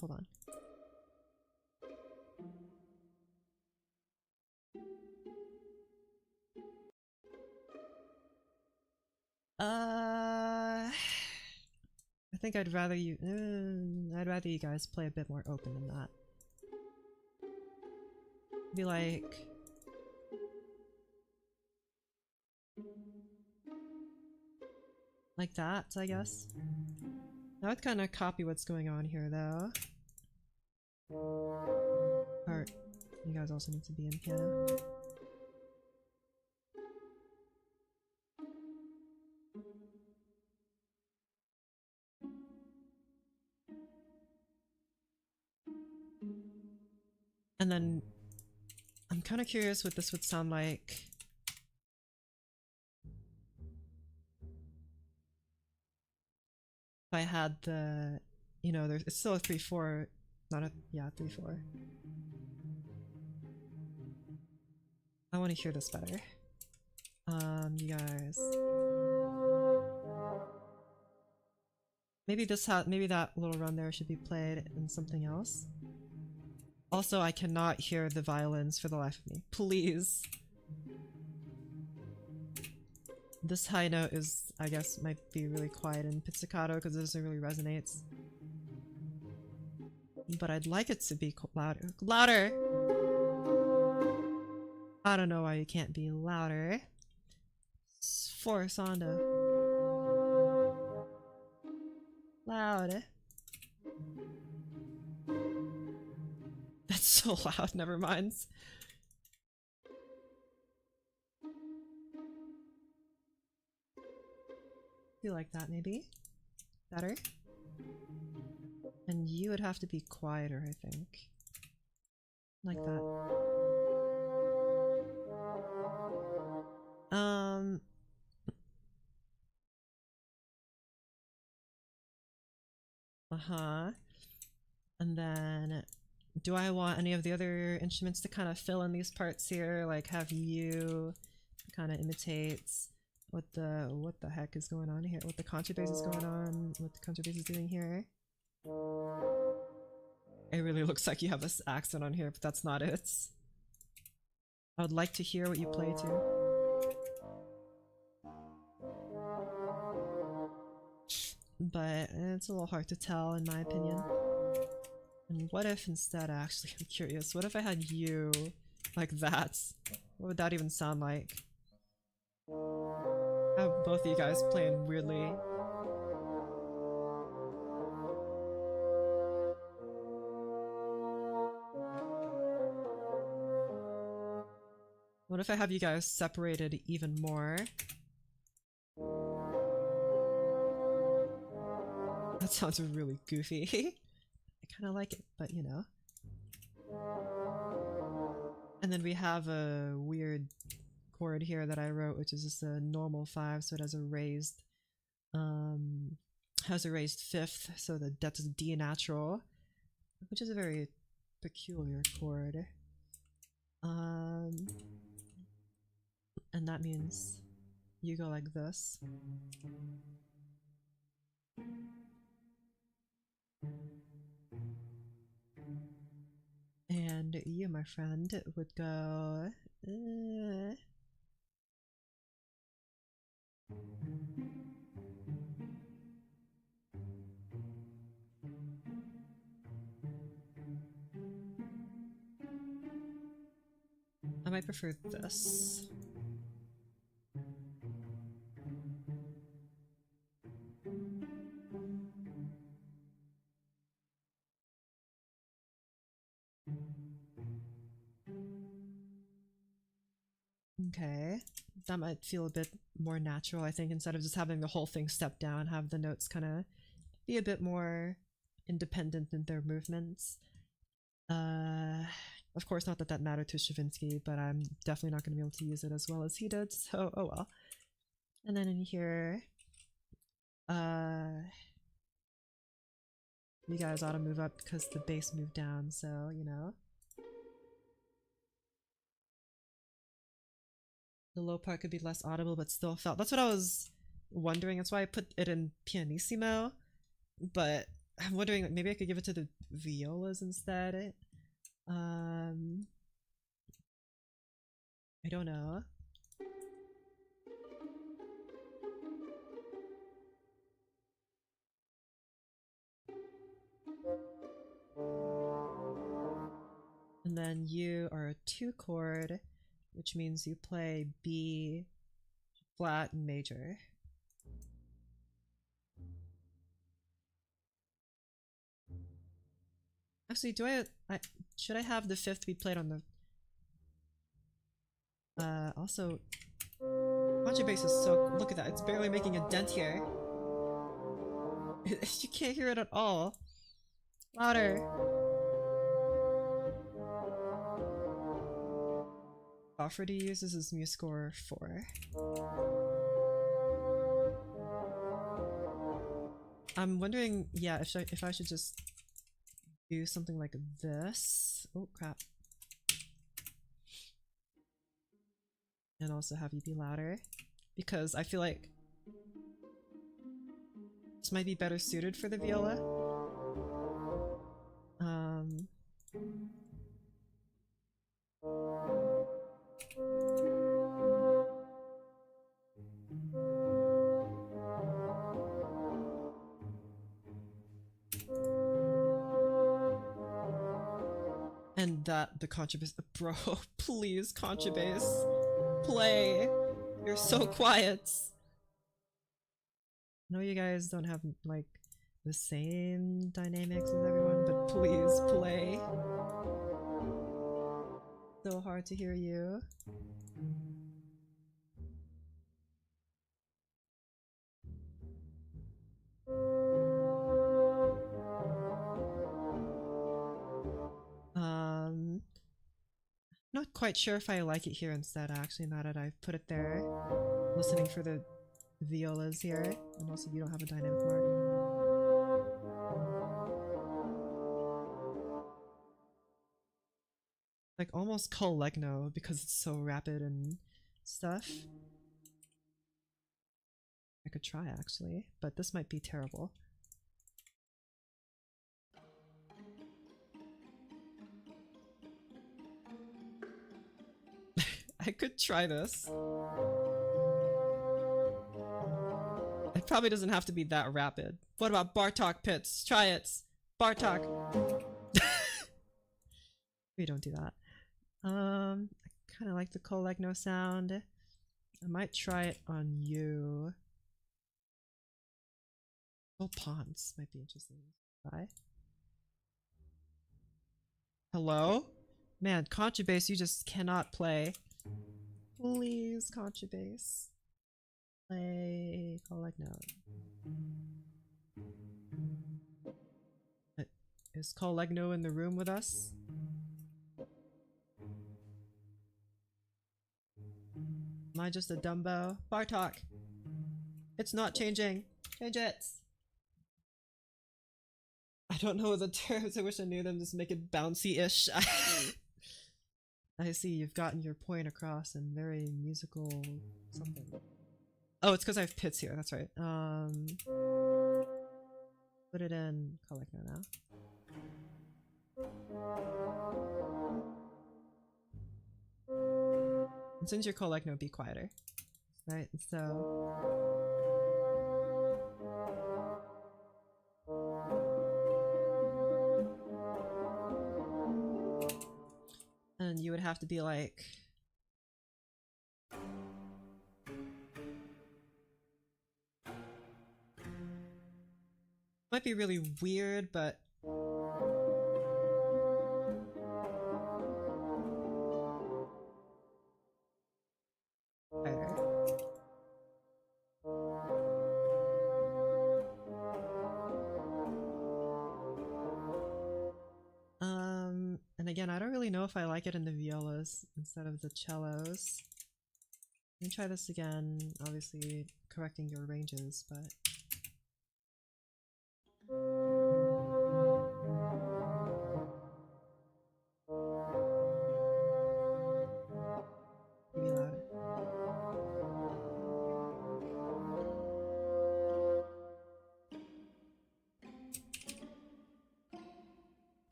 Hold on. I think I'd rather you guys play a bit more open than that. Be like that, I guess. I would kind of copy what's going on here, though. Or you guys also need to be in piano. And then I'm kind of curious what this would sound like. If I had the, you know, it's still a 3/4, not a, yeah, 3/4. I want to hear this better. You guys. Maybe maybe that little run there should be played in something else. Also, I cannot hear the violins for the life of me. Please. This high note is, I guess, might be really quiet in pizzicato because it doesn't really resonate. But I'd like it to be louder. Louder! I don't know why you can't be louder. Sforzando. Loud. That's so loud, never mind. You like that, maybe? Better? And you would have to be quieter, I think. Like that. Um. Uh-huh. And then, do I want any of the other instruments to kind of fill in these parts here? Like have you kind of imitates what the heck is going on here? What the contrabass is going on? What the contrabass is doing here? It really looks like you have this accent on here, but that's not it. I would like to hear what you play to. But it's a little hard to tell in my opinion. And what if instead, actually, I'm curious, what if I had you like that? What would that even sound like? I have both of you guys playing weirdly. What if I have you guys separated even more? That sounds really goofy. I kind of like it, but you know. And then we have a weird chord here that I wrote, which is just a normal 5, so it has a raised fifth, so that's D natural, which is a very peculiar chord. And that means you go like this. And you, my friend, would go. I might prefer this. Okay, that might feel a bit more natural, I think, instead of just having the whole thing step down, have the notes kind of be a bit more independent in their movements. Of course, not that that mattered to Stravinsky, but I'm definitely not going to be able to use it as well as he did, so oh well. And then in here, you guys ought to move up because the bass moved down, so, you know. The low part could be less audible, but still felt. That's what I was wondering. That's why I put it in pianissimo. But I'm wondering, like, maybe I could give it to the violas instead. I don't know. And then you are a 2 chord, which means you play B flat and major. Actually, should I have the 5th be played on the also contrabass is so, look at that, it's barely making a dent here. You can't hear it at all. Louder. Offer to use, this is MuseScore 4. I'm wondering, yeah, if I should just do something like this. Oh crap. And also have you be louder, because I feel like this might be better suited for the viola. And that the contrabass, bro, please contrabass, play. You're so quiet. I know you guys don't have like the same dynamics as everyone, but please play. So hard to hear you. Not quite sure if I like it here instead, actually, now that I've put it there. Listening for the violas here. And also you don't have a dynamic mark. Like almost Colegno because it's so rapid and stuff. I could try actually, but this might be terrible. I could try this. It probably doesn't have to be that rapid. What about Bartok pits? Try it! Bartok! We don't do that. I kind of like the Colegno sound. I might try it on you. Oh, Ponds might be interesting. Try. Hello? Man, Contrabass, you just cannot play. Please, Contrabass. Play Colegno. Is Colegno in the room with us? Am I just a Dumbo? Bartok! It's not changing! Change it! I don't know the terms, I wish I knew them, just make it bouncy-ish. I see, you've gotten your point across in very musical something. Oh, it's because I have pits here, that's right. Put it in Colegno now. And since you're Colegno, be quieter. Right, so... And you would have to be like... Might be really weird, but... Better. And again, I don't really know if I like it in the violas instead of the cellos. Let me try this again, obviously correcting your ranges, but... Maybe louder.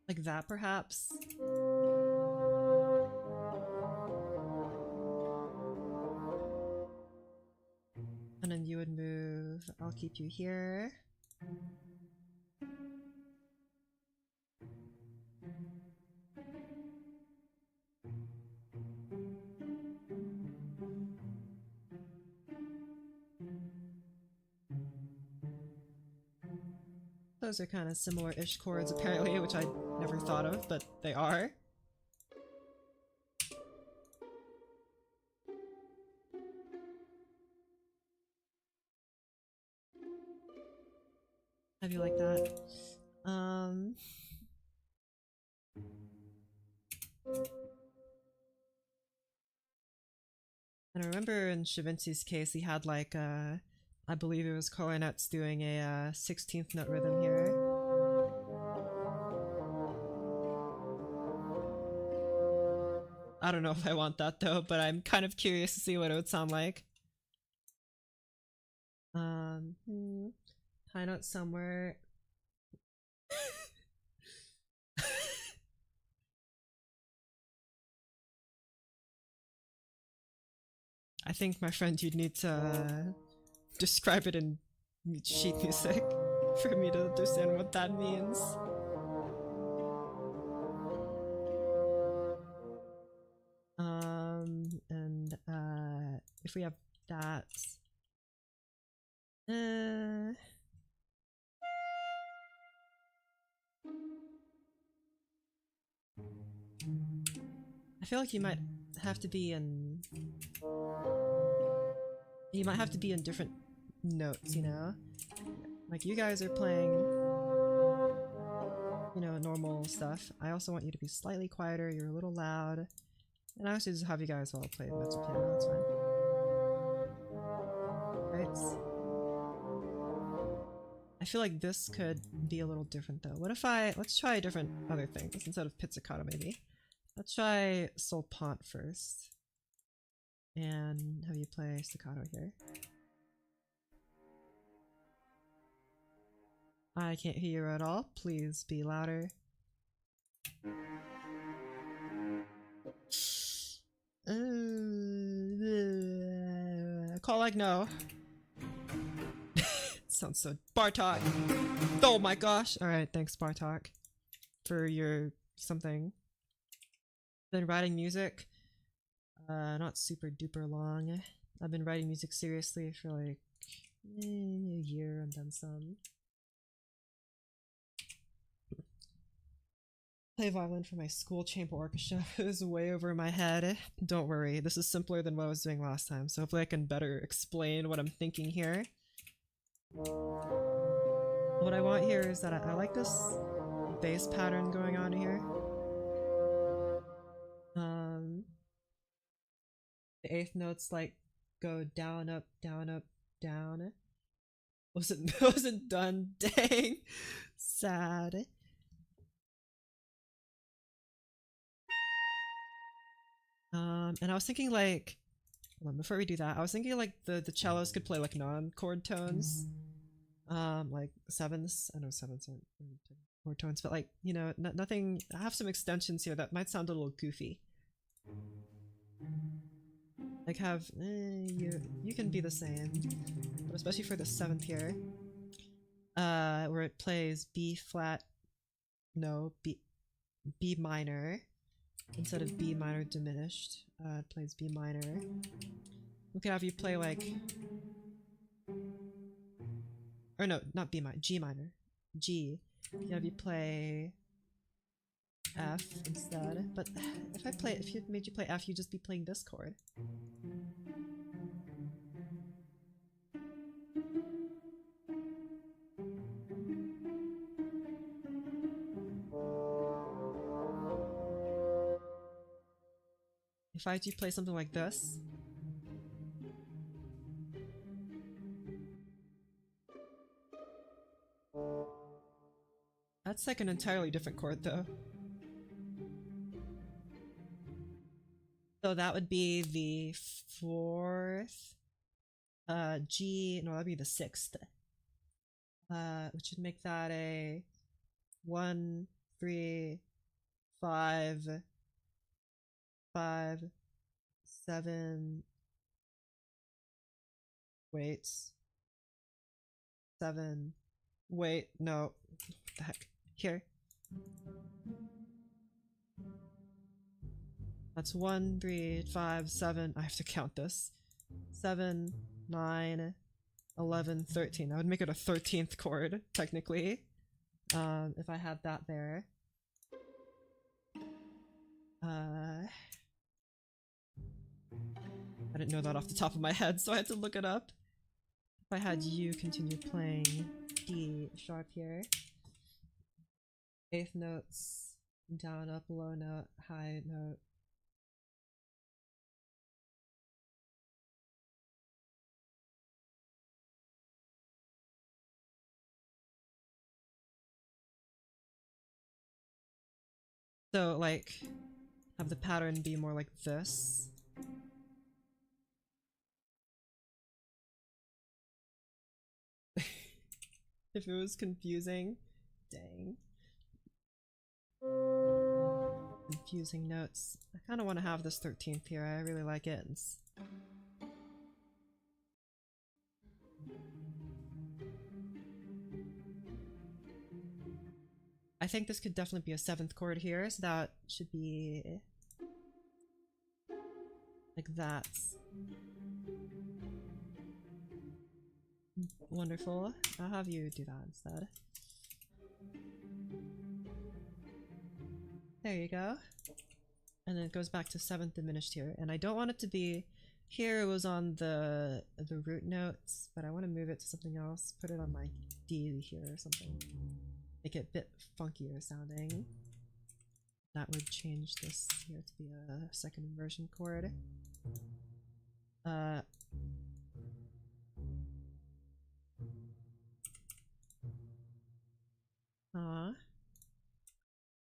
Like that, perhaps? And then you would move. I'll keep you here. Those are kind of similar-ish chords apparently, which I never thought of, but they are. How do you like that? And I remember in Stravinsky's case, he had like I believe it was cornets doing a 16th note rhythm here. I don't know if I want that though, but I'm kind of curious to see what it would sound like. High note somewhere. I think, my friend, you'd need to describe it in sheet music for me to understand what that means. And if we have that, I feel like you might have to be in... You might have to be in different notes, you know? Like, you guys are playing, you know, normal stuff. I also want you to be slightly quieter. You're a little loud. And I also just have you guys all play mezzo piano. That's fine. Right. I feel like this could be a little different though. What if let's try different other things instead of pizzicato maybe. Let's try sol pont first. And have you play staccato here. I can't hear you at all. Please be louder. Call like no. Sounds so Bartok. Oh my gosh. Alright, thanks Bartok for your something. Been writing music. Not super duper long. I've been writing music seriously for like a year and then some. Play violin for my school chamber orchestra. It was way over my head. Don't worry, this is simpler than what I was doing last time, so hopefully I can better explain what I'm thinking here. What I want here is that I like this bass pattern going on here. The eighth notes like go down, up, down, down. Wasn't done. Dang, sad. And I was thinking like, hold on, before we do that, I was thinking like the cellos could play like non-chord tones, like sevenths. I know sevenths aren't chord tones, but like, you know, nothing. I have some extensions here that might sound a little goofy. Like have you can be the same, but especially for the seventh here, where it plays B flat, no B minor instead of B minor diminished. It plays B minor. We could have you play like, or no, not B minor, G minor, G. We could have you play F instead. But if you made you play F, you'd just be playing this chord. If I had you play something like this. That's like an entirely different chord though. So that would be the fourth, G, no, that'd be the sixth. Which would make that a 1, 3, 5, 5, 7, wait, 7, wait, no, what the heck, here. That's 1, 3, 5, 7, I have to count this. 7, 9, 11, 13. That would make it a 13th chord, technically. If I had that there. I didn't know that off the top of my head, so I had to look it up. If I had you continue playing D sharp here. Eighth notes, down, up, low note, high note. So, like, have the pattern be more like this. If it was confusing. Dang. Confusing notes. I kind of want to have this 13th here. I really like it. I think this could definitely be a 7th chord here, so that should be like that. Wonderful. I'll have you do that instead. There you go. And then it goes back to 7th diminished here. And I don't want it to be... Here it was on the root notes, but I want to move it to something else. Put it on my D here or something. make it a bit funkier sounding. That would change this here to be a second inversion chord.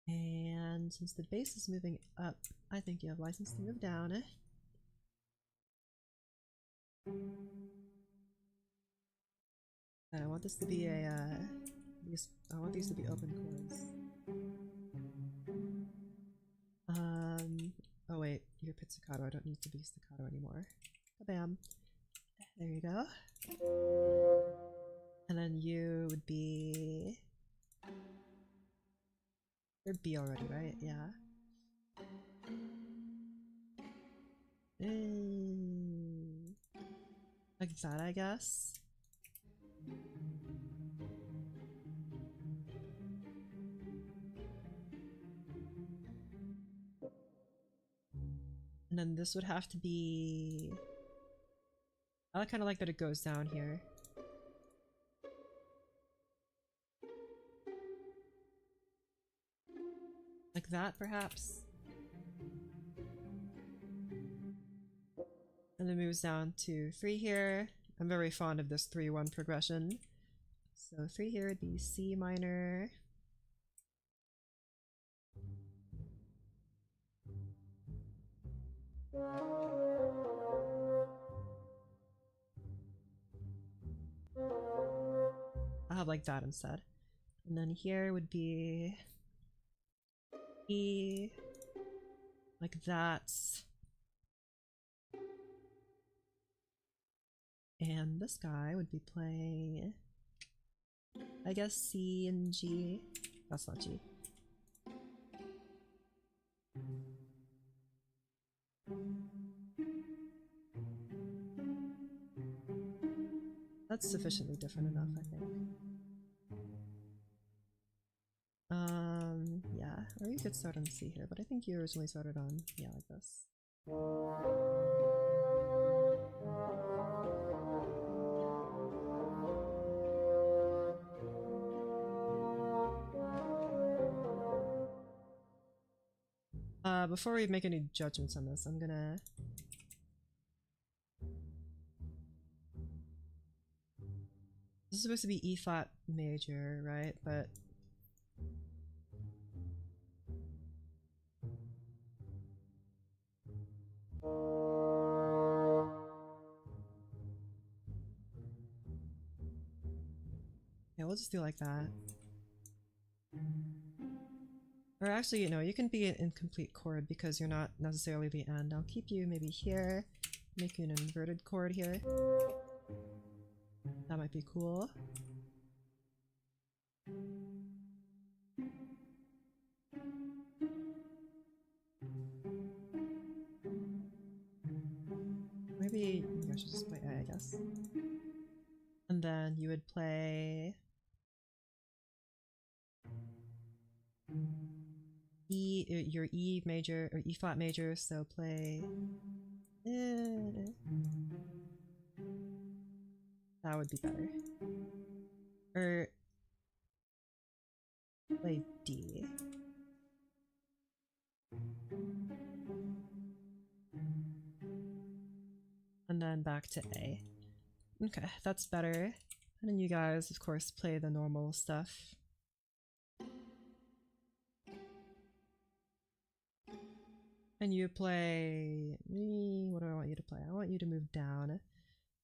And since the bass is moving up, I think you have license to move down. And I want this to be a, I want these to be open chords. Oh wait, you're pizzicato, I don't need to be staccato anymore. Bam. There you go. And then you would be... You're B already, right? Yeah. Like that, I guess. And then this would have to be... I kind of like that it goes down here. Like that, perhaps? And then moves down to 3 here. I'm very fond of this 3-1 progression. So 3 here would be C minor. I'll have like that instead. And then here would be E, like that. And this guy would be playing, I guess, C and G. That's not G. That's sufficiently different enough, I think. Yeah, or you could start on C here, but I think you originally started on, yeah, like this. Before we make any judgments on this, I'm gonna... This is supposed to be E flat major, right? But... Yeah, we'll just do like that. Or actually, you know, you can be an incomplete chord because you're not necessarily the end. I'll keep you maybe here, make you an inverted chord here. That might be cool. Maybe you guys should just play A, I guess. And then you would play E, your E major, or E flat major, so play... That would be better. Or... play D. And then back to A. Okay, that's better. And then you guys, of course, play the normal stuff. And you play... What do I want you to play? I want you to move down.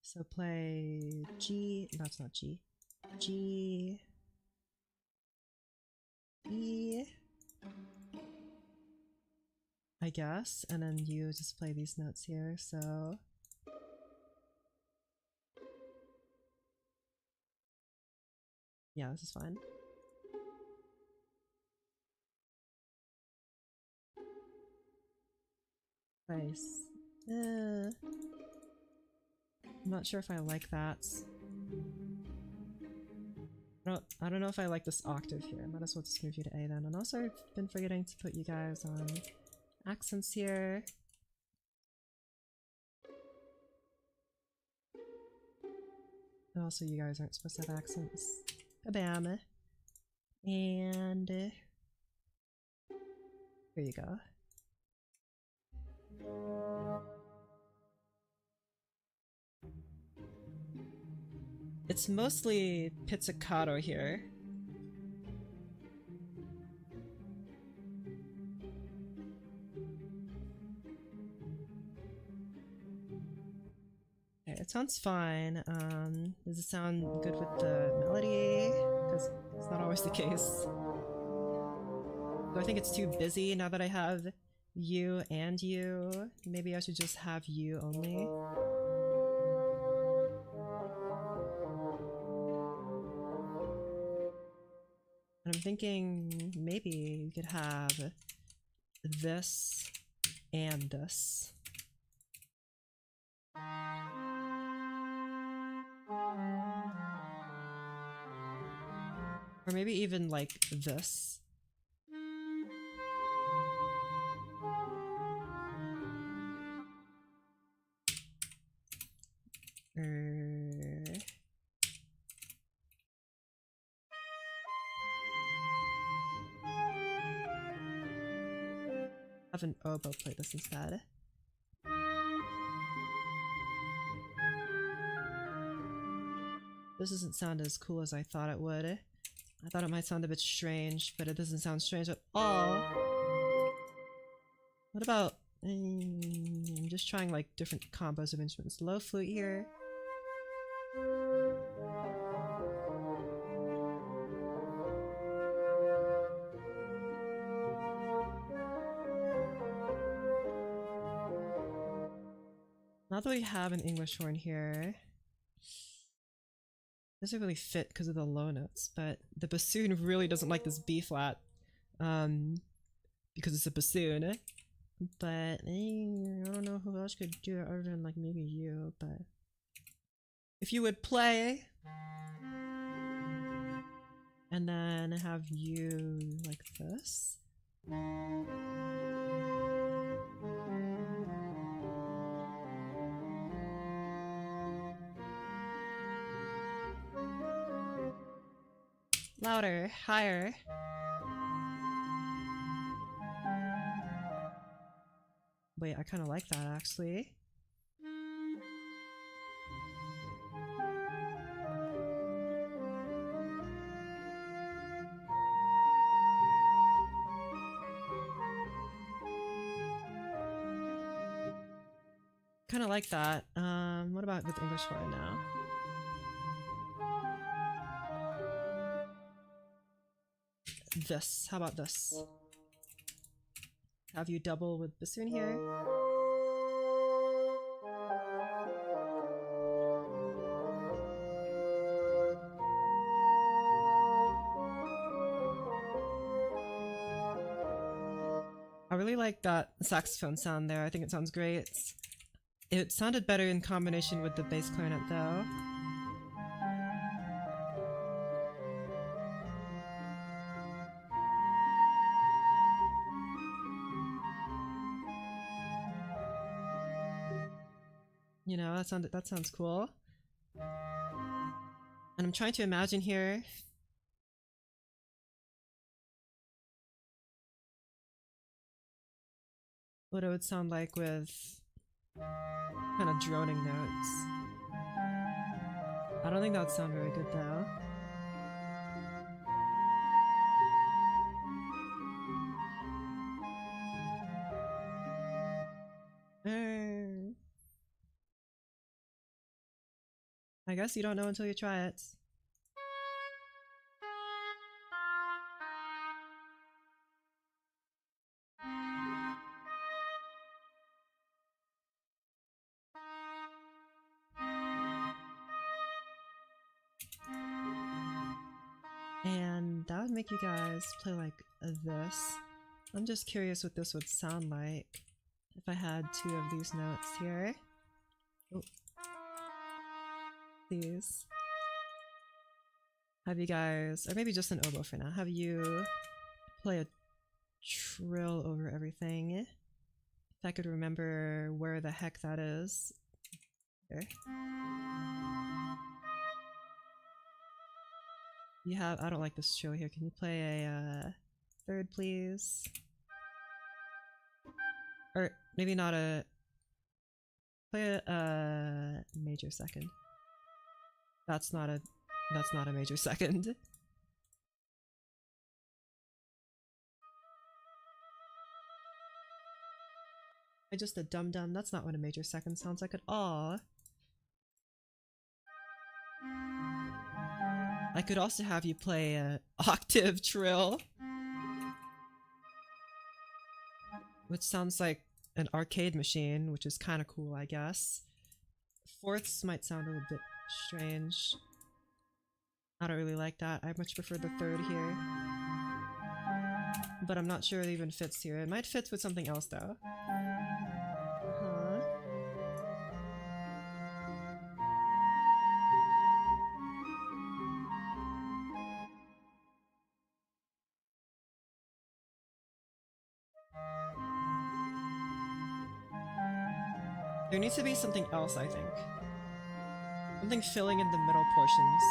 So play G... That's not G. G... E... I guess. And then you just play these notes here, so... Yeah, this is fine. Nice. I'm not sure if I like that. I don't know if I like this octave here. I might as well just move you to A then. And also I've been forgetting to put you guys on accents here. And also you guys aren't supposed to have accents. Bam. And here you go. It's mostly pizzicato here. Okay, it sounds fine. Does it sound good with the melody? Because it's not always the case. Do I think it's too busy now that I have you and you? Maybe I should just have you only. And I'm thinking maybe you could have this and this. Or maybe even like this. Have an oboe play this instead. This doesn't sound as cool as I thought it would. I thought it might sound a bit strange, but it doesn't sound strange at all. What about... I'm just trying like different combos of instruments. Low flute here. Now that we have an English horn here, it doesn't really fit because of the low notes, but the bassoon really doesn't like this B flat, because it's a bassoon. But I don't know who else could do it other than like maybe you, but if you would play and then have you like this. Louder, higher. Wait, I kind of like that actually. Kind of like that. What about with English horn now? This. How about this? Have you double with bassoon here? I really like that saxophone sound there. I think it sounds great. It sounded better in combination with the bass clarinet though. You know, that sounds cool. And I'm trying to imagine here what it would sound like with kind of droning notes. I don't think that would sound very good though. I guess you don't know until you try it. And that would make you guys play like this. I'm just curious what this would sound like if I had two of these notes here. Oh. These. Have you guys, or maybe just an oboe for now, have you play a trill over everything. If I could remember where the heck that is. Here. You have. I don't like this trio here. Can you play a third, please? Or maybe not a. Play a major second. That's not a. That's not a major second. I just a dum dum. That's not what a major second sounds like at all. I could also have you play a octave trill, which sounds like an arcade machine, which is kind of cool, I guess. Fourths might sound a little bit strange. I don't really like that. I much prefer the third here. But I'm not sure it even fits here. It might fit with something else though. Huh? There needs to be something else, I think. Something filling in the middle portions.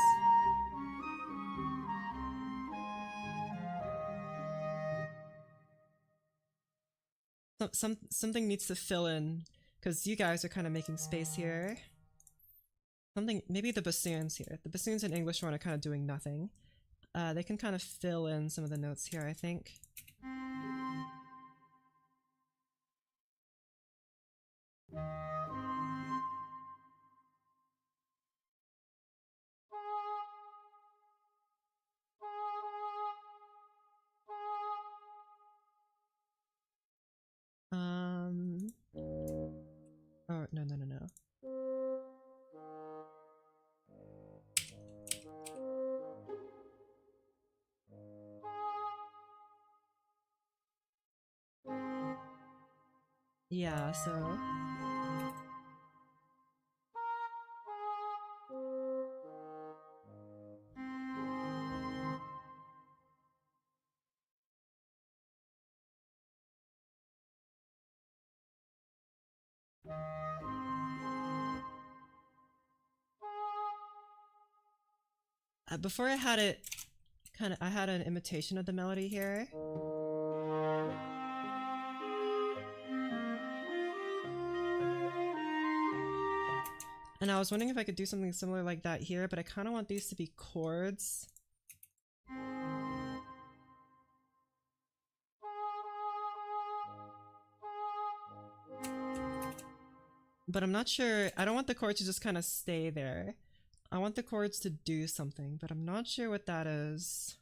Something needs to fill in, because you guys are kind of making space here. Something, maybe the bassoons here. The bassoons in English horn are kind of doing nothing. They can kind of fill in some of the notes here, I think. Oh, no, no, no, no. Yeah, so... before I had it I had an imitation of the melody here. And I was wondering if I could do something similar like that here, but I kind of want these to be chords. But I'm not sure, I don't want the chords to just kind of stay there. I want the chords to do something, but I'm not sure what that is.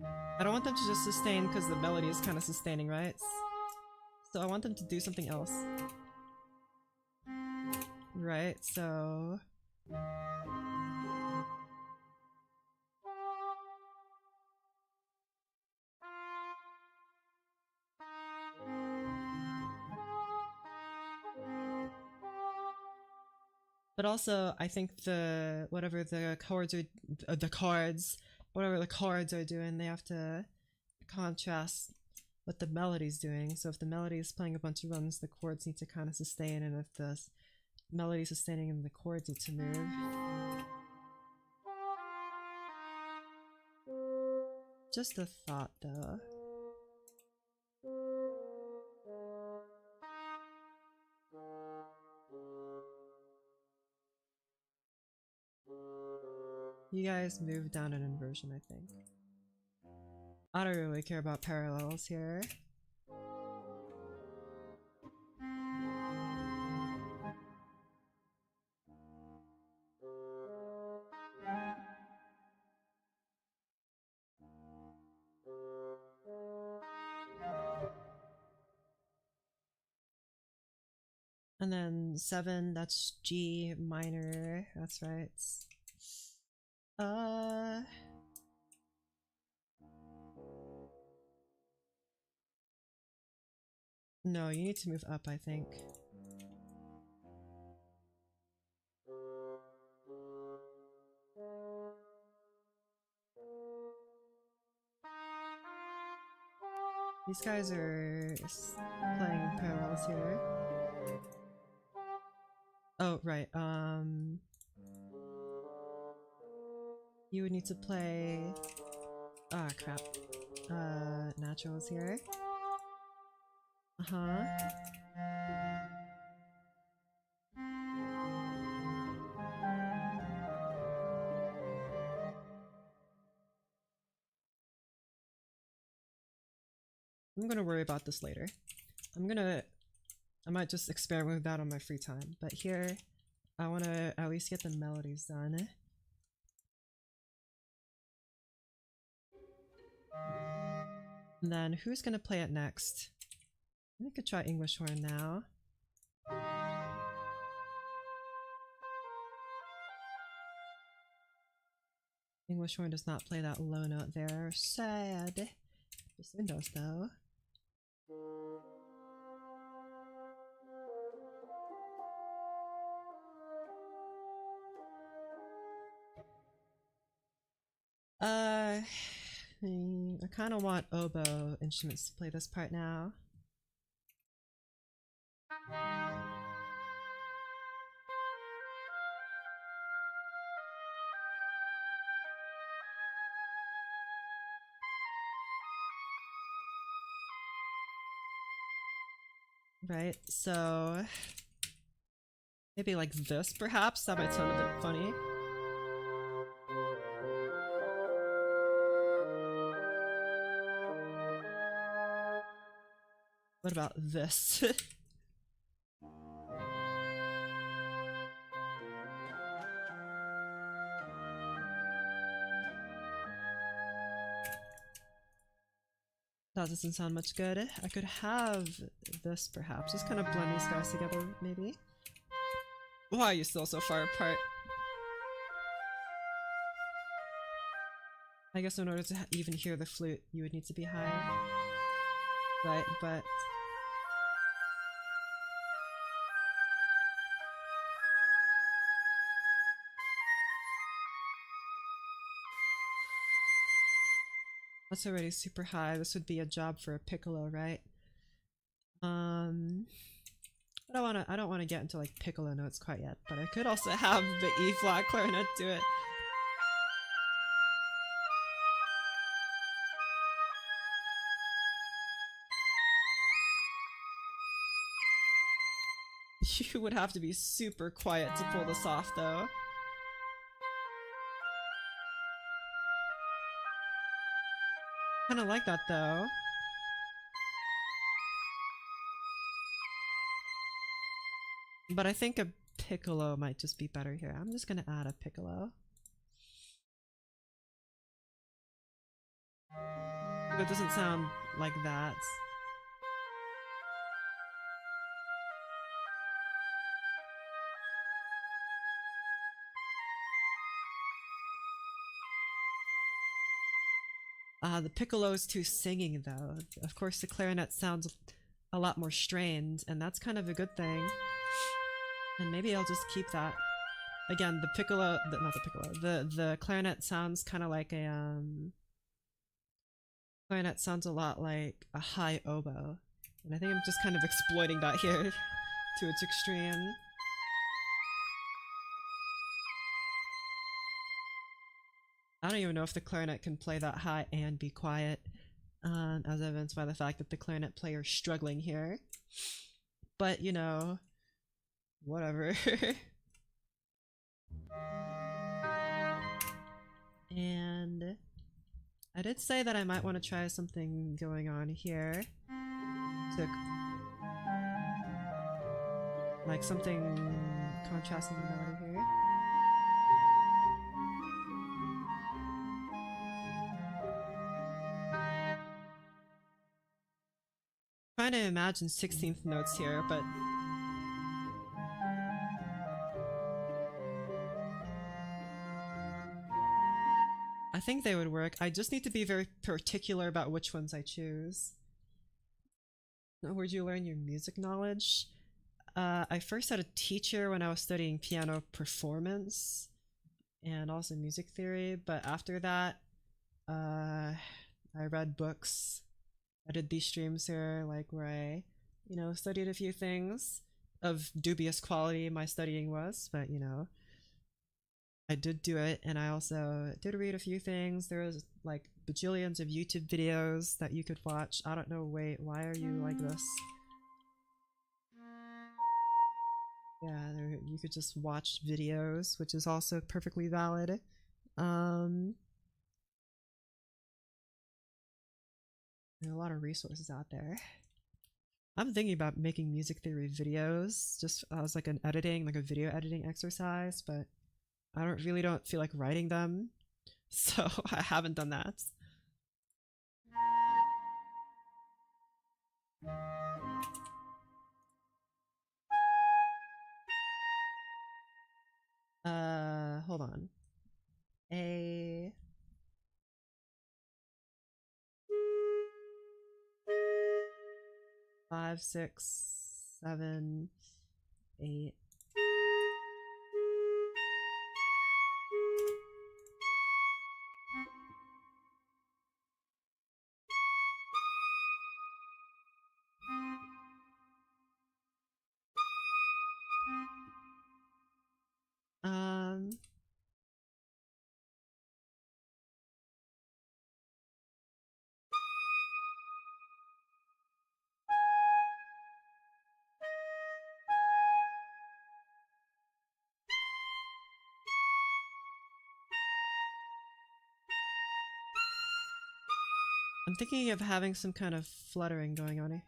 I don't want them to just sustain because the melody is kind of sustaining, right? So I want them to do something else. Right, so... But also, I think the whatever the chords are, whatever the chords are doing, they have to contrast what the melody's doing. So if the melody is playing a bunch of runs, the chords need to kind of sustain, and if the melody's sustaining, and the chords need to move. Just a thought, though. You guys move down an inversion, I think. I don't really care about parallels here. And then 7, that's G minor, that's right. No, you need to move up, I think. These guys are playing parallels here. Oh, right. You would need to play... Ah, crap. Naturals here. Uh-huh. I'm gonna worry about this later. I might just experiment with that on my free time. But here, I wanna at least get the melodies done. And then who's gonna play it next? I could try English horn now. English horn does not play that low note there. Sad. Just Windows though. Uh, I kind of want oboe instruments to play this part now. Right, so maybe like this perhaps? That might sound a bit funny. What about this? That doesn't sound much good. I could have this perhaps. Just kind of blend these guys together, maybe. Why are you still so far apart? I guess in order to even hear the flute, you would need to be higher. Right, but... that's already super high. This would be a job for a piccolo, right? I don't wanna get into like piccolo notes quite yet, but I could also have the E flat clarinet do it. You would have to be super quiet to pull this off though. Kinda like that though. But I think a piccolo might just be better here. I'm just gonna add a piccolo. It doesn't sound like that. The piccolo's too singing though. Of course the clarinet sounds a lot more strained, and that's kind of a good thing. And maybe I'll just keep that. Again, the piccolo, not the piccolo, the clarinet sounds kind of like a, clarinet sounds a lot like a high oboe. And I think I'm just kind of exploiting that here to its extreme. I don't even know if the clarinet can play that high and be quiet, as evidenced by the fact that the clarinet player is struggling here. But, you know, whatever. And I did say that I might want to try something going on here. To, like something contrasting the melody here. Trying to imagine 16th notes here, but I think they would work. I just need to be very particular about which ones I choose. Where'd you learn your music knowledge? I first had a teacher when I was studying piano performance and also music theory, but after that, I read books. I did these streams here, like where I, you know, studied a few things. of dubious quality my studying was, but you know, I did do it, and I also did read a few things. There was like bajillions of YouTube videos that you could watch. I don't know, wait, why are you like this? Yeah, you could just watch videos, which is also perfectly valid. There are a lot of resources out there. I'm thinking about making music theory videos just as like like a video editing exercise, but I don't feel like writing them, so I haven't done that. Hold on. A 5, 6, 7, 8. Um, I'm thinking of having some kind of fluttering going on here.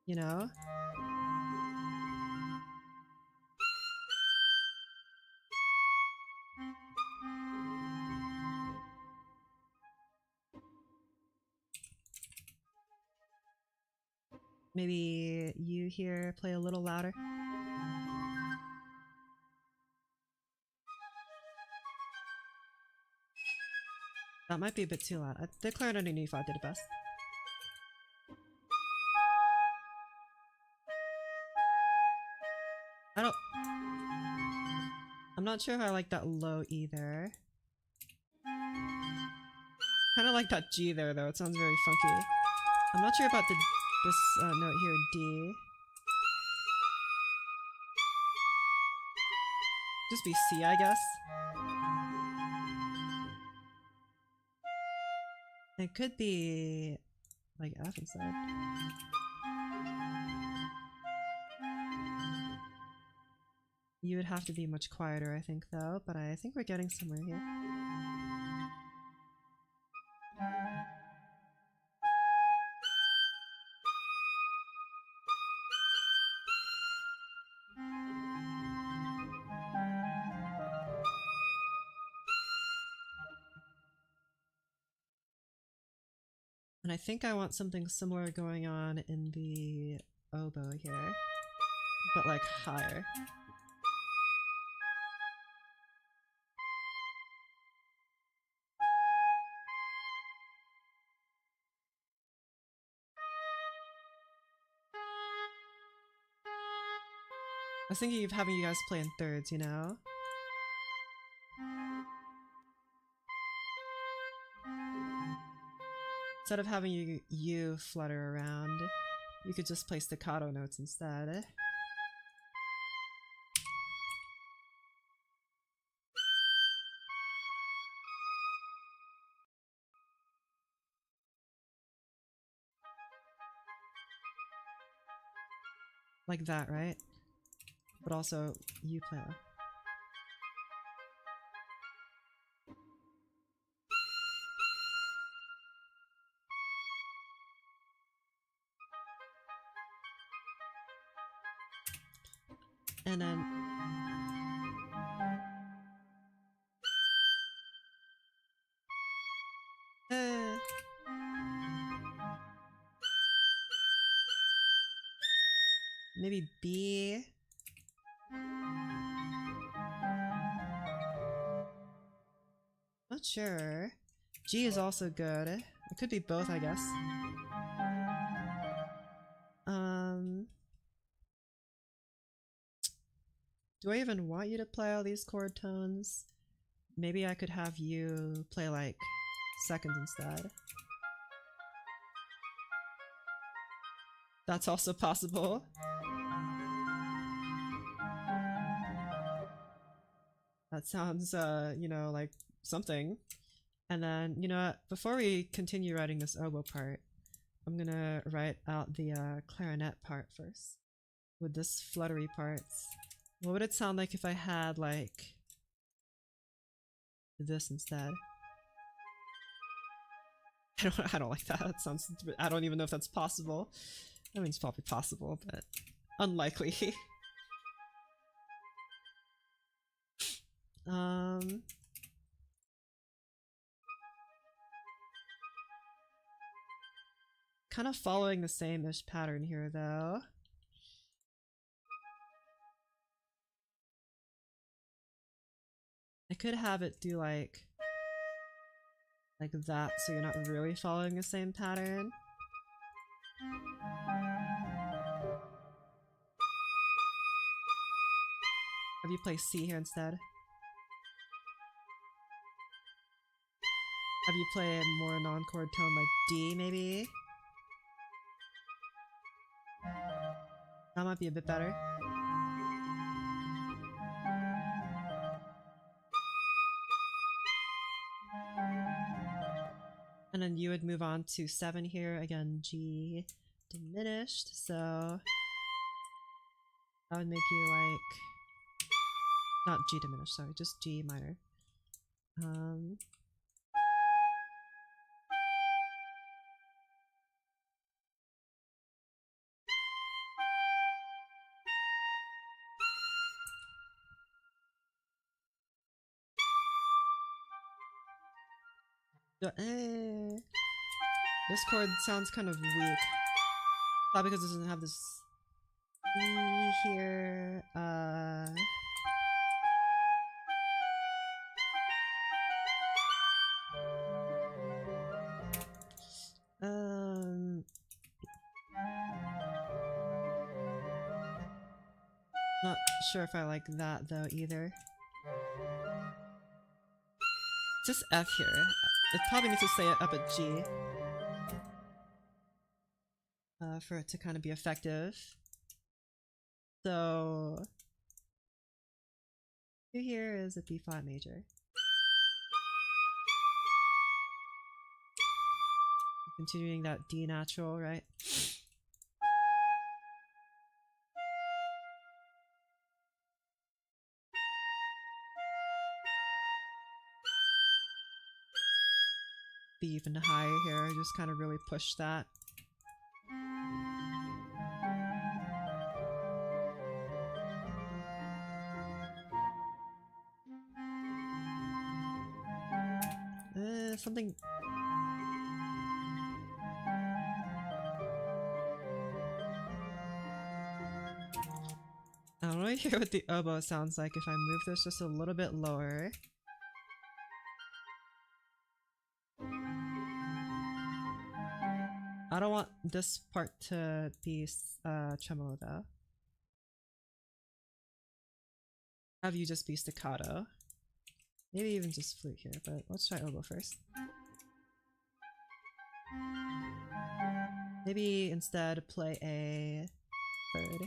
You know? Maybe you here play a little louder. That might be a bit too loud. The clarinet underneath I did it best. I'm not sure if I like that low either. Kind of like that G there though, it sounds very funky. I'm not sure about this note here, D. Just be C, I guess. It could be like F instead. You would have to be much quieter, I think, though, but I think we're getting somewhere here. And I think I want something similar going on in the oboe here, but like higher. I was thinking of having you guys play in thirds, you know? Instead of having you flutter around, you could just play staccato notes instead. Like that, right? But also, you play. And then... maybe B. Not sure. G is also good. It could be both, I guess. Do I even want you to play all these chord tones? Maybe I could have you play like seconds instead. That's also possible. That sounds, you know, like something. And then, you know what, before we continue writing this oboe part, I'm gonna write out the clarinet part first. With this fluttery parts. What would it sound like if I had, like, this instead? I don't like that. That sounds, I don't even know if that's possible. I mean, it's probably possible, but unlikely. Kind of following the same-ish pattern here, though. I could have it do like that, so you're not really following the same pattern. Have you play C here instead? Have you play a more non-chord tone like D, maybe? That might be a bit better. And then you would move on to 7 here. Again, G diminished, so that would make you like... Not G diminished, sorry, just G minor. This chord sounds kind of weak. Probably because it doesn't have this E here. Not sure if I like that though either. Just F here. It probably needs to stay up at G. For it to kind of be effective. So here is a B flat major. Continuing that D natural, right? Be even higher here, just kind of really push that. Something... I don't really hear what the oboe sounds like if I move this just a little bit lower. I don't want this part to be tremolo though. Have you just be staccato. Maybe even just flute here, but let's try oboe first. Maybe instead play a third.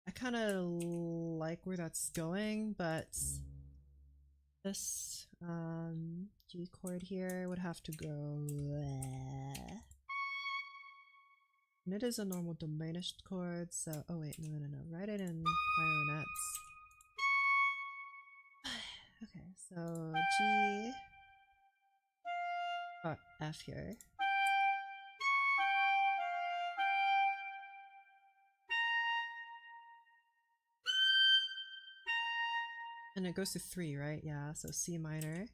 I kind of like where that's going, but This G chord here would have to go there. And it is a normal diminished chord, so oh wait, no. Write it in marionettes. Okay, so G F here. And it goes to 3, right? Yeah, so C minor.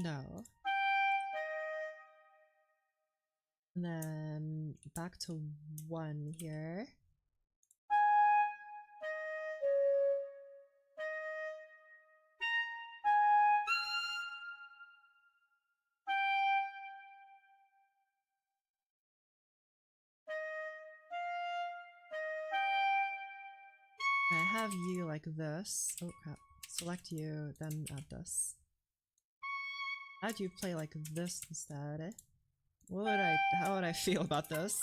No. And then back to 1 here. I have you like this. Oh crap. Select you, then add this. How'd you play like this instead? How would I feel about this?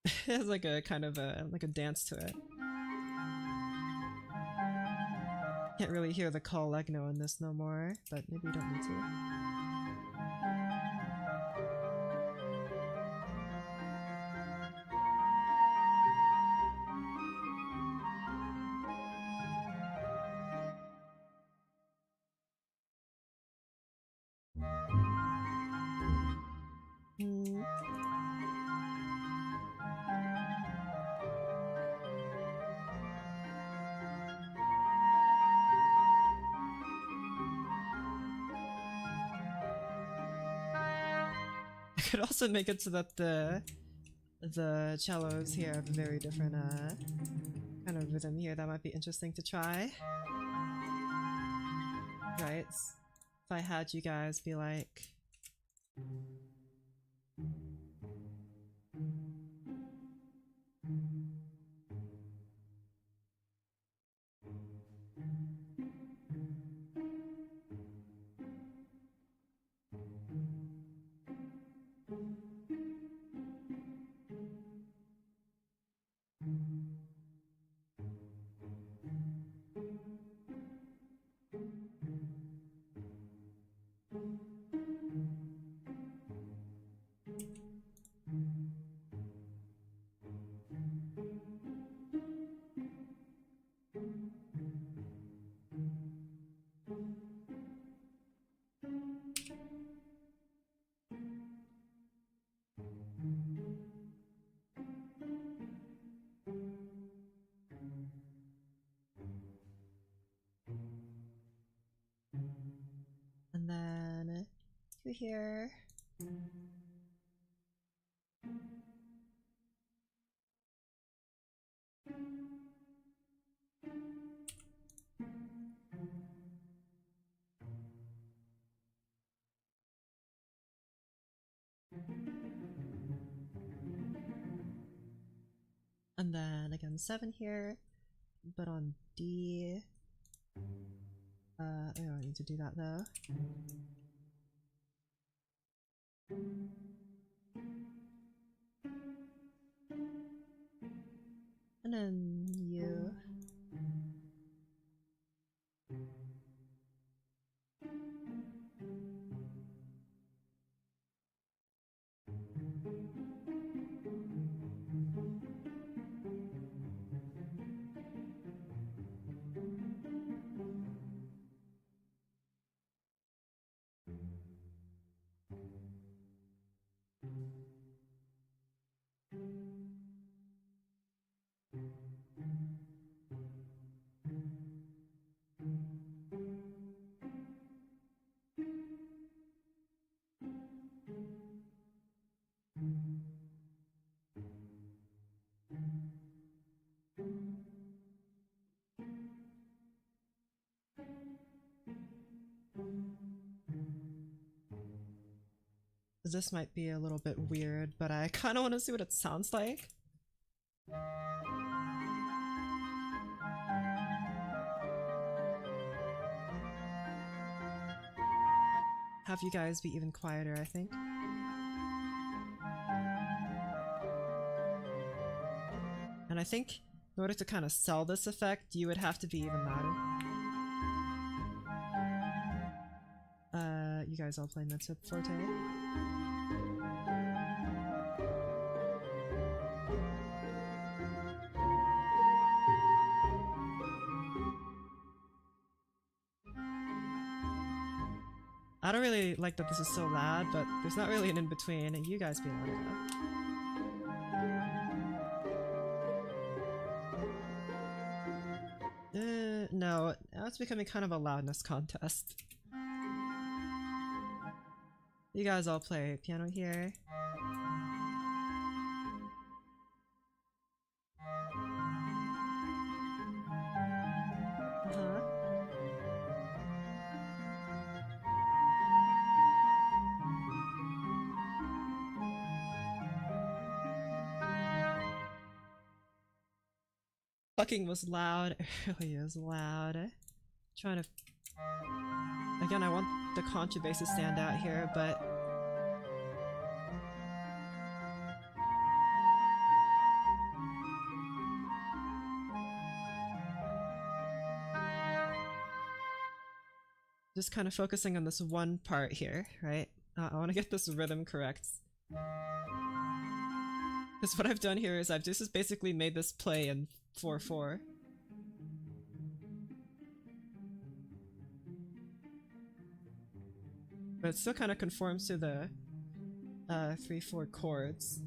It has like a kind of like a dance to it. Can't really hear the call legno in this no more, but maybe you don't need to. Could also make it so that the cellos here have a very different kind of rhythm here. That might be interesting to try. Right? If I had you guys be like... And then you here. And then again 7 here, but on D. I don't need to do that though. And then you. this might be a little bit weird, but I kind of want to see what it sounds like. Have you guys be even quieter, I think. And I think in order to kind of sell this effect, you would have to be even louder. You guys all play Mid-Tip Forte? I don't really like that this is so loud, but there's not really an in-between, and you guys be loud enough. No, now it's becoming kind of a loudness contest. You guys all play piano here. Uh-huh. Fucking was loud. It really is loud. Trying to... Again, I want the contrabass to stand out here, but... Just kind of focusing on this one part here, right? I want to get this rhythm correct. Because what I've done here is I've just basically made this play in 4/4. But it still kind of conforms to the 3/4 chords.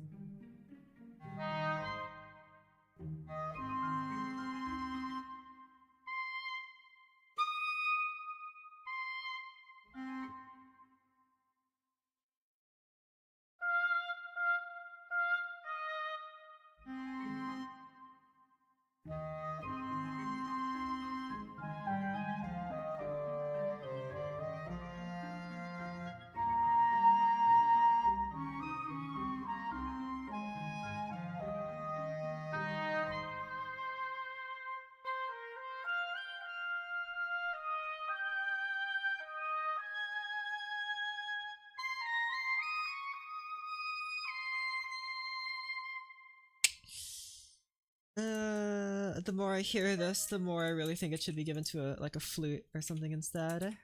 The more I hear this, the more I really think it should be given to a flute or something instead.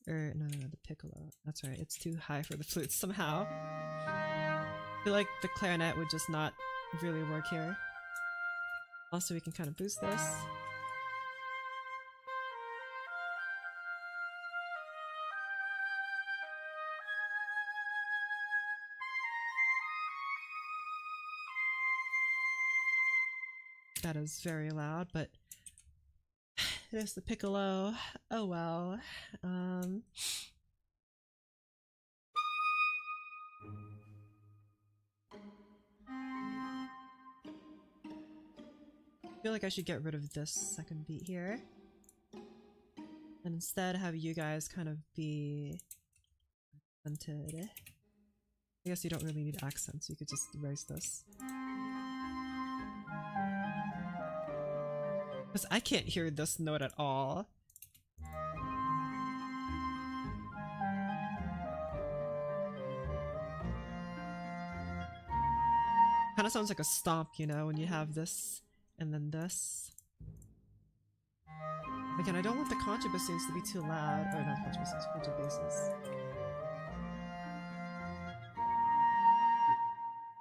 Or no, the piccolo. That's right, it's too high for the flute somehow. I feel like the clarinet would just not really work here. Also, we can kind of boost this. That is very loud, but it is the piccolo. Oh well. I feel like I should get rid of this second beat here. And instead have you guys kind of be accented. I guess you don't really need accents, you could just erase this. Because I can't hear this note at all. Kinda sounds like a stomp, you know, when you have this and then this. Again, I don't want the contrabasses to be too loud. Or not contrabasses, contrabasses.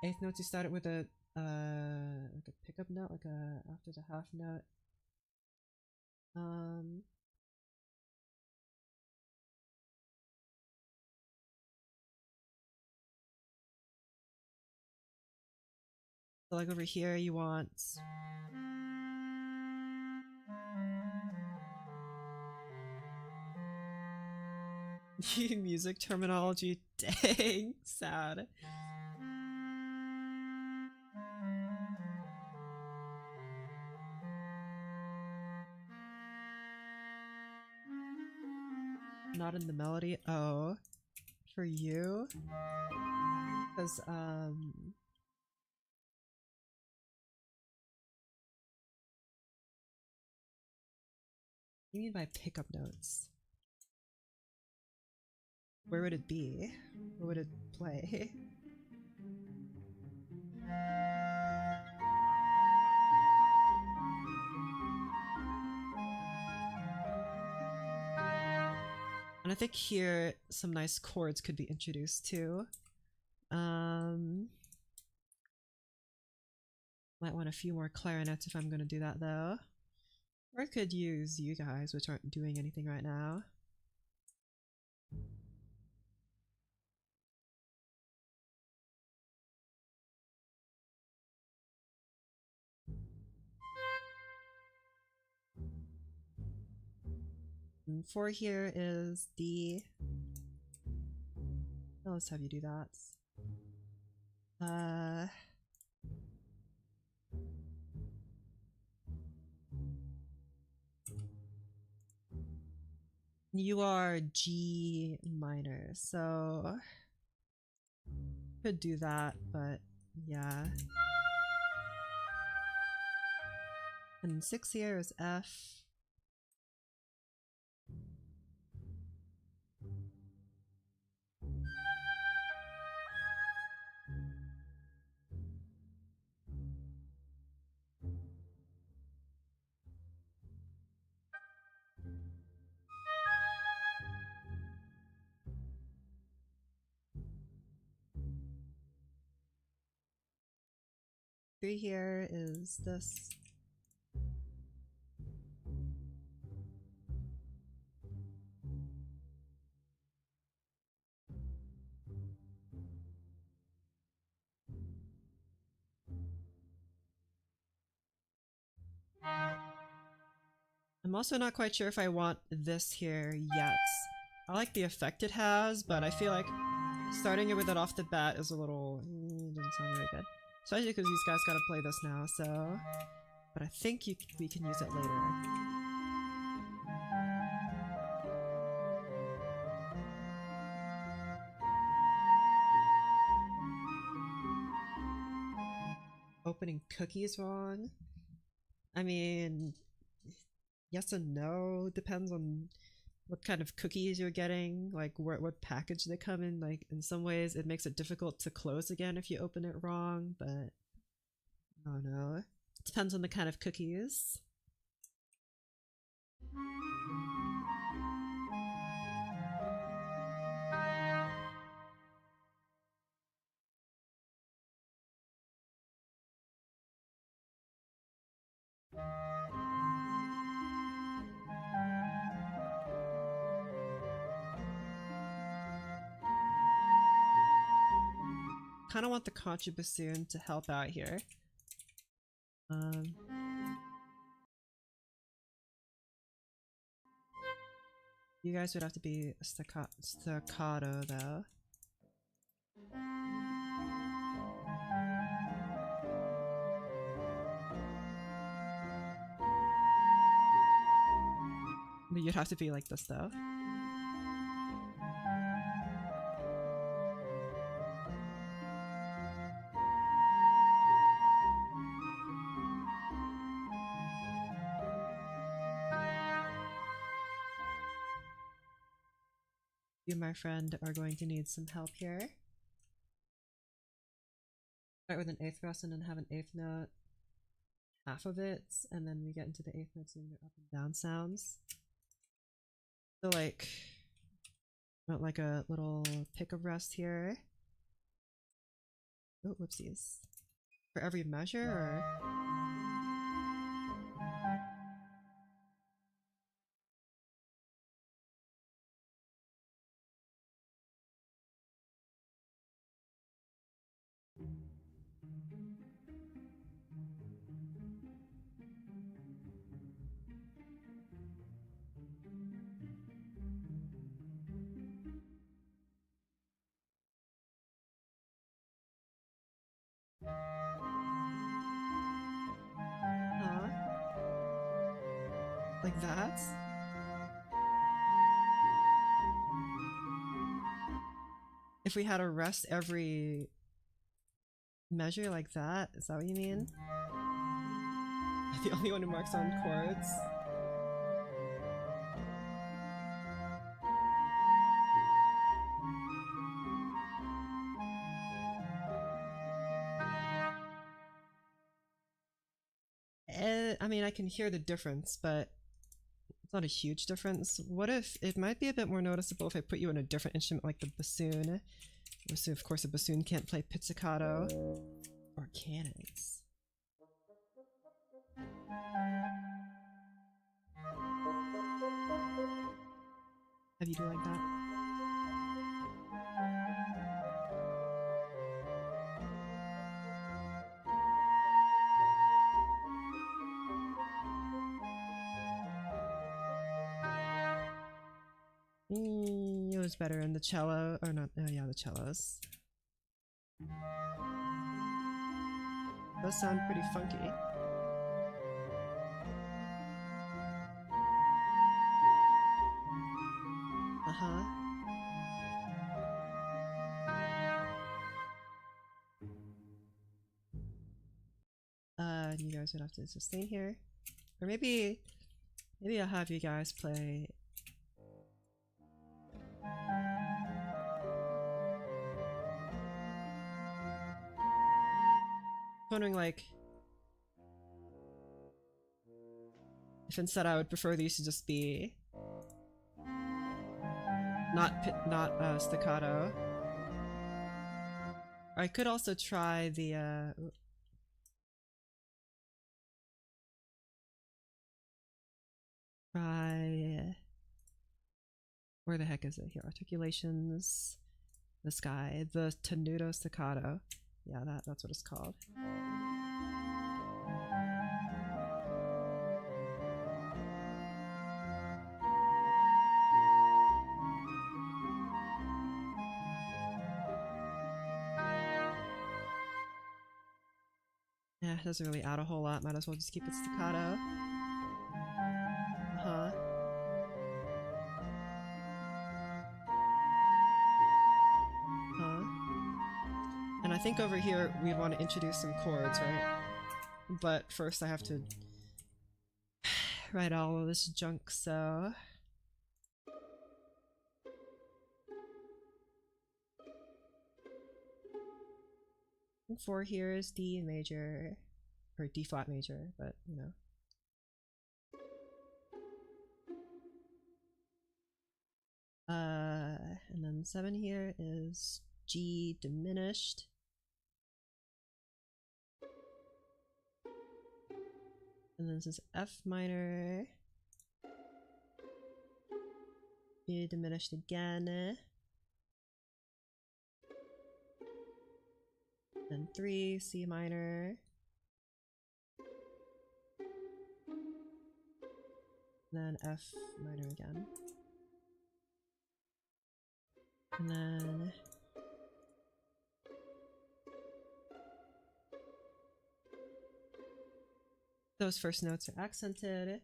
Eighth notes, you start it with a like a pickup note, like a after the half note. So like over here you want music terminology, dang, sad. Not in the melody, oh. for you. Because, what do you mean by pickup notes? Where would it be? Where would it play? And I think here some nice chords could be introduced too. Might want a few more clarinets if I'm going to do that though. Or I could use you guys, which aren't doing anything right now. And 4 here is D. Oh, let's have you do that. You are G minor, so could do that, but yeah. And 6 here is F. Three here is this. I'm also not quite sure if I want this here yet. I like the effect it has, but I feel like starting it with it off the bat is a little... doesn't sound very good. Especially because these guys gotta play this now, so... But I think we can use it later. Opening cookies wrong? I mean... Yes and no, depends on what kind of cookies you're getting, like what package they come in. Like in some ways it makes it difficult to close again if you open it wrong, but I don't know. It depends on the kind of cookies. Kind of want the contrabassoon to help out here. You guys would have to be staccato though. But you'd have to be like this though. You, my friend, are going to need some help here. Start with an 8th rest and then have an 8th note, half of it, and then we get into the 8th notes doing their up and down sounds. So like, want like a little pick of rest here. Oh, whoopsies. For every measure, or? Like that? If we had to rest every measure like that, is that what you mean? The only one who marks on chords. I mean, I can hear the difference, but it's not a huge difference. What if it might be a bit more noticeable if I put you in a different instrument like the bassoon? So of course, a bassoon can't play pizzicato. Or can it? Have you do like that? It was better in the cello, or not? Oh yeah, the cellos. Does sound pretty funky. Uh-huh. You guys would have to sustain here. Or maybe I'll have you guys play. Wondering like if instead I would prefer these to just be not staccato. Or I could also try the try where the heck is it here? Articulations. This guy, the tenuto staccato. Yeah, that's what it's called. Yeah, it doesn't really add a whole lot. Might as well just keep it staccato. Uh-huh. And I think over here we want to introduce some chords, right? But first I have to write all of this junk, so... And 4 here is D major, or D flat major, but you know. And then 7 here is G diminished. And then this is F minor. G diminished again. Then 3, C minor. Then F minor again. And then those first notes are accented.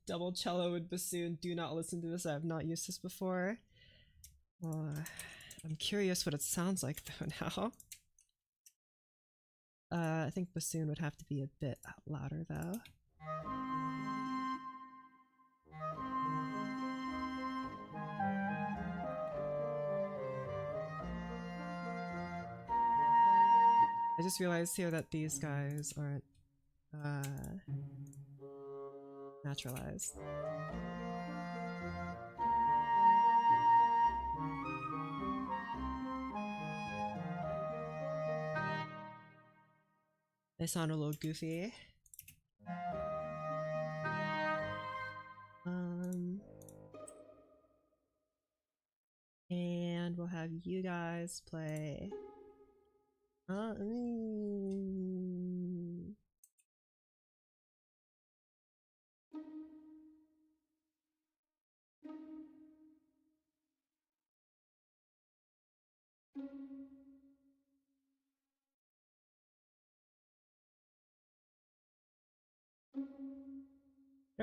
Double cello and bassoon. Do not listen to this. I have not used this before. I'm curious what it sounds like though now. I think bassoon would have to be a bit louder though. I just realized here that these guys aren't naturalized. They sound a little goofy. And we'll have you guys play. I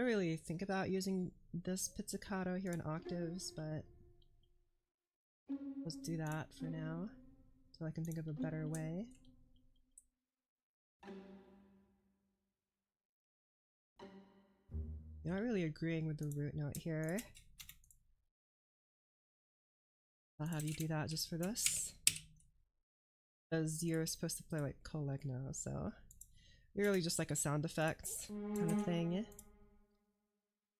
don't really think about using this pizzicato here in octaves, but Let's do that for now, till I can think of a better way. You're not really agreeing with the root note here. I'll have you do that just for this. Because you're supposed to play like colegno, so you're really just like a sound effects kind of thing.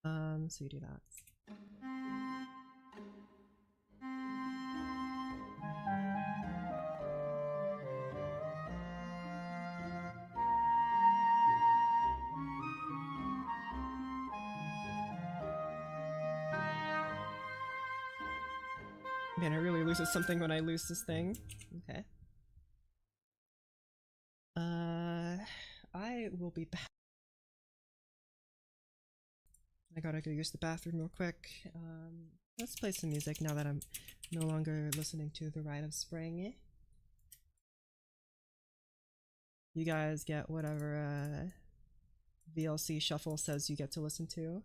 So you do that. Man, I really loses something when I lose this thing. Okay. I will be back. I gotta go use the bathroom real quick. Let's play some music now that I'm no longer listening to The Rite of Spring. You guys get whatever VLC Shuffle says you get to listen to.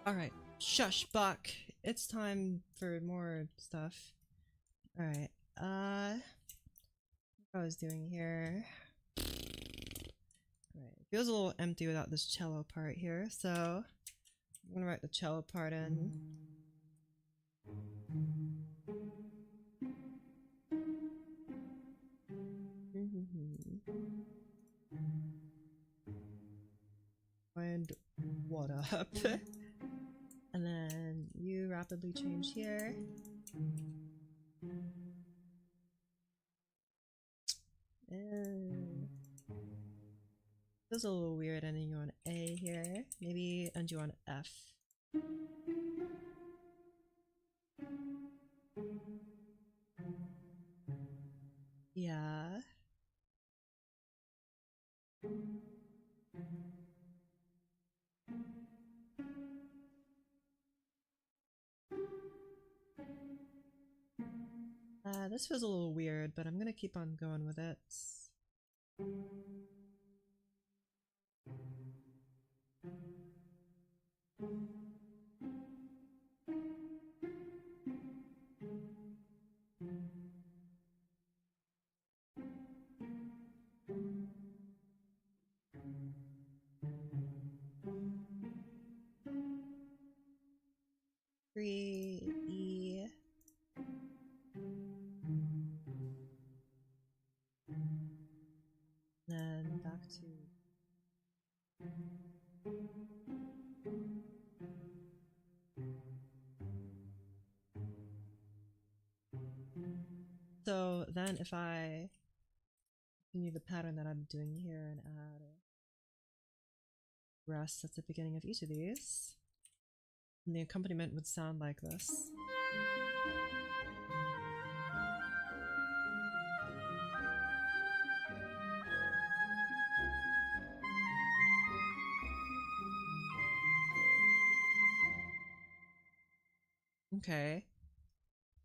Alright, shush, Buck. It's time for more stuff. Alright, what I was doing here. Alright, it feels a little empty without this cello part here, so I'm gonna write the cello part in. And what up? And then you rapidly change here. Feels a little weird ending you on A here. Maybe end you on F. Yeah. This feels a little weird, but I'm gonna keep on going with it. 3E. Then back to so then if I continue the pattern that I'm doing here and add a rest at the beginning of each of these, and the accompaniment would sound like this. Okay.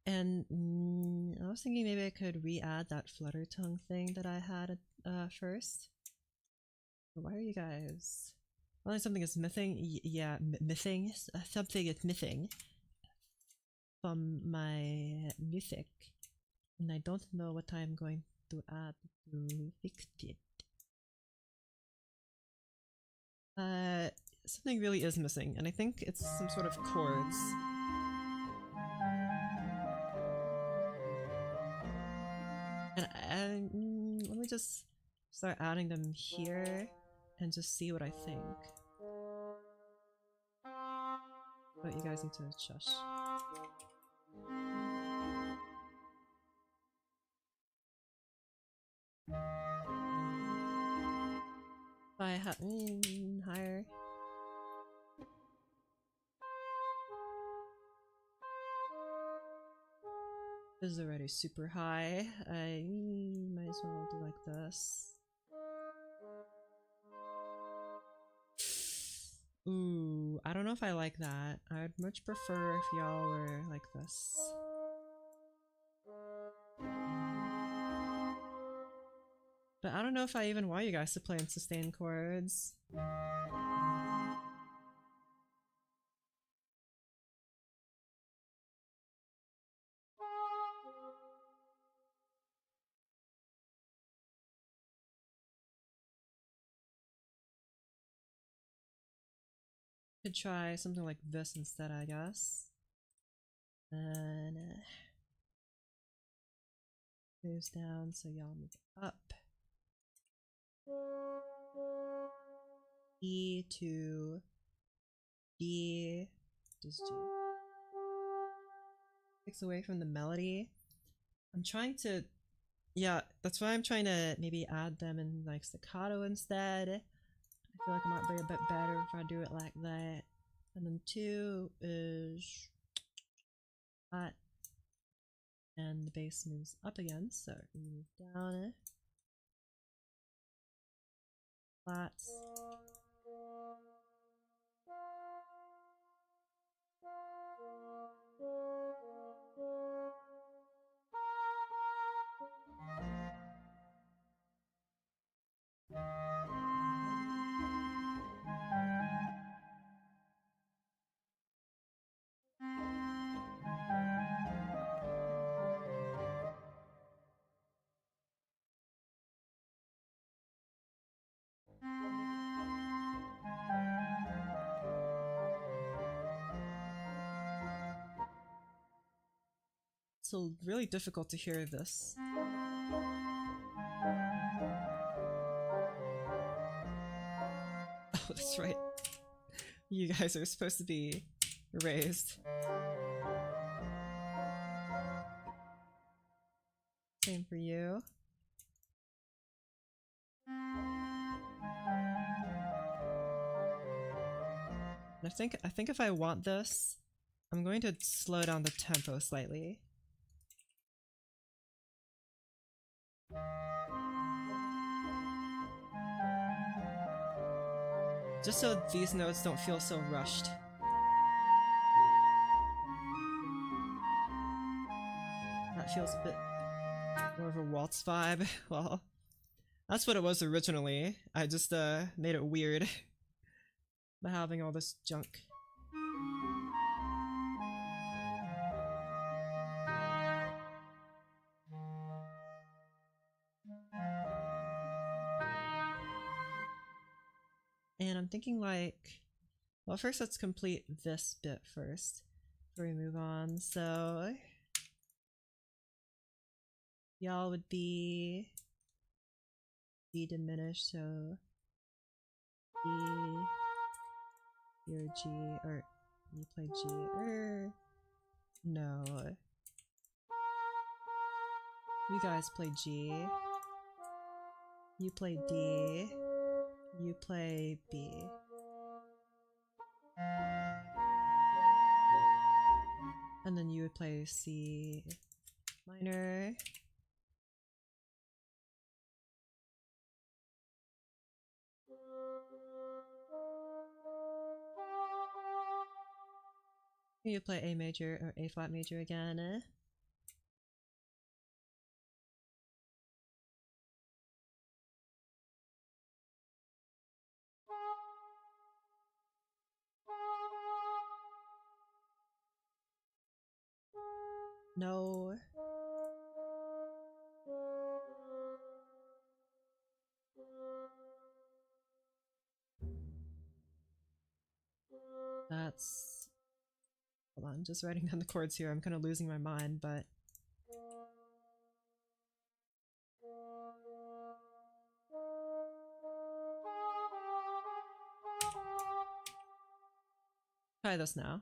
And I was thinking maybe I could re-add that flutter tongue thing that I had first. But why are you guys? Only something is missing. Yeah, missing. Something is missing from my music, and I don't know what I'm going to add to fix it. Something really is missing, and I think it's some sort of chords. And let me just start adding them here and just see what I think. But you guys need to shush. If I higher. This is already super high. I might as well do like this. Ooh, I don't know if I like that. I'd much prefer if y'all were like this. But I don't know if I even want you guys to play in sustained chords. Could try something like this instead, I guess. And moves down, so y'all move up. E to D, just G. Takes away from the melody. I'm trying to, yeah, that's why I'm trying to maybe add them in like staccato instead. I feel like it might be a bit better if I do it like that. And then 2 is flat, and the bass moves up again, so you move down, flat. It's really difficult to hear this. Oh, that's right. You guys are supposed to be raised. Same for you. I think if I want this, I'm going to slow down the tempo slightly. Just so these notes don't feel so rushed. That feels a bit more of a waltz vibe. Well, that's what it was originally. I just made it weird by having all this junk. And I'm thinking like, well, first let's complete this bit first before we move on. So y'all would be D diminished, so D, or G, or you play G, or no. You guys play G. You play D. You play B. And then you would play C minor. You play A major or A flat major again. No. That's... Hold on, just writing down the chords here. I'm kind of losing my mind, but... Try this now.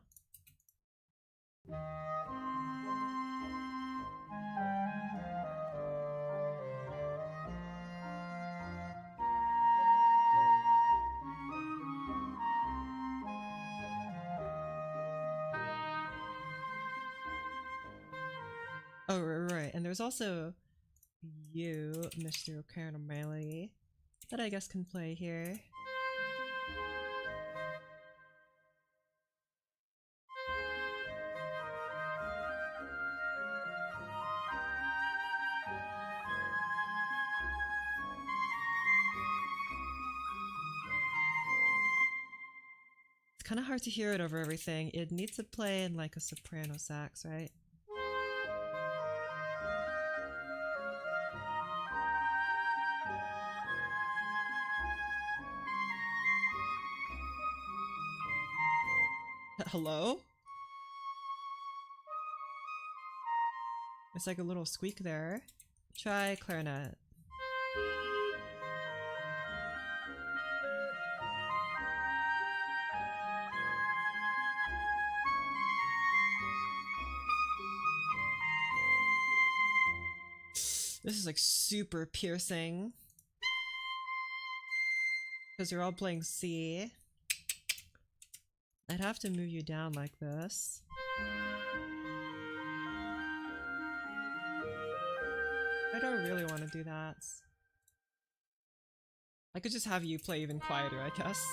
Oh, right. And there's also you, Mr. Caramelli, that I guess can play here. It's kind of hard to hear it over everything. It needs to play in like a soprano sax, right? Hello? It's like a little squeak there. Try clarinet. This is like super piercing. Because you're all playing C. I'd have to move you down like this. I don't really want to do that. I could just have you play even quieter, I guess.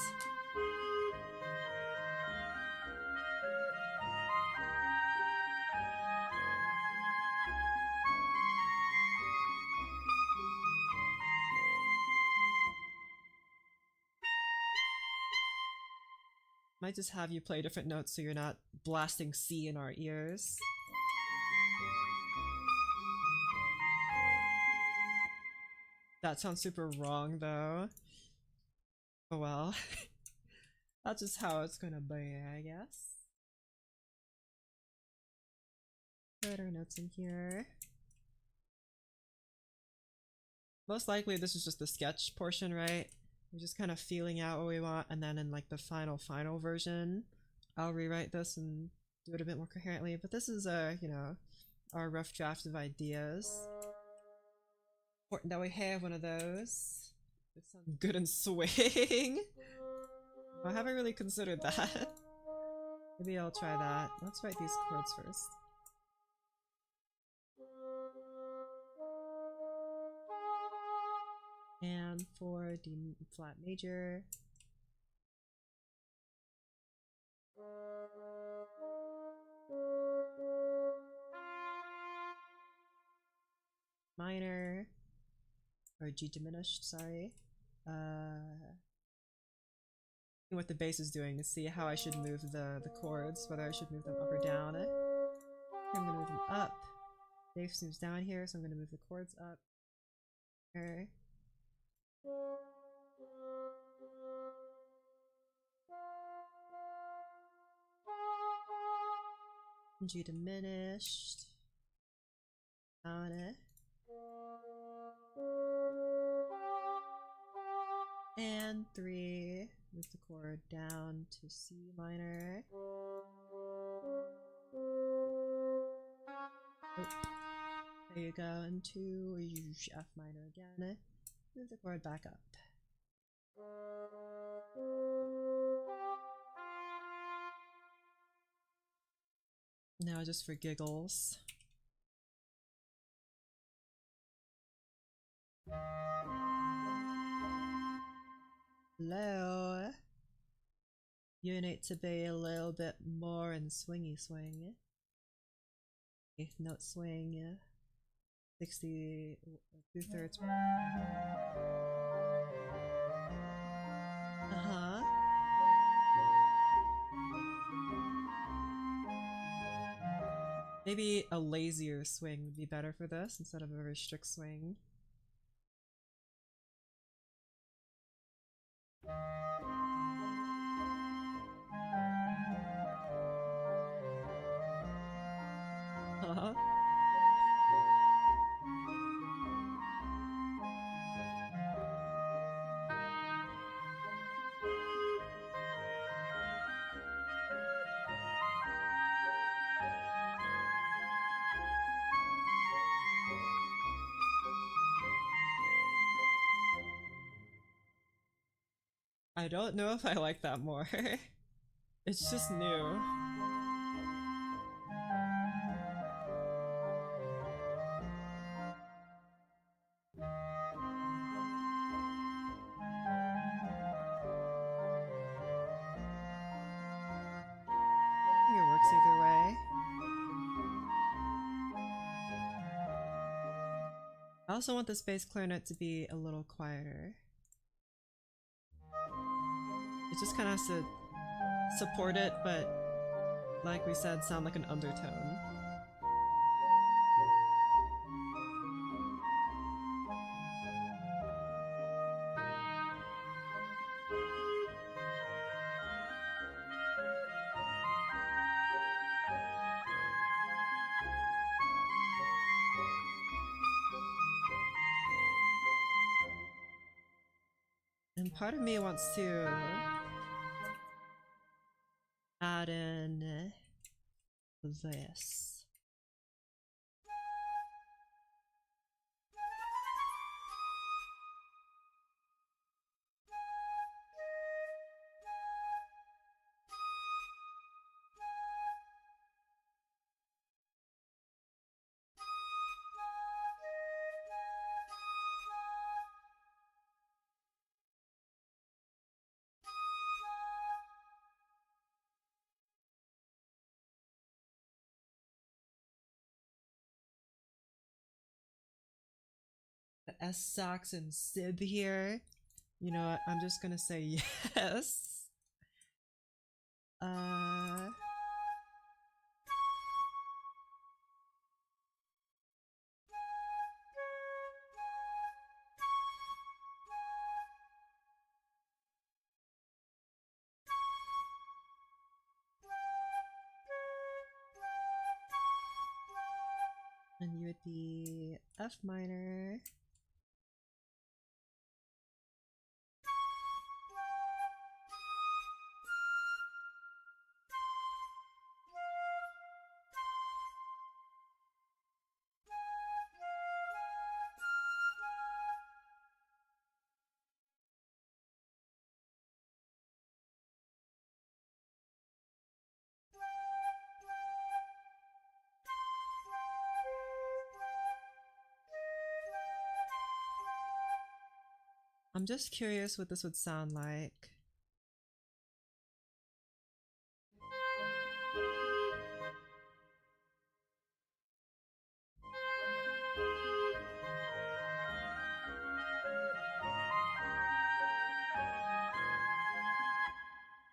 Might just have you play different notes so you're not blasting C in our ears. That sounds super wrong though. Oh well. That's just how it's gonna be, I guess. Put our notes in here. Most likely this is just the sketch portion, right? We're just kind of feeling out what we want, and then in like the final version, I'll rewrite this and do it a bit more coherently. But this is you know, our rough draft of ideas. Important that we have one of those. It sounds good and swing. I haven't really considered that. Maybe I'll try that. Let's write these chords first. And for D flat major. Minor. Or G diminished, sorry. What the bass is doing to see how I should move the chords, whether I should move them up or down. I'm gonna move them up. Bass moves down here, so I'm gonna move the chords up. Okay. G diminished. Down it. And 3. Move the chord down to C minor. Oh, there you go. And 2, F minor again. Move the chord back up. Now just for giggles. Hello. You need to be a little bit more in swingy swing. 8th note swing. 60 2/3. Uh-huh. Maybe a lazier swing would be better for this instead of a very strict swing. Uh-huh. I don't know if I like that more. It's just new. I think it works either way. I also want this bass clarinet to be a little quieter. It just kind of has to support it, but like we said, sound like an undertone. And part of me wants to add in this. The S sax and sib here. You know what? I'm just gonna say yes. And you would be F minor. I'm just curious what this would sound like.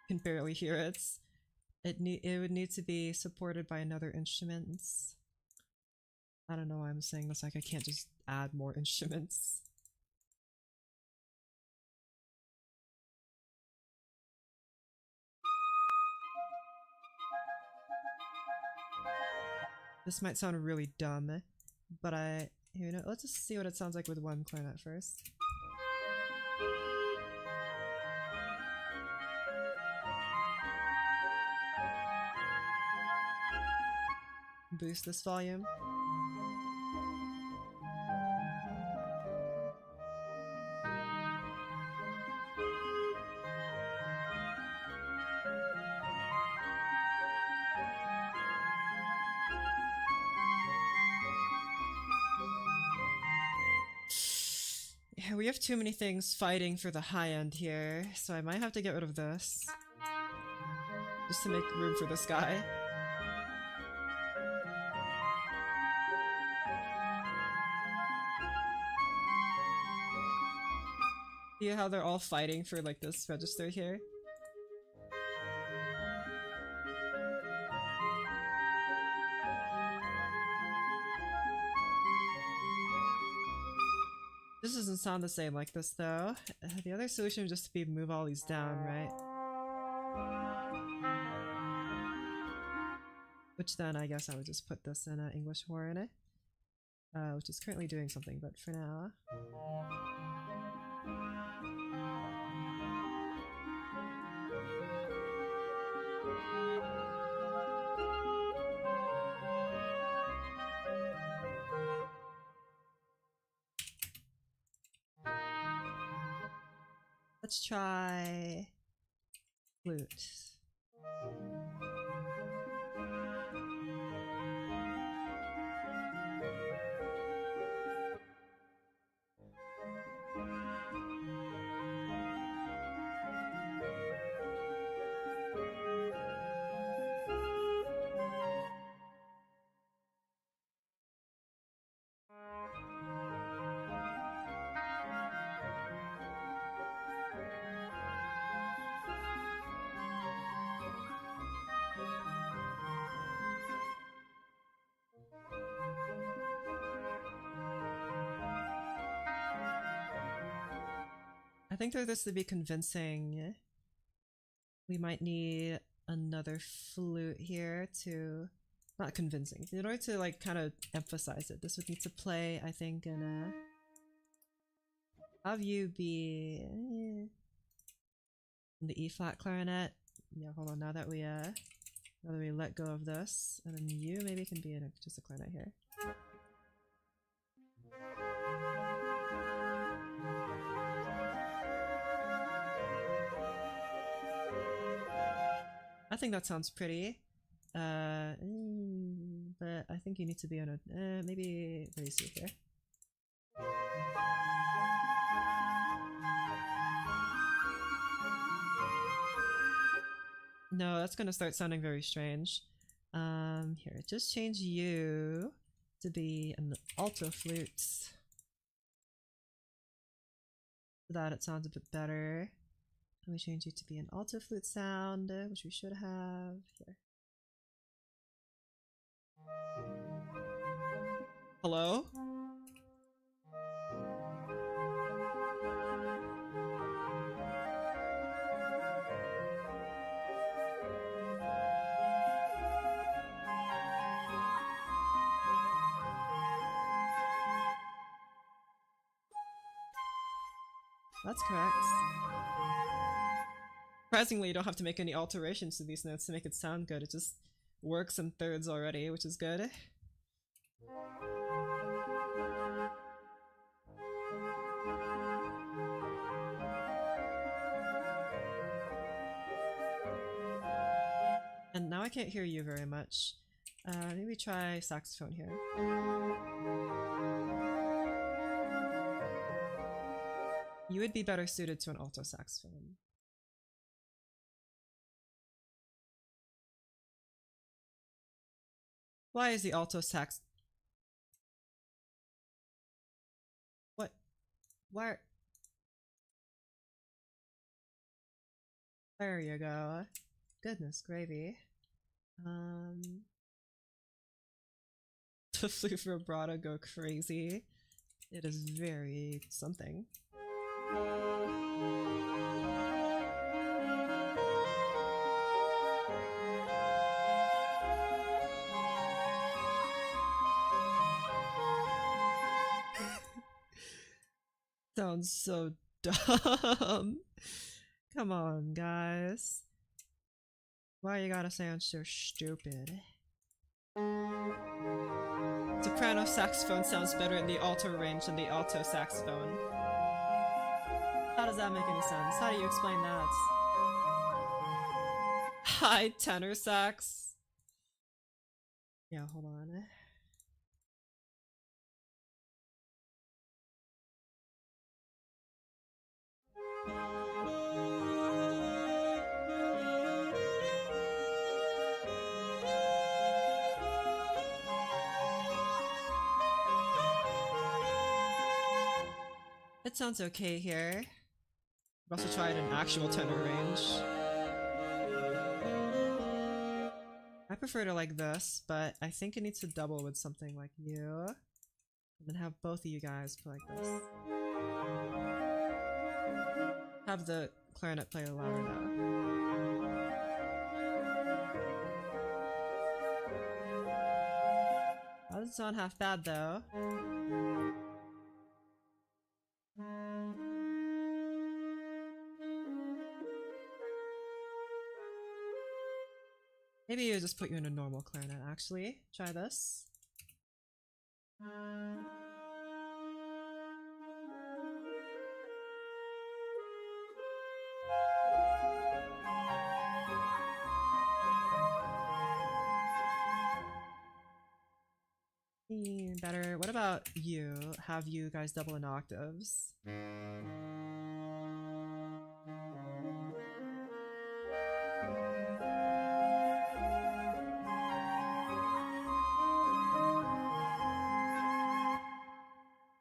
Can barely hear it. It would need to be supported by another instruments. I don't know why I'm saying this, like I can't just add more instruments. This might sound really dumb, but you know, let's just see what it sounds like with one clarinet first. Boost this volume. Yeah, we have too many things fighting for the high end here, so I might have to get rid of this. Just to make room for this guy. See how they're all fighting for like this register here? This doesn't sound the same like this though. The other solution would just be move all these down, right? Which then I guess I would just put this in an English horn, which is currently doing something, but for now. Let's try flute. I think for this to be convincing, we might need another flute here to... Not convincing. In order to like kind of emphasize it, this would need to play, I think, in a... Have you be... in the E flat clarinet. Yeah, hold on, now that we let go of this, and then you maybe can be in just a clarinet here. I think that sounds pretty. But I think you need to be on a maybe very safe here. No, that's gonna start sounding very strange. Here, just change you to be an alto flute. So that it sounds a bit better. Let me change you to be an alto flute sound, which we should have here. Hello? That's correct. Surprisingly, you don't have to make any alterations to these notes to make it sound good. It just works in thirds already, which is good. And now I can't hear you very much. Maybe try saxophone here. You would be better suited to an alto saxophone. Why is the alto sax... What? Why? There you go. Goodness gravy. The flute vibrato go crazy. It is very something. Sounds so dumb. Come on, guys. Why you gotta sound so stupid? Soprano saxophone sounds better in the alto range than the alto saxophone. How does that make any sense? How do you explain that? High tenor sax? Yeah, hold on. It sounds okay here. I've also tried an actual tenor range. I prefer to like this, but I think it needs to double with something like you. And then have both of you guys play like this. Have the clarinet player louder though. That doesn't sound half bad though. Maybe I'll just put you in a normal clarinet actually. Try this. Better. What about you? Have you guys double in octaves?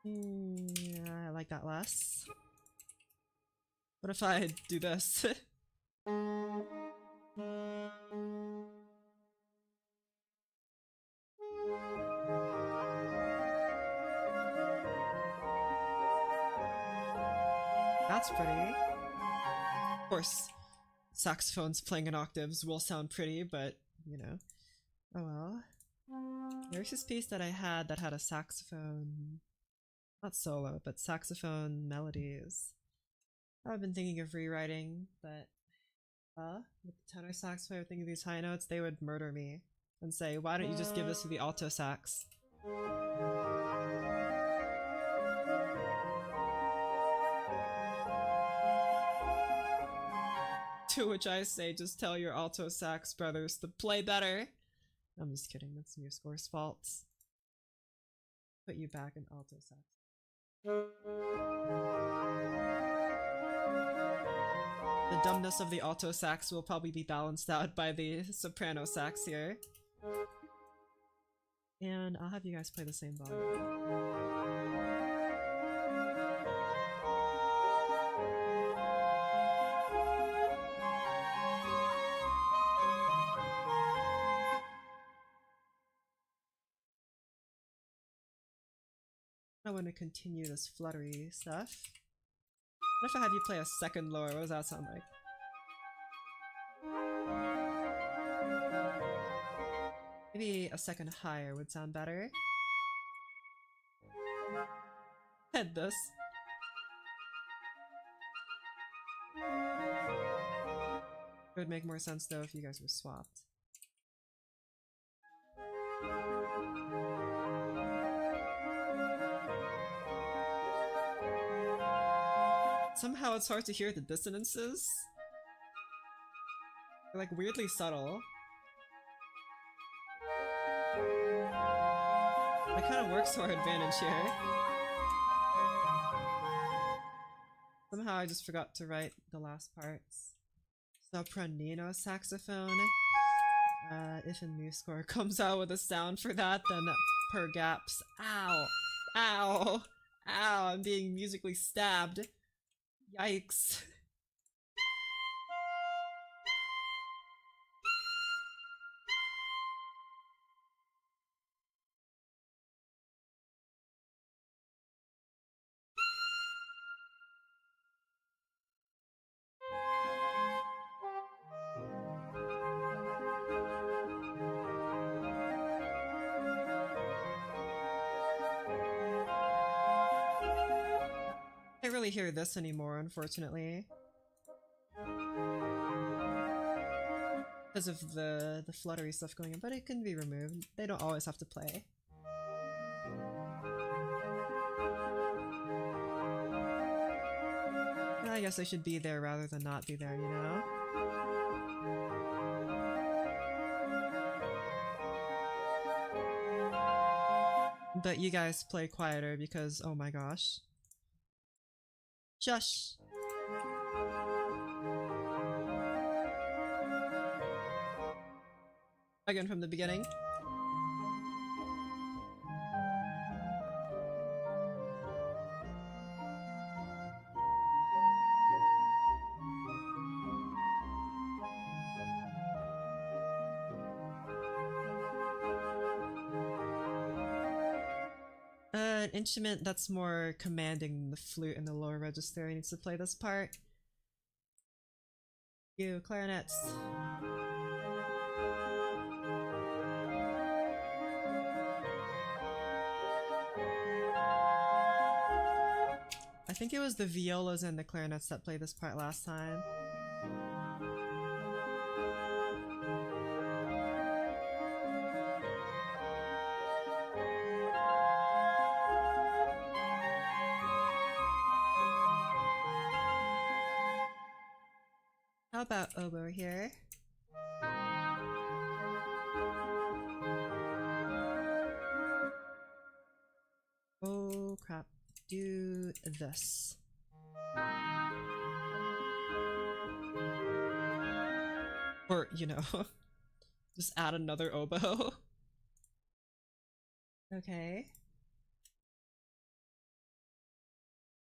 Yeah, I like that less. What if I do this? That's pretty. Of course, saxophones playing in octaves will sound pretty, but, you know. Oh well. There's this piece that I had that had a saxophone, not solo, but saxophone melodies. I've been thinking of rewriting, but with the tenor sax player thinking these high notes, they would murder me and say, why don't you just give this to the alto sax? To which I say, just tell your alto sax brothers to play better. I'm just kidding, that's MuseScore's fault. Put you back in alto sax. The dumbness of the alto sax will probably be balanced out by the soprano sax here. And I'll have you guys play the same volume. I want to continue this fluttery stuff. What if I have you play a second lower? What does that sound like? Maybe a second higher would sound better. Head this. It would make more sense though if you guys were swapped. Somehow it's hard to hear the dissonances. They're like weirdly subtle. It kind of works to our advantage here. Somehow I just forgot to write the last parts. Sopranino saxophone. If a new score comes out with a sound for that, then per gaps. Ow! Ow! Ow! I'm being musically stabbed. Yikes. Can't really hear this anymore, unfortunately. Because of the fluttery stuff going on, but it can be removed. They don't always have to play. I guess I should be there rather than not be there, you know? But you guys play quieter because, oh my gosh. Shush! Again from the beginning. An instrument that's more commanding than the flute in the lower register needs to play this part. You, clarinets. I think it was the violas and the clarinets that played this part last time. How about oboe here? Oh crap. Do this. Or, you know, just add another oboe. Okay.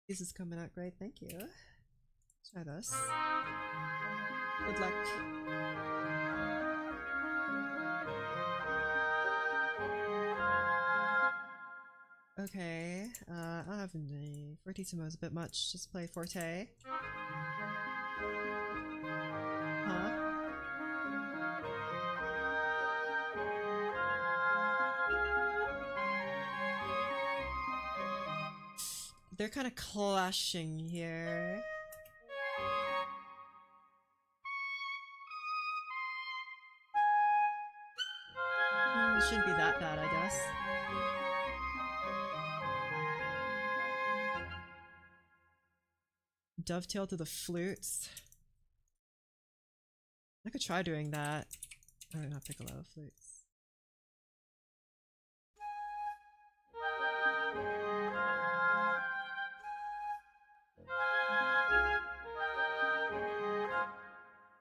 This is coming out great, thank you. Try this. Good luck. Okay, I don't have any. Fortissimo is a bit much, just play forte. Huh? They're kind of clashing here. It shouldn't be that bad, I guess. Dovetail to the flutes. I could try doing that. Oh, not piccolo, flutes.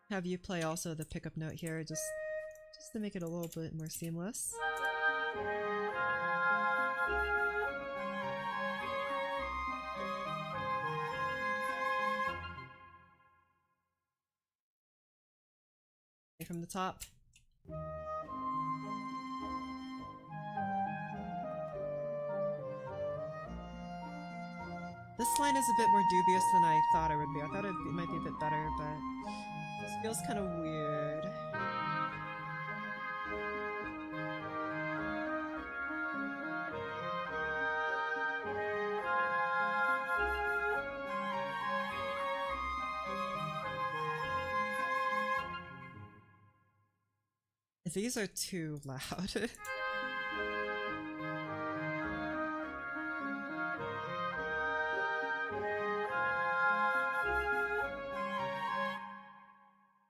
Have you play also the pickup note here, just to make it a little bit more seamless. From the top. This line is a bit more dubious than I thought it would be. I thought it might be a bit better, but this feels kind of weird. These are too loud.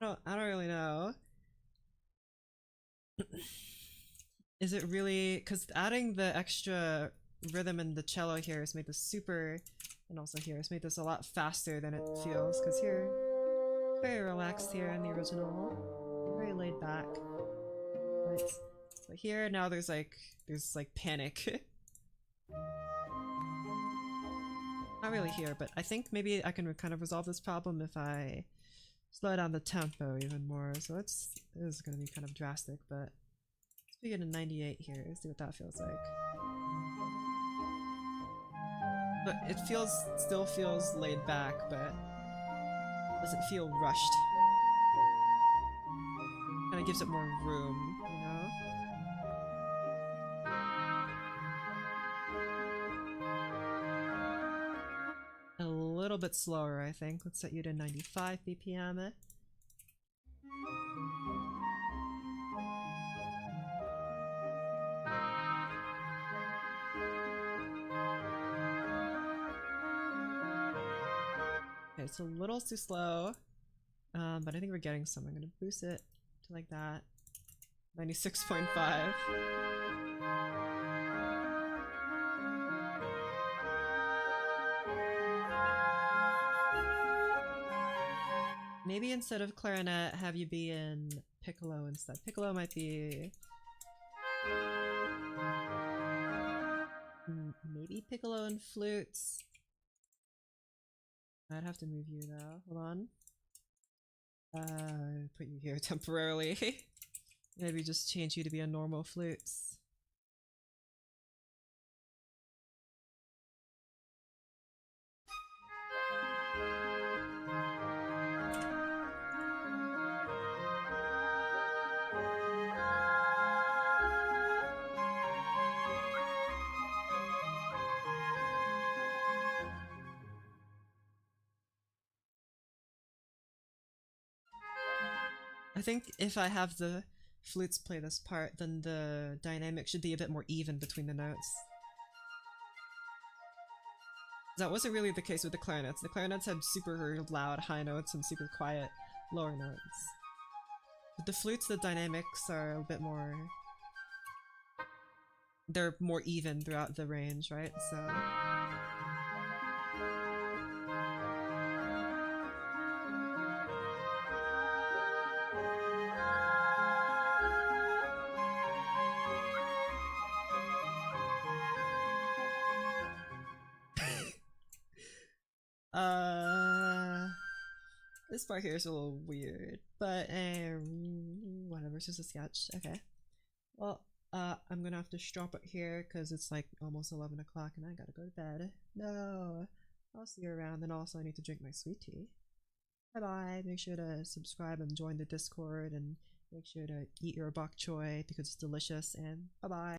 I don't really know. Is it really, because adding the extra rhythm in the cello here has made this super, and also here has made this a lot faster than it feels, because here, very relaxed here in the original, very laid back. But here now there's like panic. Not really here, but I think maybe I can kind of resolve this problem if I slow down the tempo even more. So it is going to be kind of drastic, but let's begin in 98 here, see what that feels like. But it still feels laid back, but doesn't feel rushed. Kind of gives it more room, you know? A little bit slower, I think. Let's set you to 95 BPM. Okay, it's a little too slow, but I think we're getting some. I'm gonna boost it to like that. 96.5. Maybe instead of clarinet, have you be in piccolo instead. Piccolo might be... maybe piccolo and flutes. I'd have to move you though. Hold on. Put you here temporarily. Maybe just change you to be a normal flutes. I think if I have the flutes play this part, then the dynamic should be a bit more even between the notes. That wasn't really the case with the clarinets. The clarinets had super loud high notes and super quiet lower notes. With the flutes, the dynamics are a bit more... they're more even throughout the range, right? So... this part here is a little weird, but whatever, it's just a sketch. Okay. Well, I'm gonna have to stop it here because it's like almost 11 o'clock and I gotta go to bed. No, I'll see you around, and also I need to drink my sweet tea. Bye bye. Make sure to subscribe and join the Discord, and make sure to eat your bok choy because it's delicious, and bye bye.